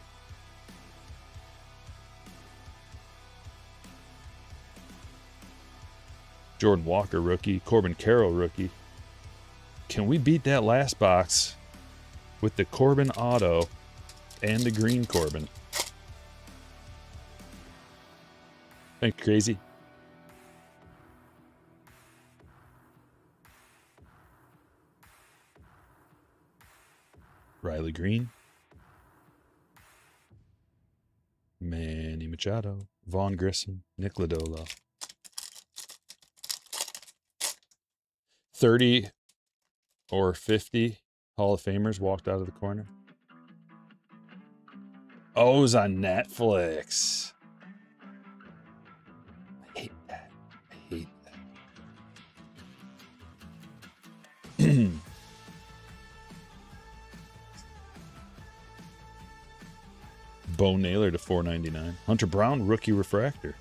Jordan Walker rookie, Corbin Carroll rookie. Can we beat that last box with the Corbin auto and the green Corbin? Ain't crazy? Riley Green. Manny Machado. Vaughn Grissom. Nick Lodolo. 30 or 50 Hall of Famers walked out of the corner. Oh, it was on Netflix. I hate that. Bo Naylor to $4.99. Hunter Brown rookie refractor.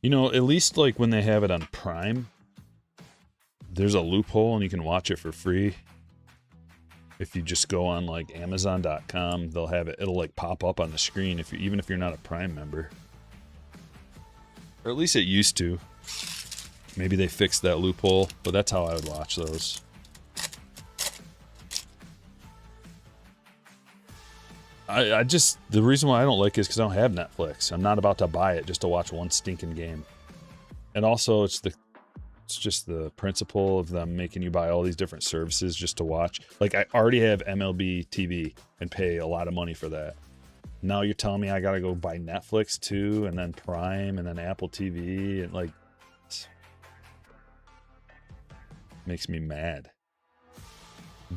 You know, at least like when they have it on Prime, there's a loophole and you can watch it for free. If you just go on like Amazon.com, they'll have it. It'll like pop up on the screen if you, even if you're not a Prime member, or at least it used to. Maybe they fixed that loophole, but that's how I would watch those. I just, the reason why I don't like it is because I don't have Netflix. I'm not about to buy it just to watch one stinking game. And also it's just the principle of them making you buy all these different services just to watch. Like, I already have MLB TV and pay a lot of money for that. Now you're telling me I gotta go buy Netflix too, and then Prime, and then Apple TV, and like, makes me mad.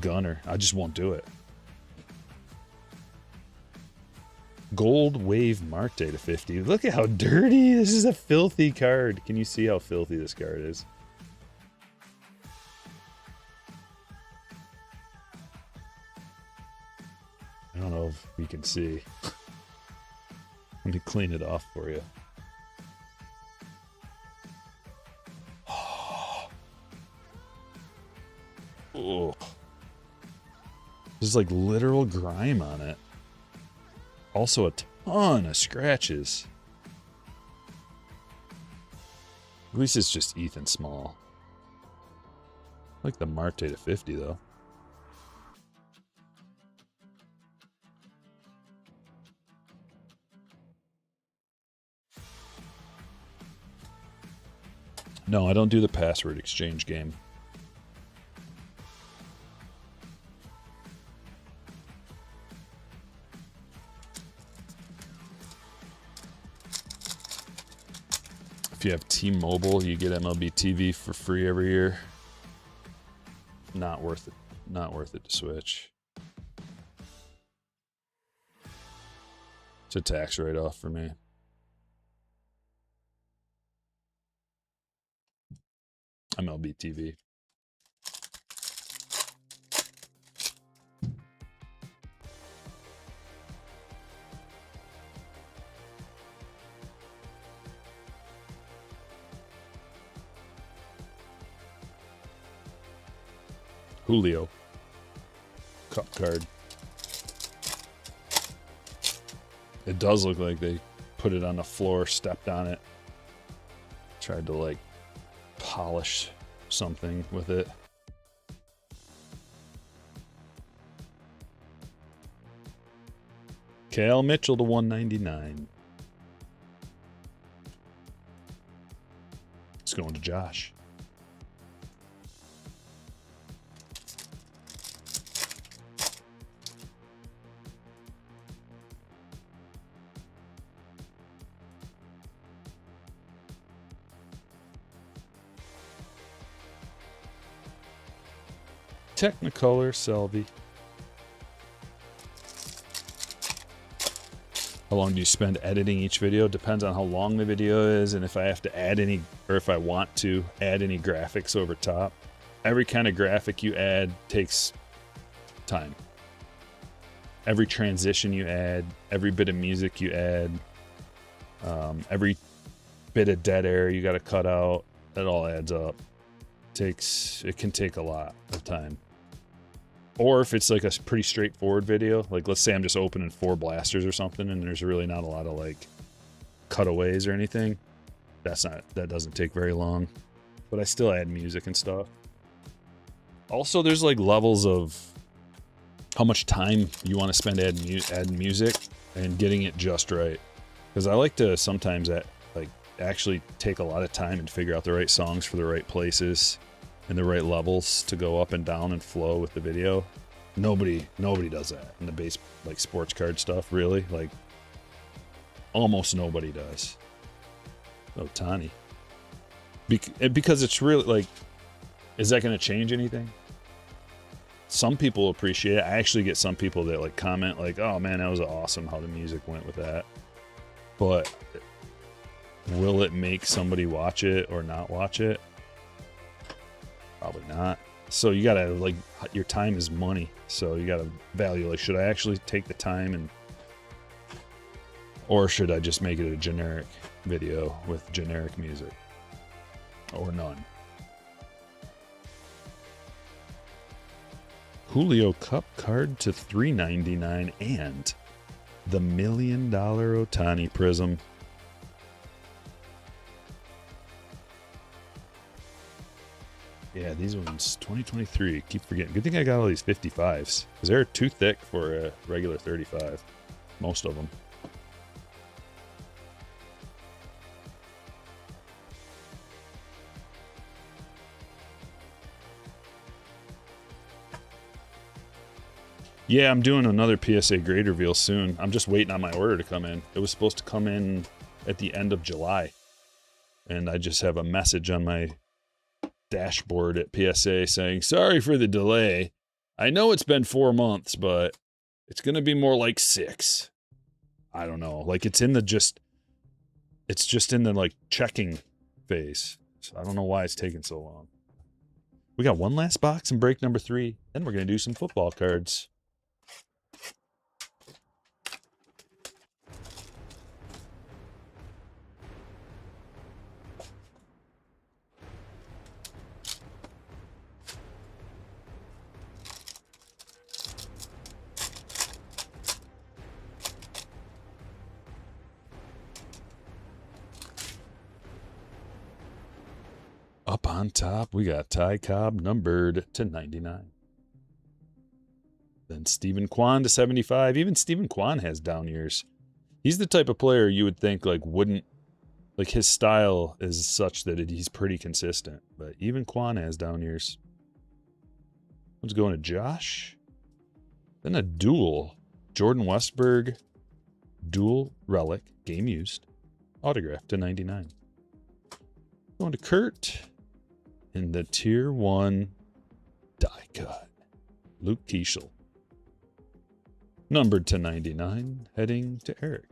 Gunner, I just won't do it. Gold Wave Mark Day to 50. Look at how dirty. This is a filthy card. Can you see how filthy this card is? I don't know if we can see. Let me clean it off for you. Oh. There's like literal grime on it. Also a ton of scratches. At least it's just Ethan Small. I like the Marte to 50 though. No, I don't do the password exchange game. If you have T-Mobile, you get MLB TV for free every year. Not worth it. Not worth it to switch. It's a tax write-off for me. MLB TV. Julio. Cup card. It does look like they put it on the floor, stepped on it. Tried to like polish something with it. Cal Mitchell to 199. It's going to Josh. Technicolor Selby. How long do you spend editing each video? Depends on how long the video is and if I have to add any, or if I want to add any graphics over top. Every kind of graphic you add takes time. Every transition you add, every bit of music you add, every bit of dead air you got to cut out, that all adds up. It can take a lot of time. Or if it's like a pretty straightforward video, like let's say I'm just opening 4 blasters or something and there's really not a lot of like cutaways or anything, that doesn't take very long. But I still add music and stuff. Also, there's like levels of how much time you want to spend adding music and getting it just right. Because I like to sometimes actually take a lot of time and figure out the right songs for the right places and the right levels to go up and down and flow with the video. Nobody does that in the base, like sports card stuff, really. Like almost nobody does. Oh, Tani. Because it's really like, is that going to change anything? Some people appreciate it. I actually get some people that like comment like, oh man, that was awesome how the music went with that. But will it make somebody watch it or not watch it? Probably not. So you gotta, like, your time is money. So you gotta value, like, should I actually take the time or should I just make it a generic? video with generic music. Or none. Julio Cup card to $3.99 and the $1 Million Ohtani Prism. Yeah, these ones, 2023. Keep forgetting. Good thing I got all these 55s. Because they're too thick for a regular 35. Most of them. Yeah, I'm doing another PSA grade reveal soon. I'm just waiting on my order to come in. It was supposed to come in at the end of July. And I just have a message on my dashboard at PSA saying, sorry for the delay. I know it's been 4 months, but it's going to be more like 6. I don't know. Like it's just in the like checking phase. So I don't know why it's taking so long. We got one last box in break number 3. Then we're going to do some football cards. Up on top, we got Ty Cobb numbered to 99. Then Stephen Kwan to 75. Even Stephen Kwan has down years. He's the type of player you would think like wouldn't, like his style is such that he's pretty consistent. But even Kwan has down years. One's going to Josh. Then a dual. Jordan Westberg. Dual relic. Game used. Autograph to 99. Going to Kurt. In the tier 1 die cut. Luke Keeschel. Numbered to 99. Heading to Eric.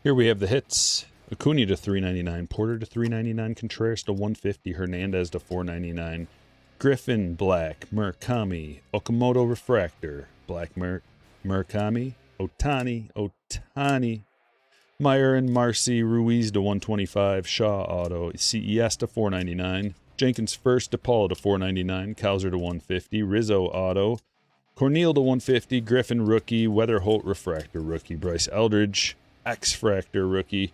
Here we have the hits. Acuna to $3.99, Porter to $3.99, Contreras to $150, Hernandez to $4.99, Griffin Black, Murakami, Okamoto Refractor, Black Murakami, Ohtani, Meyer and Marcy, Ruiz to $125, Shaw Auto, CES to $4.99, Jenkins First, DePaul to $4.99, Cowser to $150, Rizzo Auto, Corneal to $150, Griffin Rookie, Weatherholt Refractor Rookie, Bryce Eldridge, X-Fractor Rookie,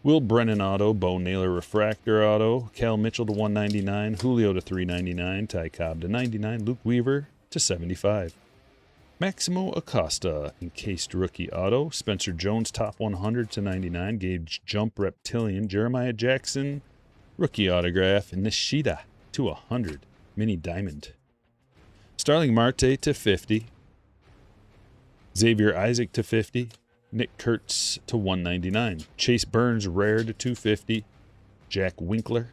Will Brennan Auto, Bo Naylor Refractor Auto, Cal Mitchell to $199, Julio to $3.99, Ty Cobb to $99, Luke Weaver to $75. Maximo Acosta, Encased Rookie Auto, Spencer Jones Top 100 to $99, Gage Jump Reptilian, Jeremiah Jackson, Rookie Autograph, and Nishida 2/100. Mini diamond. Starling Marte to 50. Xavier Isaac to 50. Nick Kurtz to 199. Chase Burns rare to 250. Jack Winkler.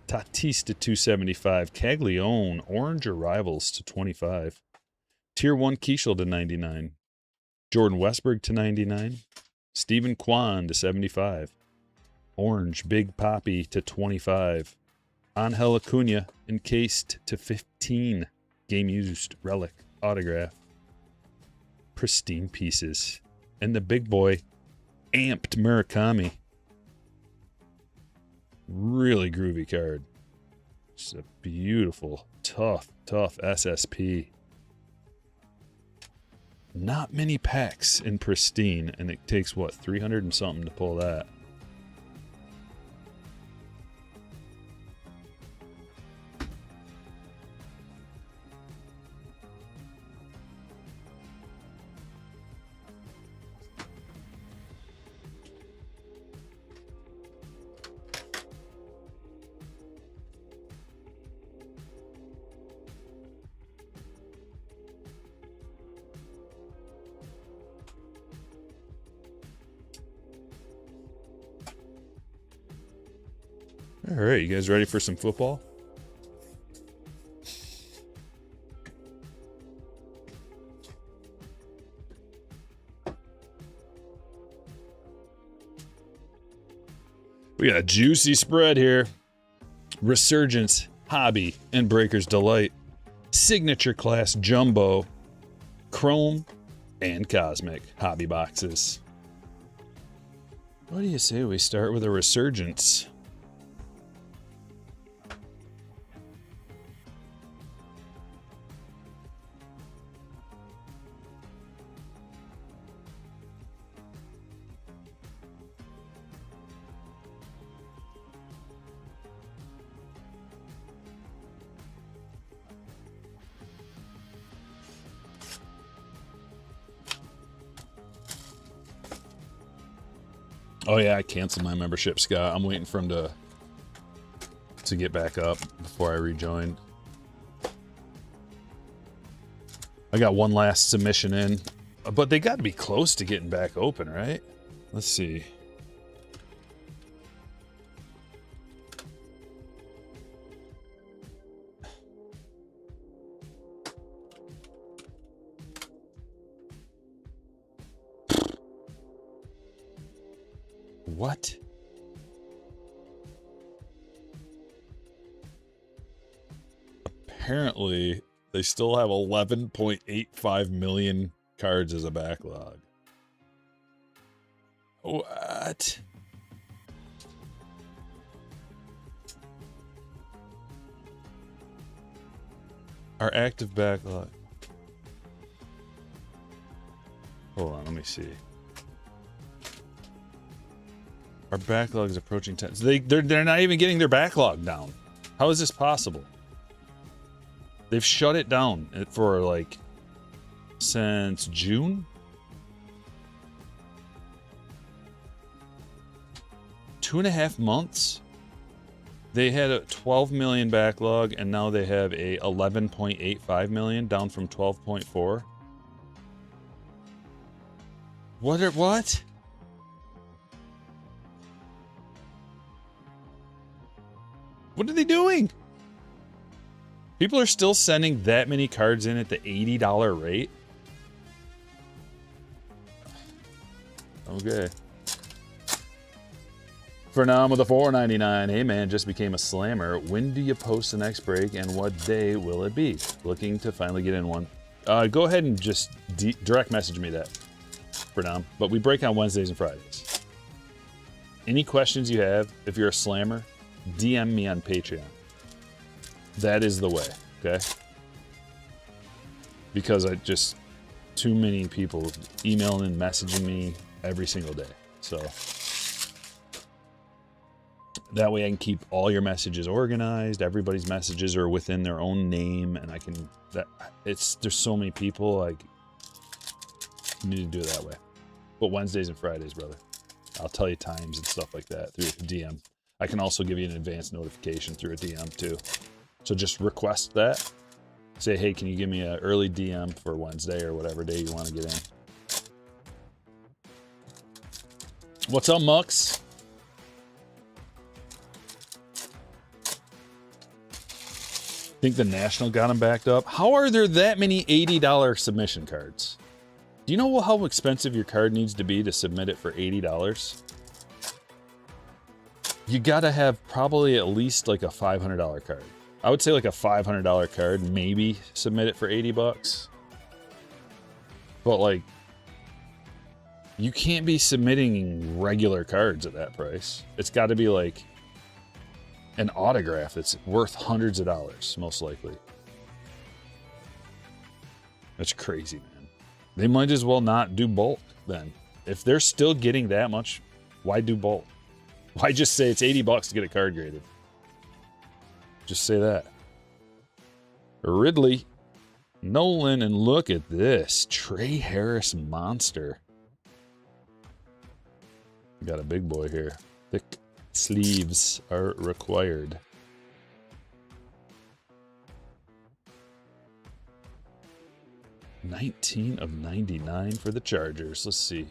Tatis to 275. Caglione orange arrivals to 25. Tier 1 Keishel to 99. Jordan Westberg to 99. Stephen Kwan to 75. Orange Big Poppy to 25. Angel Acuna encased to 15. Game used relic autograph. Pristine pieces. And the big boy, amped Murakami. Really groovy card. It's a beautiful, tough SSP. Not many packs in Pristine, and it takes, what, 300 and something to pull that. All right, you guys ready for some football? We got a juicy spread here. Resurgence, Hobby, and Breaker's Delight. Signature Class Jumbo, Chrome, and Cosmic Hobby boxes. What do you say we start with a Resurgence? Oh yeah, I canceled my membership, Scott. I'm waiting for him to get back up before I rejoin. I got one last submission in, but they got to be close to getting back open, right? Let's see. What? Apparently, they still have 11.85 million cards as a backlog. What? Our active backlog. Hold on, let me see. Our backlog is approaching 10. So they're not even getting their backlog down. How is this possible? They've shut it down for like since June. 2.5 months. They had a 12 million backlog, and now they have a 11.85 million, down from 12.4. What? What are they doing? People are still sending that many cards in at the $80 rate. Okay. For now, I'm with a $4.99. Hey man, just became a slammer. When do you post the next break, and what day will it be? Looking to finally get in one. Go ahead and just direct message me that for now. But we break on Wednesdays and Fridays. Any questions you have, if you're a slammer, DM me on Patreon. That is the way, okay? Because too many people emailing and messaging me every single day. So that way I can keep all your messages organized. Everybody's messages are within their own name, and there's so many people, like, you need to do it that way. But Wednesdays and Fridays, brother. I'll tell you times and stuff like that through DM. I can also give you an advanced notification through a DM too. So just request that. Say, hey, can you give me an early DM for Wednesday or whatever day you want to get in. What's up, Mux? Think the National got them backed up? How are there that many $80 submission cards? Do you know how expensive your card needs to be to submit it for $80? You gotta have probably at least like a $500 card. I would say like a $500 card, maybe submit it for 80 bucks. But like, you can't be submitting regular cards at that price. It's gotta be like an autograph that's worth hundreds of dollars, most likely. That's crazy, man. They might as well not do bulk then. If they're still getting that much, why do bulk? Why just say it's 80 bucks to get a card graded? Just say that. Ridley, Nolan, and look at this. Trey Harris monster. Got a big boy here. Thick sleeves are required. $19 of $99 for the Chargers. Let's see.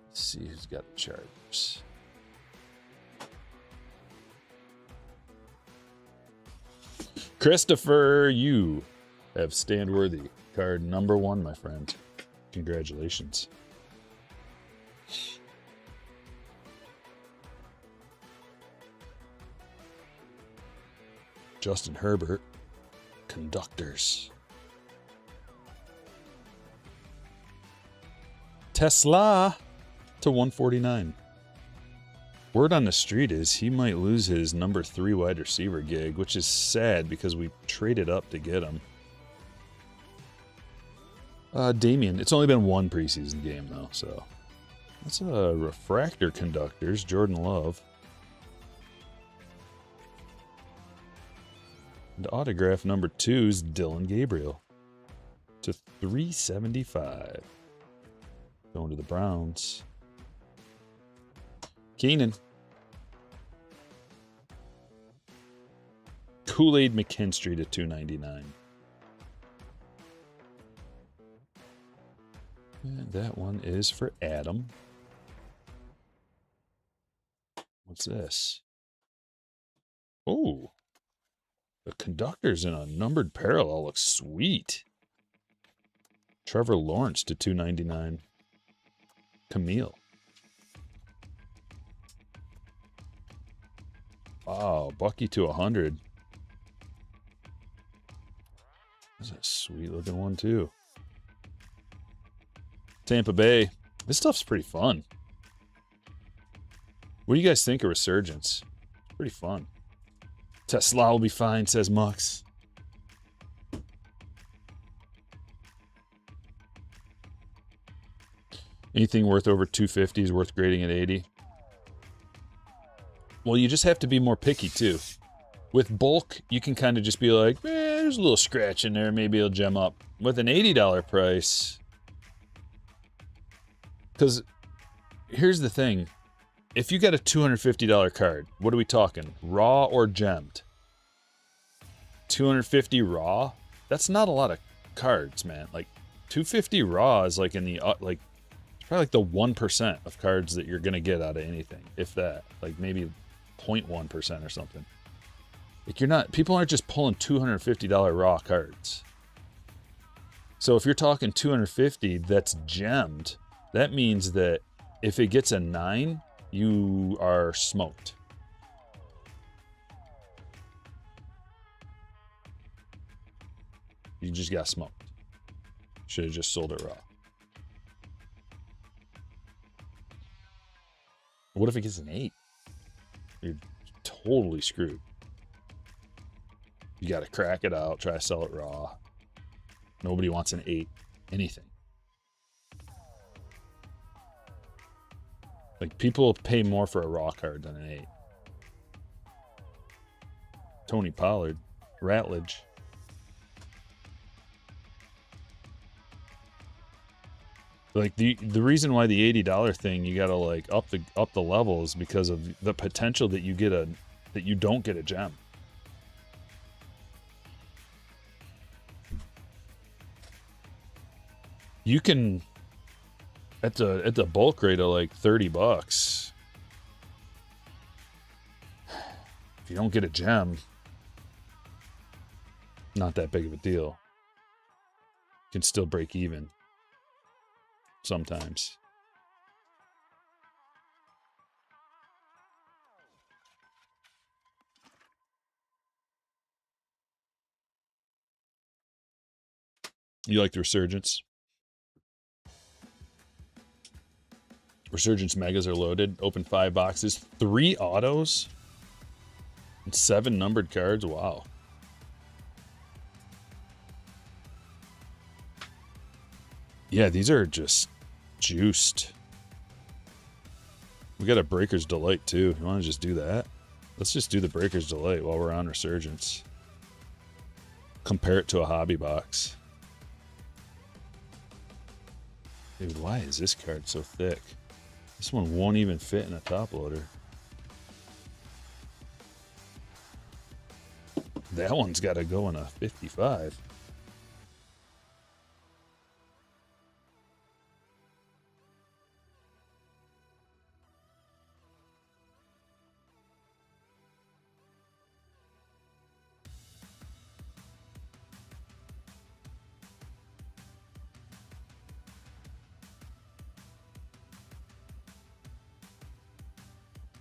Let's see who's got the Chargers. Christopher, you have stand worthy. Card number 1, my friend. Congratulations. Justin Herbert, conductors. Tesla to 149. Word on the street is he might lose his number 3 wide receiver gig, which is sad because we traded up to get him. Damian, it's only been 1 preseason game though, so that's a refractor conductors, Jordan Love. And autograph number 2 is Dylan Gabriel to 375. Going to the Browns. Keenan. Kool-Aid McKinstry to 299. And that one is for Adam. What's this? Oh. The conductors in a numbered parallel looks sweet. Trevor Lawrence to 299. Camille. Wow, Bucky to 100. That's a sweet looking one too. Tampa Bay. This stuff's pretty fun. What do you guys think of Resurgence? It's pretty fun. Tesla will be fine, says Mux. Anything worth over 250 is worth grading at 80. Well, you just have to be more picky too. With bulk, you can kind of just be like, there's a little scratch in there, maybe it'll gem up. With an $80 price, because here's the thing. If you got a $250 card, what are we talking? Raw or gemmed? 250 raw? That's not a lot of cards, man. Like 250 raw is like in the like it's probably like the 1% of cards that you're gonna get out of anything, if that. Like maybe 0.1% or something. Like people aren't just pulling $250 raw cards. So if you're talking 250 that's gemmed, that means that if it gets a 9, you are smoked. You just got smoked. Should have just sold it raw. What if it gets an 8? You're totally screwed. You got to crack it out, try to sell it raw. Nobody wants an 8 anything. Like, people pay more for a raw card than an 8. Tony Pollard, Ratledge. Like the reason why the $80 thing you gotta like up the levels because of the potential that you don't get a gem. You can at the bulk rate of like $30. If you don't get a gem, not that big of a deal. You can still break even sometimes. You like the Resurgence? Resurgence Megas are loaded. Open 5 boxes. 3 autos. And 7 numbered cards. Wow. Yeah, these are just juiced. We got a Breaker's Delight too. You want to just do that? Let's just do the Breaker's Delight while we're on Resurgence. Compare it to a hobby box. Dude, why is this card so thick? This one won't even fit in a top loader. That one's got to go in a 55.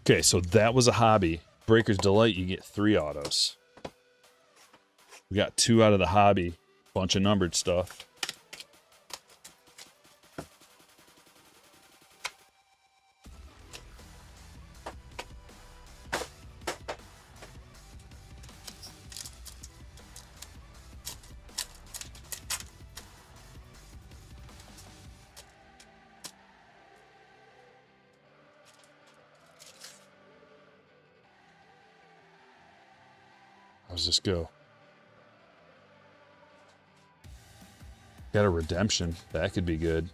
Okay, so that was a hobby. Breaker's Delight, you get 3 autos. We got 2 out of the hobby. Bunch of numbered stuff. How's this go? Got a redemption. That could be good.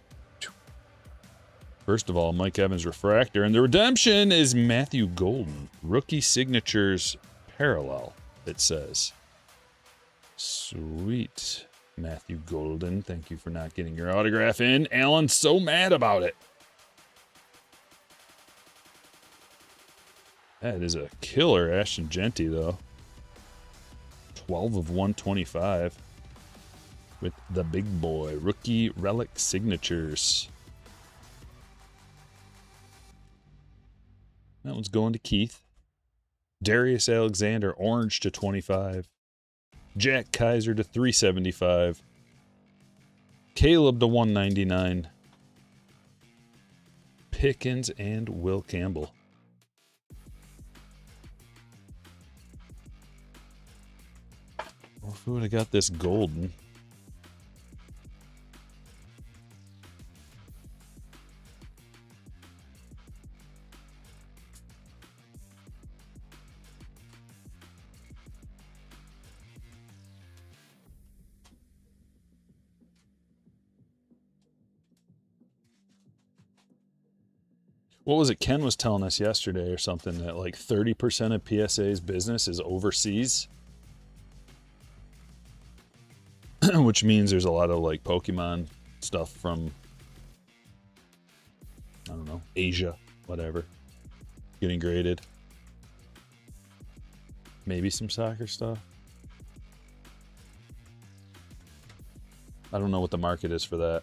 First of all, Mike Evans refractor. And the redemption is Matthew Golden. Rookie signatures parallel, it says. Sweet. Matthew Golden. Thank you for not getting your autograph in. Alan's so mad about it. That is a killer Ashton Genty, though. 12 of 125 with the big boy rookie relic signatures. That one's going to Keith. Darius Alexander orange to 25. Jack Kaiser to 375. Caleb to 199. Pickens and Will Campbell. Well, if we would have got this golden. What was it? Ken was telling us yesterday or something that like 30% of PSA's business is overseas. Which means there's a lot of like Pokemon stuff from, I don't know, Asia, whatever, getting graded. Maybe some soccer stuff. I don't know what the market is for that.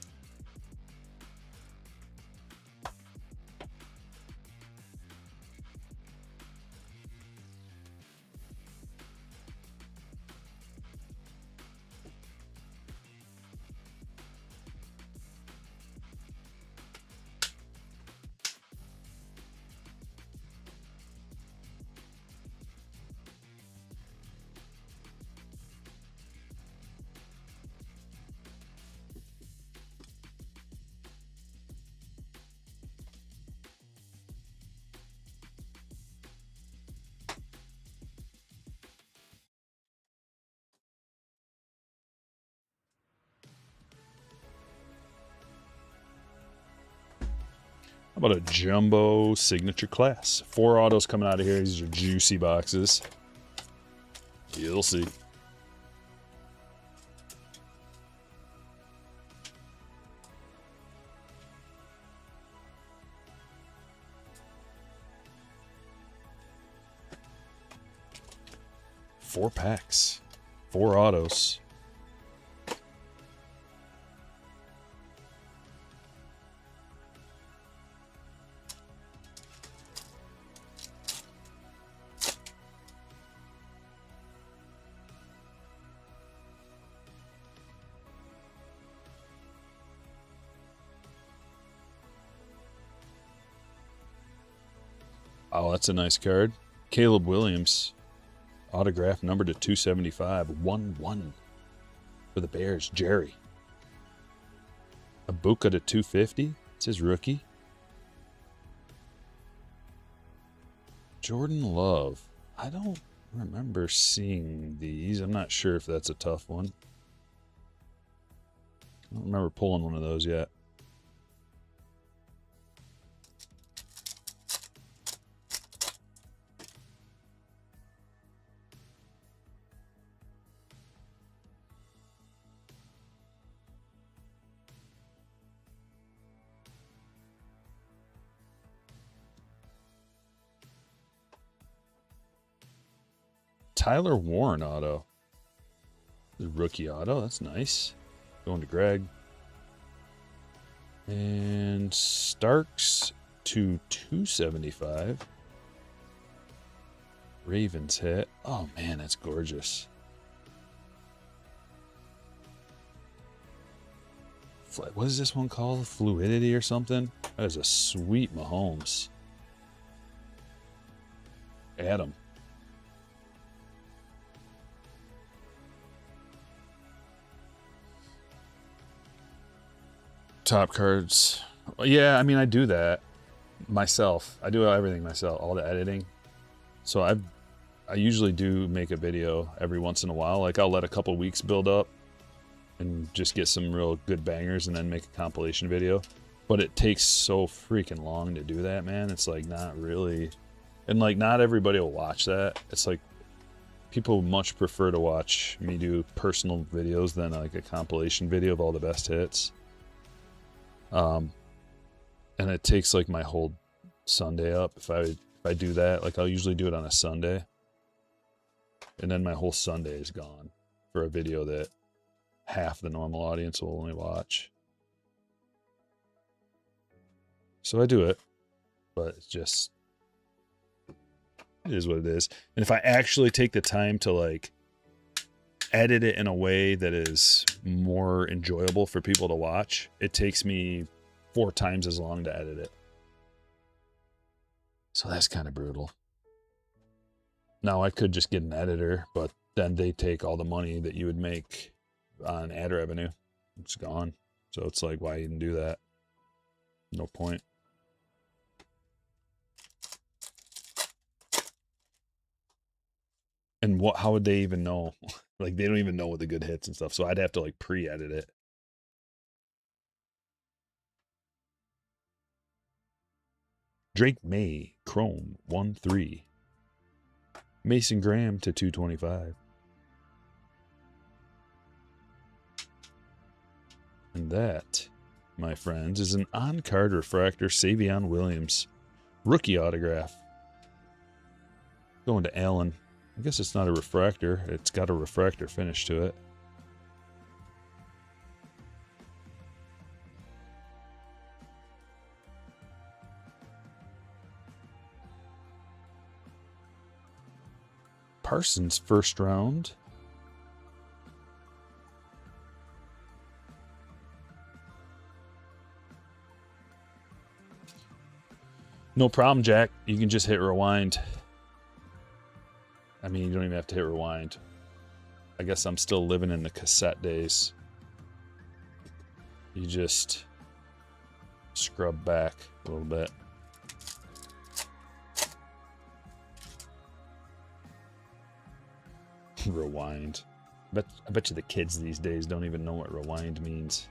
How about a jumbo signature class? 4 autos coming out of here. These are juicy boxes. You'll see. Four packs, 4 autos. Oh, that's a nice card. Caleb Williams. Autograph number to 275. 1-1 for the Bears. Jerry. Ibuka to 250. It's his rookie. Jordan Love. I don't remember seeing these. I'm not sure if that's a tough one. I don't remember pulling one of those yet. Tyler Warren auto. The rookie auto. That's nice. Going to Greg. And Starks to 275. Ravens hit. Oh, man, that's gorgeous. What is this one called? Fluidity or something? That is a sweet Mahomes. Adam. Top cards. Yeah, I mean, I do that myself. I do everything myself, all the editing. So I usually do make a video every once in a while. Like, I'll let a couple weeks build up and just get some real good bangers and then make a compilation video. But it takes so freaking long to do that, man. It's like not really, and like not everybody will watch that. It's like people much prefer to watch me do personal videos than like a compilation video of all the best hits. And it takes like my whole Sunday up if I do that. Like, I'll usually do it on a Sunday, and then my whole Sunday is gone for a video that half the normal audience will only watch. So I do it, but it's just, it is what it is. And if I actually take the time to like edit it in a way that is more enjoyable for people to watch, it takes me 4 times as long to edit it. So that's kind of brutal. Now I could just get an editor, but then they take all the money that you would make on ad revenue. It's gone. So it's like, why even do that? No point. And how would they even know? Like, they don't even know what the good hits and stuff. So I'd have to like pre-edit it. Drake May, Chrome, 1-3. Mason Graham to 225. And that, my friends, is an on-card refractor Savion Williams. Rookie autograph. Going to Allen. I guess it's not a refractor. It's got a refractor finish to it. Parsons, first round. No problem, Jack. You can just hit rewind. I mean, you don't even have to hit rewind. I guess I'm still living in the cassette days. You just scrub back a little bit. Rewind. I bet you the kids these days don't even know what rewind means.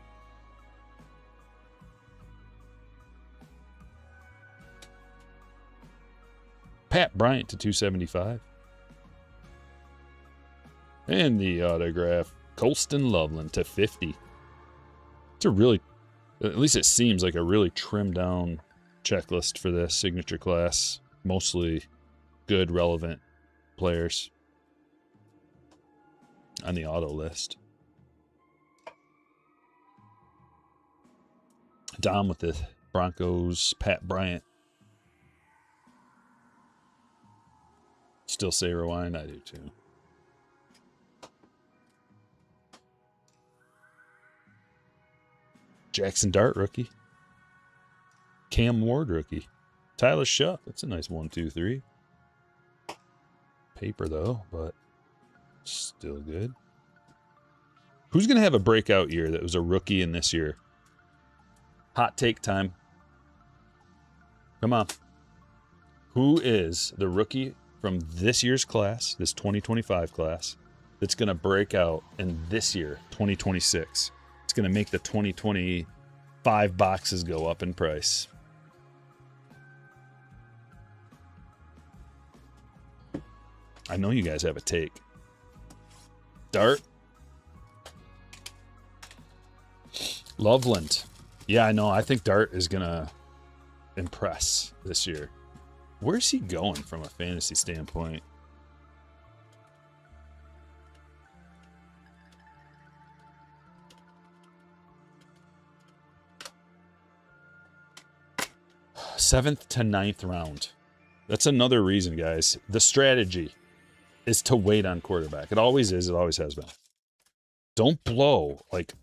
Bryant to 275. And the autograph, Colston Loveland to 50. It's a really, at least it seems like a really trimmed down checklist for this signature class. Mostly good, relevant players on the auto list. Dom with the Broncos, Pat Bryant. Still say rewind? I do too. Jackson Dart, rookie. Cam Ward, rookie. Tyler Shuck, that's a nice 1, 2, 3. Paper though, but still good. Who's going to have a breakout year that was a rookie in this year? Hot take time. Come on. Who is the rookie from this year's class, this 2025 class, that's going to break out in this year, 2026? It's going to make the 2025 boxes go up in price. I know you guys have a take. Dart. Loveland. Yeah, I know. I think Dart is going to impress this year. Where's he going from a fantasy standpoint? Seventh to 9th round. That's another reason, guys. The strategy is to wait on quarterback. It always is. It always has been. Don't blow. Like,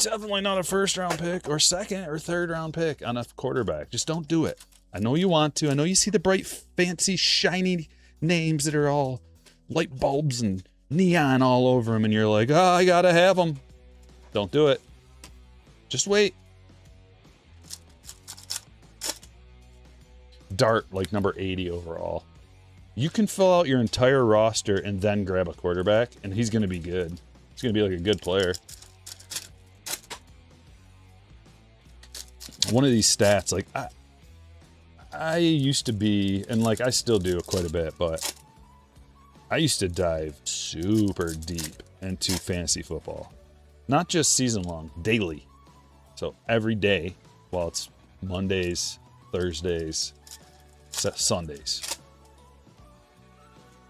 definitely not a first round pick or second or third round pick on a quarterback. Just don't do it. I know you want to. I know you see the bright, fancy, shiny names that are all light bulbs and neon all over them, and you're like, oh, I gotta have them. Don't do it. Just wait. Dart, like number 80 overall. You can fill out your entire roster and then grab a quarterback, and he's going to be good. He's going to be like a good player. One of these stats, like I used to be, and like I still do quite a bit, but I used to dive super deep into fantasy football. Not just season long, daily. So every day, well, it's Mondays, Thursdays, Sundays.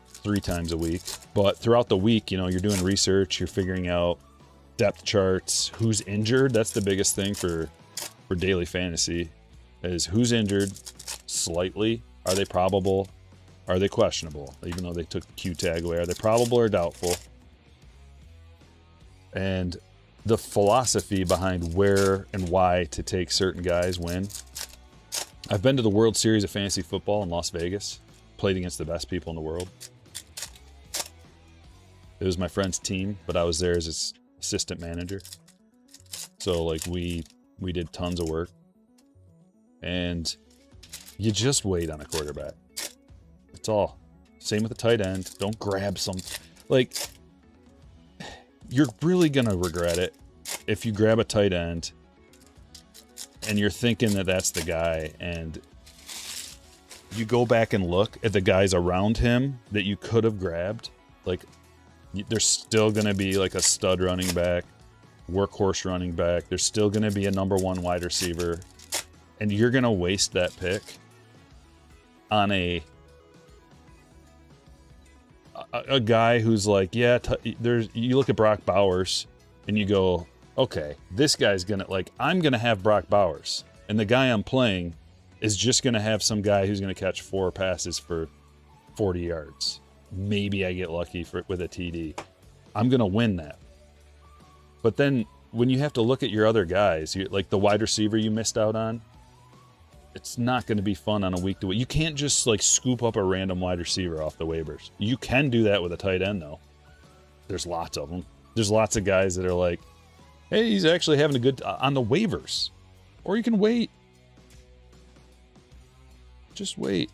3 times a week. But throughout the week, you know, you're doing research, you're figuring out depth charts, who's injured. That's the biggest thing for daily fantasy, is who's injured slightly. Are they probable? Are they questionable? Even though they took the Q tag away, are they probable or doubtful? And the philosophy behind where and why to take certain guys when. I've been to the World Series of Fantasy Football in Las Vegas, played against the best people in the world. It was my friend's team, but I was there as his assistant manager. So like we did tons of work. And you just wait on a quarterback. That's all. Same with the tight end. Don't grab some. Like, you're really going to regret it if you grab a tight end and you're thinking that that's the guy, and you go back and look at the guys around him that you could have grabbed. Like, there's still going to be like a stud running back, workhorse running back. There's still going to be a number 1 wide receiver. And you're going to waste that pick on a guy who's like, yeah, you look at Brock Bowers and you go, okay, this guy's going to, like, I'm going to have Brock Bowers. And the guy I'm playing is just going to have some guy who's going to catch 4 passes for 40 yards. Maybe I get lucky with a TD. I'm going to win that. But then when you have to look at your other guys, like the wide receiver you missed out on, it's not going to be fun on a week to week. You can't just like scoop up a random wide receiver off the waivers. You can do that with a tight end though. There's lots of them. There's lots of guys that are like, hey, he's actually having a good on the waivers. Or you can wait. Just wait.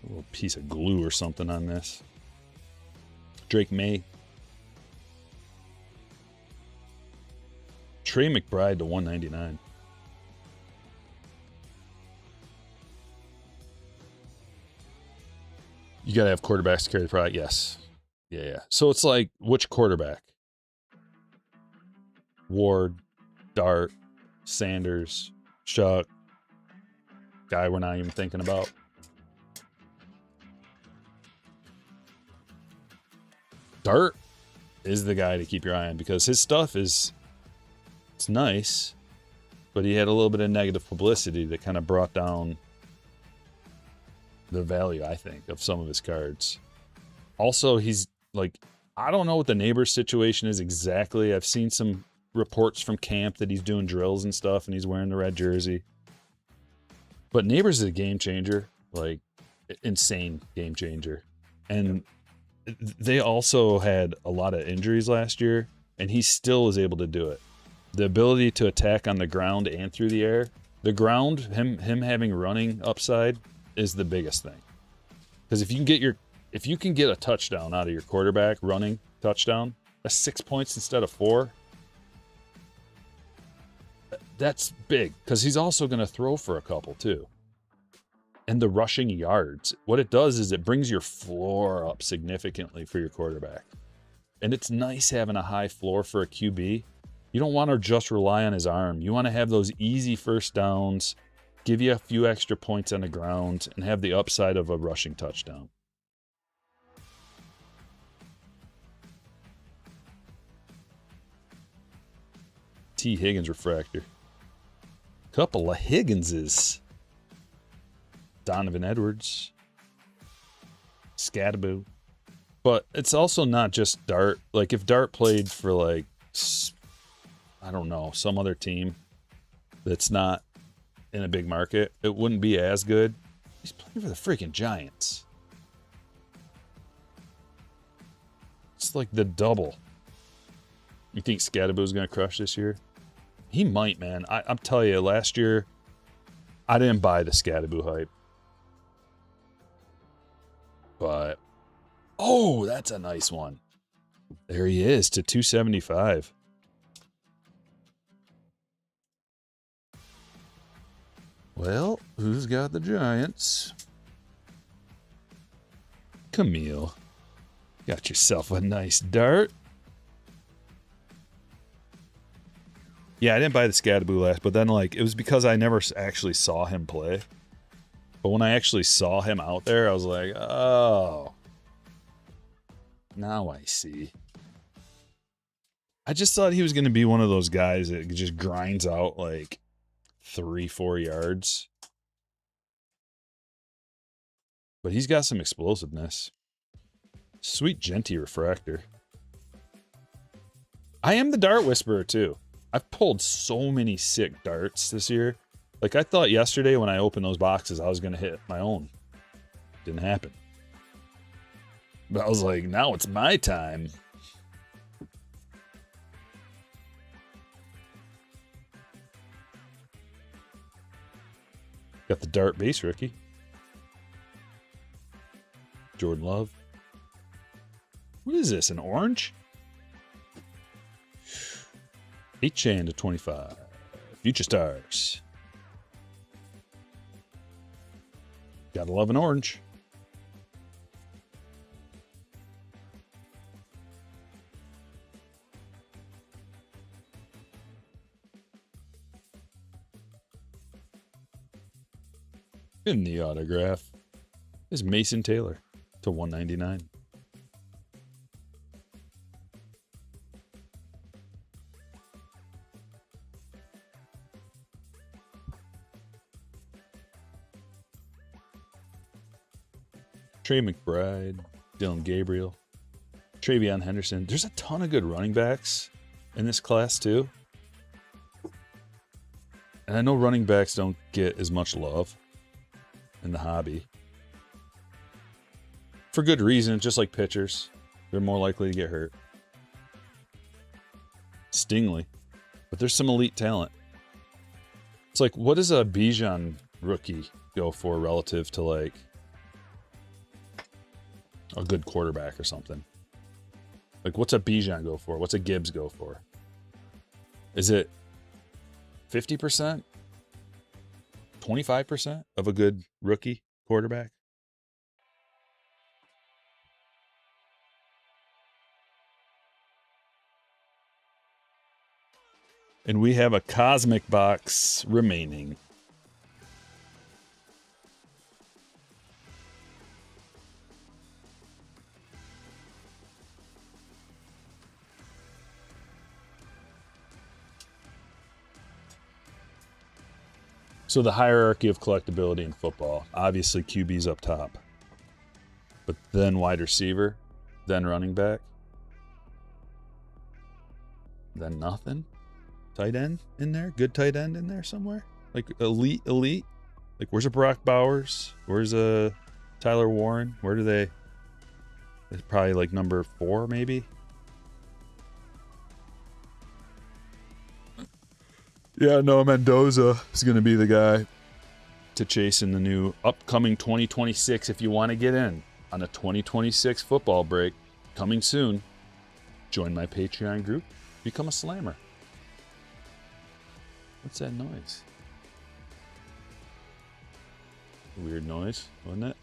A little piece of glue or something on this. Drake May. Trey McBride to 199. You got to have quarterbacks to carry the product. Yes. Yeah. So it's like, which quarterback? Ward, Dart, Sanders, Shuck, guy we're not even thinking about. Dart is the guy to keep your eye on because his stuff it's nice, but he had a little bit of negative publicity that kind of brought down the value, I think, of some of his cards. Also, he's like, I don't know what the Neighbors situation is exactly. I've seen some reports from camp that he's doing drills and stuff and he's wearing the red jersey. But Neighbors is a game changer, like insane game changer. And they also had a lot of injuries last year, and he still was able to do it. The ability to attack on the ground and through the air. The ground, him having running upside is the biggest thing. Because if you can get a touchdown out of your quarterback, running touchdown, that's 6 points instead of 4. That's big, because he's also going to throw for a couple too. And the rushing yards, what it does is it brings your floor up significantly for your quarterback. And it's nice having a high floor for a QB. You don't want to just rely on his arm. You want to have those easy first downs, give you a few extra points on the ground, and have the upside of a rushing touchdown. T. Higgins refractor. Couple of Higginses. Donovan Edwards. Scattaboo. But it's also not just Dart. Like, if Dart played for, like, I don't know, some other team that's not in a big market, it wouldn't be as good. He's playing for the freaking Giants. It's like the double. You think Scattaboo's going to crush this year? He might, man. I'm telling you, last year, I didn't buy the Scattaboo hype. But, oh, that's a nice one. There he is to 275. Well, who's got the Giants? Camille. Got yourself a nice Dart. Yeah, I didn't buy the Scattaboo last, but then, like, it was because I never actually saw him play. But when I actually saw him out there, I was like, oh. Now I see. I just thought he was going to be one of those guys that just grinds out, like, 3-4 yards. But he's got some explosiveness. Sweet Genty refractor. I am the Dart Whisperer, too. I've pulled so many sick darts this year. Like, I thought yesterday when I opened those boxes, I was going to hit my own. Didn't happen. But I was like, now it's my time. Got the Dart base rookie. Jordan Love. What is this, an orange? H-Chan to 25. Future Stars. Gotta love an orange. In the autograph is Mason Taylor to 199. Trey McBride, Dylan Gabriel, Travion Henderson. There's a ton of good running backs in this class too. And I know running backs don't get as much love in the hobby. For good reason, just like pitchers. They're more likely to get hurt. Stingley. But there's some elite talent. It's like, what does a Bijan rookie go for relative to, like, a good quarterback or something? Like, what's a Bijan go for? What's a Gibbs go for? Is it 50%? 25% of a good rookie quarterback? And we have a cosmic box remaining. So the hierarchy of collectability in football, obviously QB's up top, but then wide receiver, then running back, then nothing. Tight end in there, good tight end in there somewhere, like elite. Like where's a Brock Bowers? Where's a Tyler Warren? Where do they? It's probably like number 4 maybe. Yeah, Noah Mendoza is going to be the guy to chase in the new upcoming 2026. If you want to get in on a 2026 football break coming soon, join my Patreon group, become a slammer. What's that noise? Weird noise, wasn't it?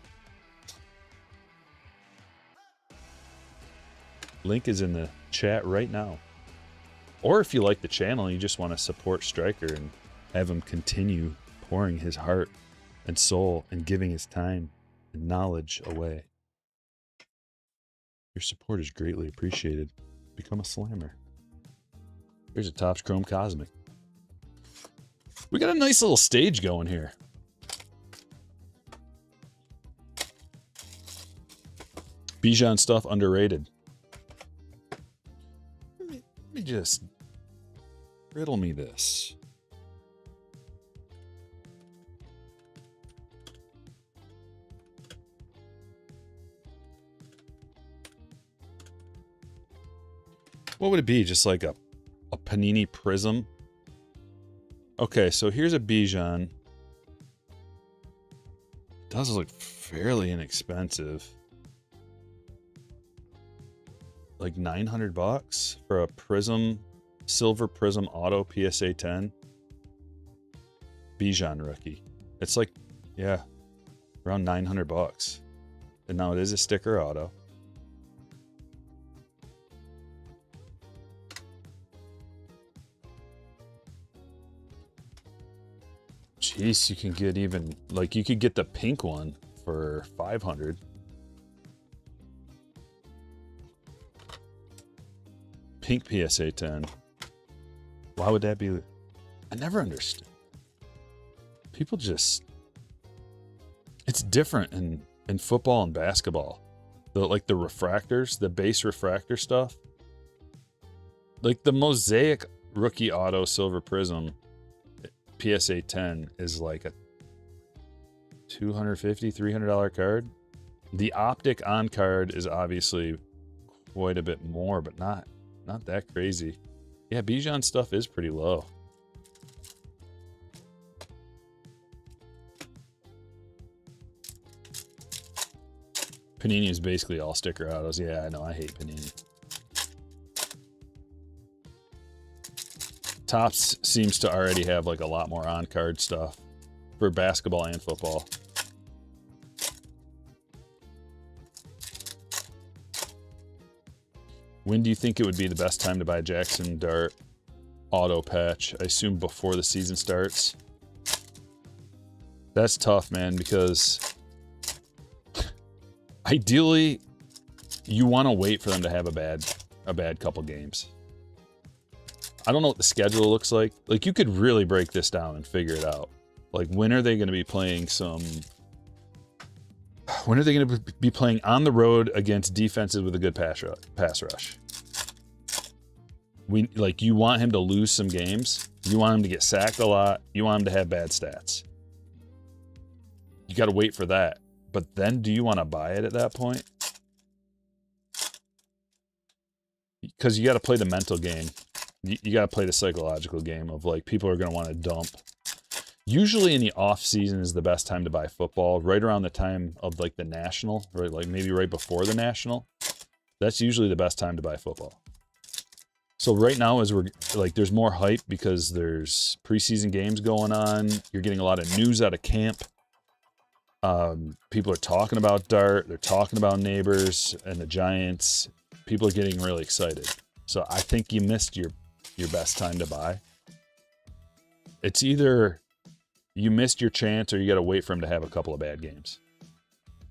Link is in the chat right now. Or if you like the channel and you just want to support Stryker and have him continue pouring his heart and soul and giving his time and knowledge away. Your support is greatly appreciated. Become a slammer. Here's a Topps Chrome Cosmic. We got a nice little stage going here. Bijan stuff underrated. Let me just riddle me this. What would it be? Just like a Panini Prism? Okay, so here's a Bijan. Does look fairly inexpensive. Like $900 for a Prism, Silver Prism Auto PSA 10. Bijan rookie. It's like, yeah, around $900. And now it is a sticker auto. Jeez, you can get even, like, you could get the pink one for $500. Pink PSA 10. Why would that be? I never understood. People just, it's different in football and basketball. Like the refractors, the base refractor stuff. Like the Mosaic rookie auto Silver Prism PSA 10 is like a $250, $300 card. The optic on card is obviously quite a bit more, but not that crazy. Yeah, Bijan stuff is pretty low. Panini is basically all sticker autos. Yeah, I know, I hate Panini. Topps seems to already have like a lot more on-card stuff for basketball and football. When do you think it would be the best time to buy Jackson Dart auto patch? I assume before the season starts. That's tough, man, because ideally you want to wait for them to have a bad couple games. I don't know what the schedule looks like. Like, you could really break this down and figure it out. Like, when are they going to be playing when are they going to be playing on the road against defenses with a good pass rush? You want him to lose some games. You want him to get sacked a lot. You want him to have bad stats. You got to wait for that. But then do you want to buy it at that point? Because you got to play the mental game. You got to play the psychological game of, like, people are going to want to dump. Usually in the off season is the best time to buy football, right around the time of, like, the national, right? Like maybe right before the national. That's usually the best time to buy football. So right now, as we're like, there's more hype because there's preseason games going on. You're getting a lot of news out of camp. People are talking about Dart. They're talking about Neighbors and the Giants. People are getting really excited. So I think you missed your best time to buy. It's either you missed your chance or you got to wait for him to have a couple of bad games.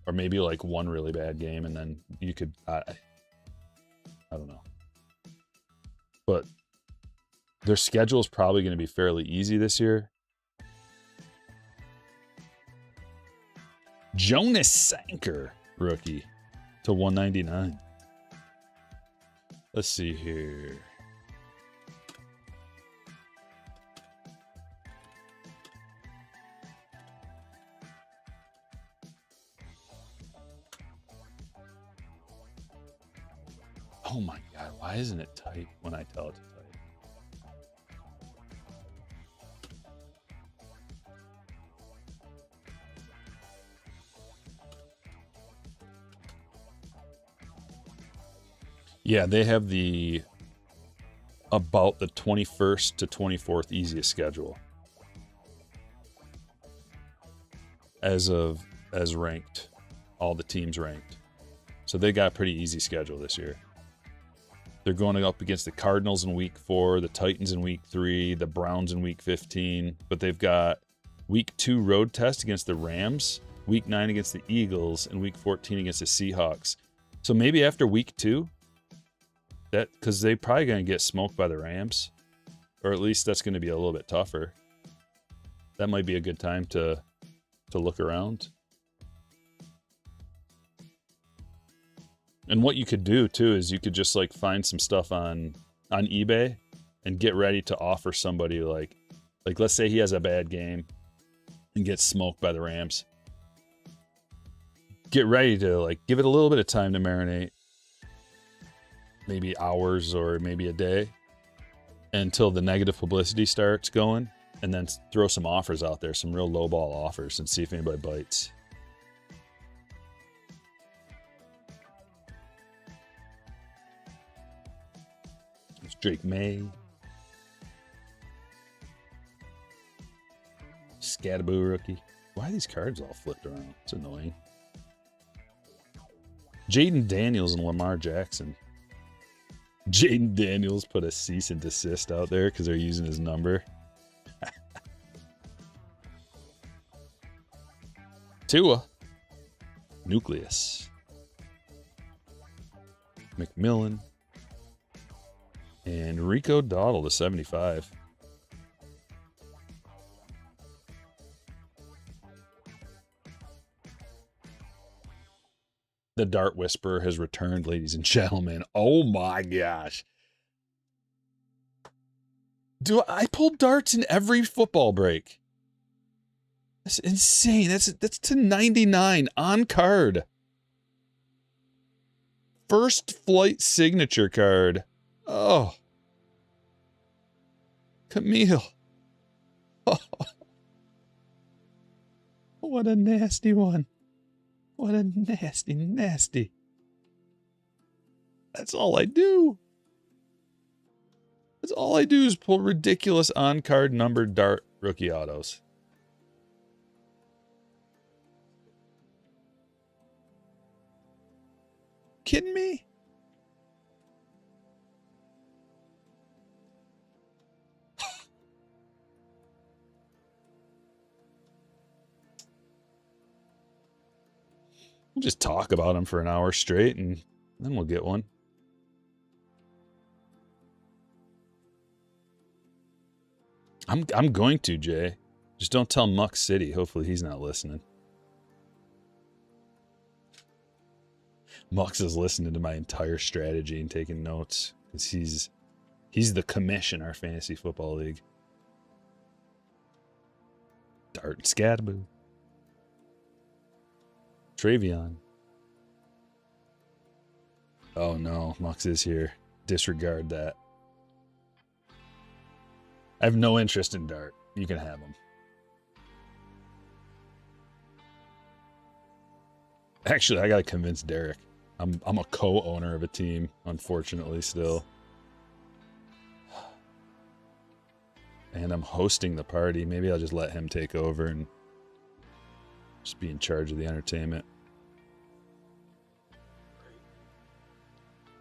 Or maybe like one really bad game and then you could, I don't know. But their schedule is probably going to be fairly easy this year. Jonas Sanker, rookie, to 199. Let's see here. Oh my God, why isn't it tight when I tell it to type? Yeah, they have about the 21st to 24th easiest schedule as ranked, all the teams ranked. So they got a pretty easy schedule this year. They're going up against the Cardinals in week 4, the Titans in week 3, the Browns in week 15, but they've got week 2 road test against the Rams, week 9 against the Eagles, and week 14 against the Seahawks. So maybe after week 2, that because they're probably going to get smoked by the Rams, or at least that's going to be a little bit tougher. That might be a good time to look around. And what you could do too is you could just like find some stuff on eBay and get ready to offer somebody like let's say he has a bad game and gets smoked by the Rams. Get ready to like give it a little bit of time to marinate. Maybe hours or maybe a day until the negative publicity starts going, and then throw some offers out there, some real lowball offers, and see if anybody bites. It's Drake May. Scattaboo rookie. Why are these cards all flipped around? It's annoying. Jaden Daniels and Lamar Jackson. Jaden Daniels put a cease and desist out there because they're using his number. Tua. Nucleus. McMillan. And Rico Dowdle to 75. The Dart Whisperer has returned, ladies and gentlemen. Oh my gosh. I pull darts in every football break. That's insane. That's to 99 on card. First flight signature card. Oh. Camille. Oh. What a nasty one. What a nasty, nasty. That's all I do. That's all I do is pull ridiculous on-card numbered dart rookie autos. Kidding me? We'll just talk about him for an hour straight and then we'll get one. I'm going to, Jay. Just don't tell Muck City. Hopefully he's not listening. Mux is listening to my entire strategy and taking notes because he's the commish in our fantasy football league. Dart and Scattaboo. Travion. Oh no, Mux is here. Disregard that. I have no interest in Dart. You can have him. Actually, I gotta convince Derek. I'm a co-owner of a team, unfortunately, still. And I'm hosting the party. Maybe I'll just let him take over and just be in charge of the entertainment.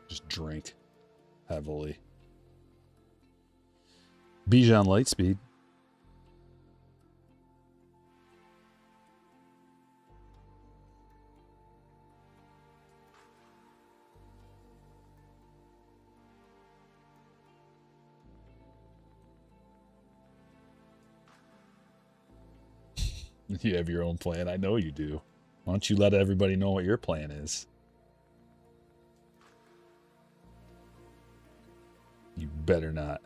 Just drink heavily. Bijan Lightspeed. You have your own plan. I know you do. Why don't you let everybody know what your plan is? You better not.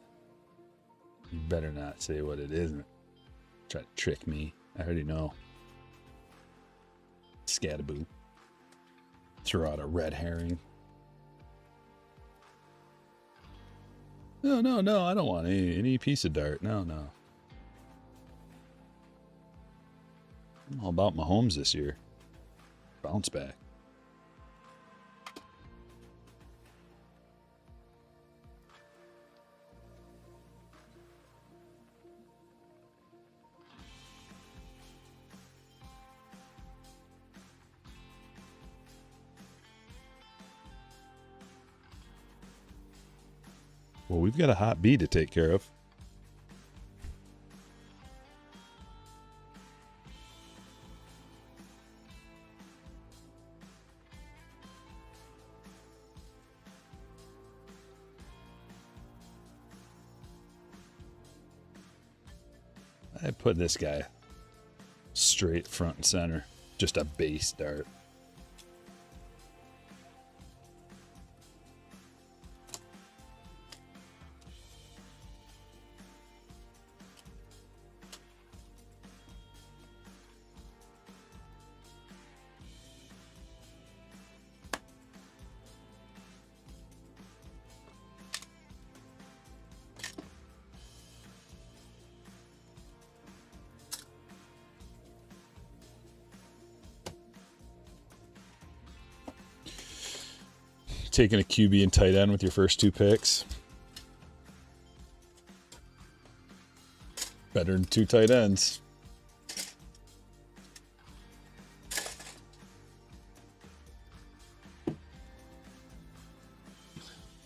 You better not say what it isn't. Try to trick me. I already know. Scattaboo. Throw out a red herring. No, I don't want any piece of dart. No. I'm all about Mahomes this year. Bounce back. Well, we've got a hot bee to take care of. I put this guy straight front and center. Just a base dart. Taking a QB and tight end with your first 2 picks. Better than 2 tight ends.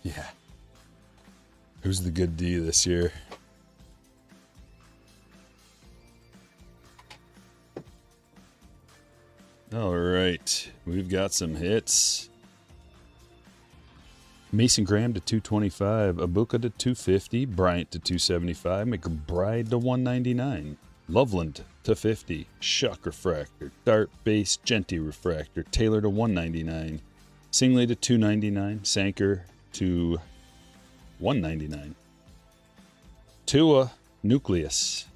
Yeah. Who's the good D this year? All right. We've got some hits. Mason Graham to 225, Abuka to 250, Bryant to 275, McBride to 199, Loveland to 50, Shuck Refractor, Dart Base Genty Refractor, Taylor to 199, Singley to 299, Sanker to 199, Tua Nucleus,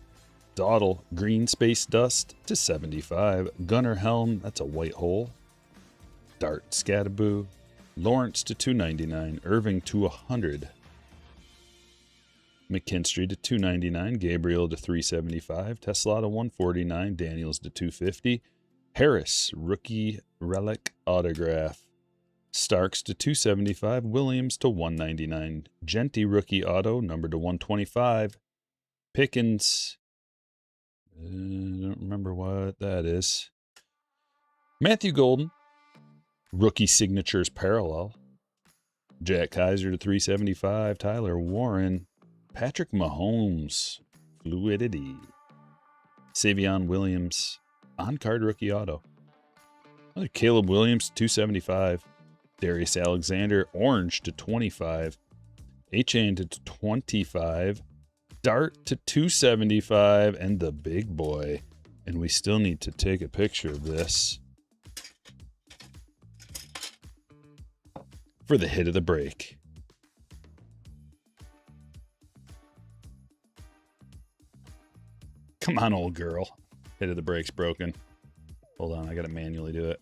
Dawdle Green Space Dust to 75, Gunnar Helm, that's a white hole, Dart Scattaboo, Lawrence to 299, Irving to 100, McKinstry to 299, Gabriel to 375, Tesla to 149, Daniels to 250, Harris rookie relic autograph, Starks to 275, Williams to 199, Genty rookie auto numbered to 125, Pickens, I don't remember what that is, Matthew Golden, rookie signatures parallel. Jack Kaiser to 375. Tyler Warren. Patrick Mahomes. Fluidity. Savion Williams. On-card rookie auto. Another Caleb Williams to 275. Darius Alexander. Orange to 25. H.A.N. to 25. Dart to 275. And the big boy. And we still need to take a picture of this for the hit of the break. Come on, old girl. Hit of the break's broken. Hold on, I gotta manually do it.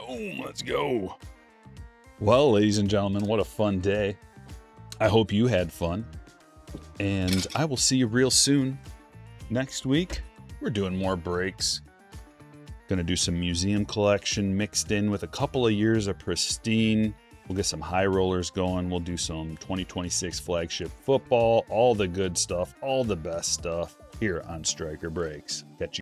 Boom, let's go. Well, ladies and gentlemen, what a fun day. I hope you had fun. And I will see you real soon. Next week, we're doing more breaks. Gonna do some museum collection mixed in with a couple of years of Pristine. We'll get some high rollers going. We'll do some 2026 flagship football, all the good stuff, all the best stuff here on Stryker Breaks. Catch you.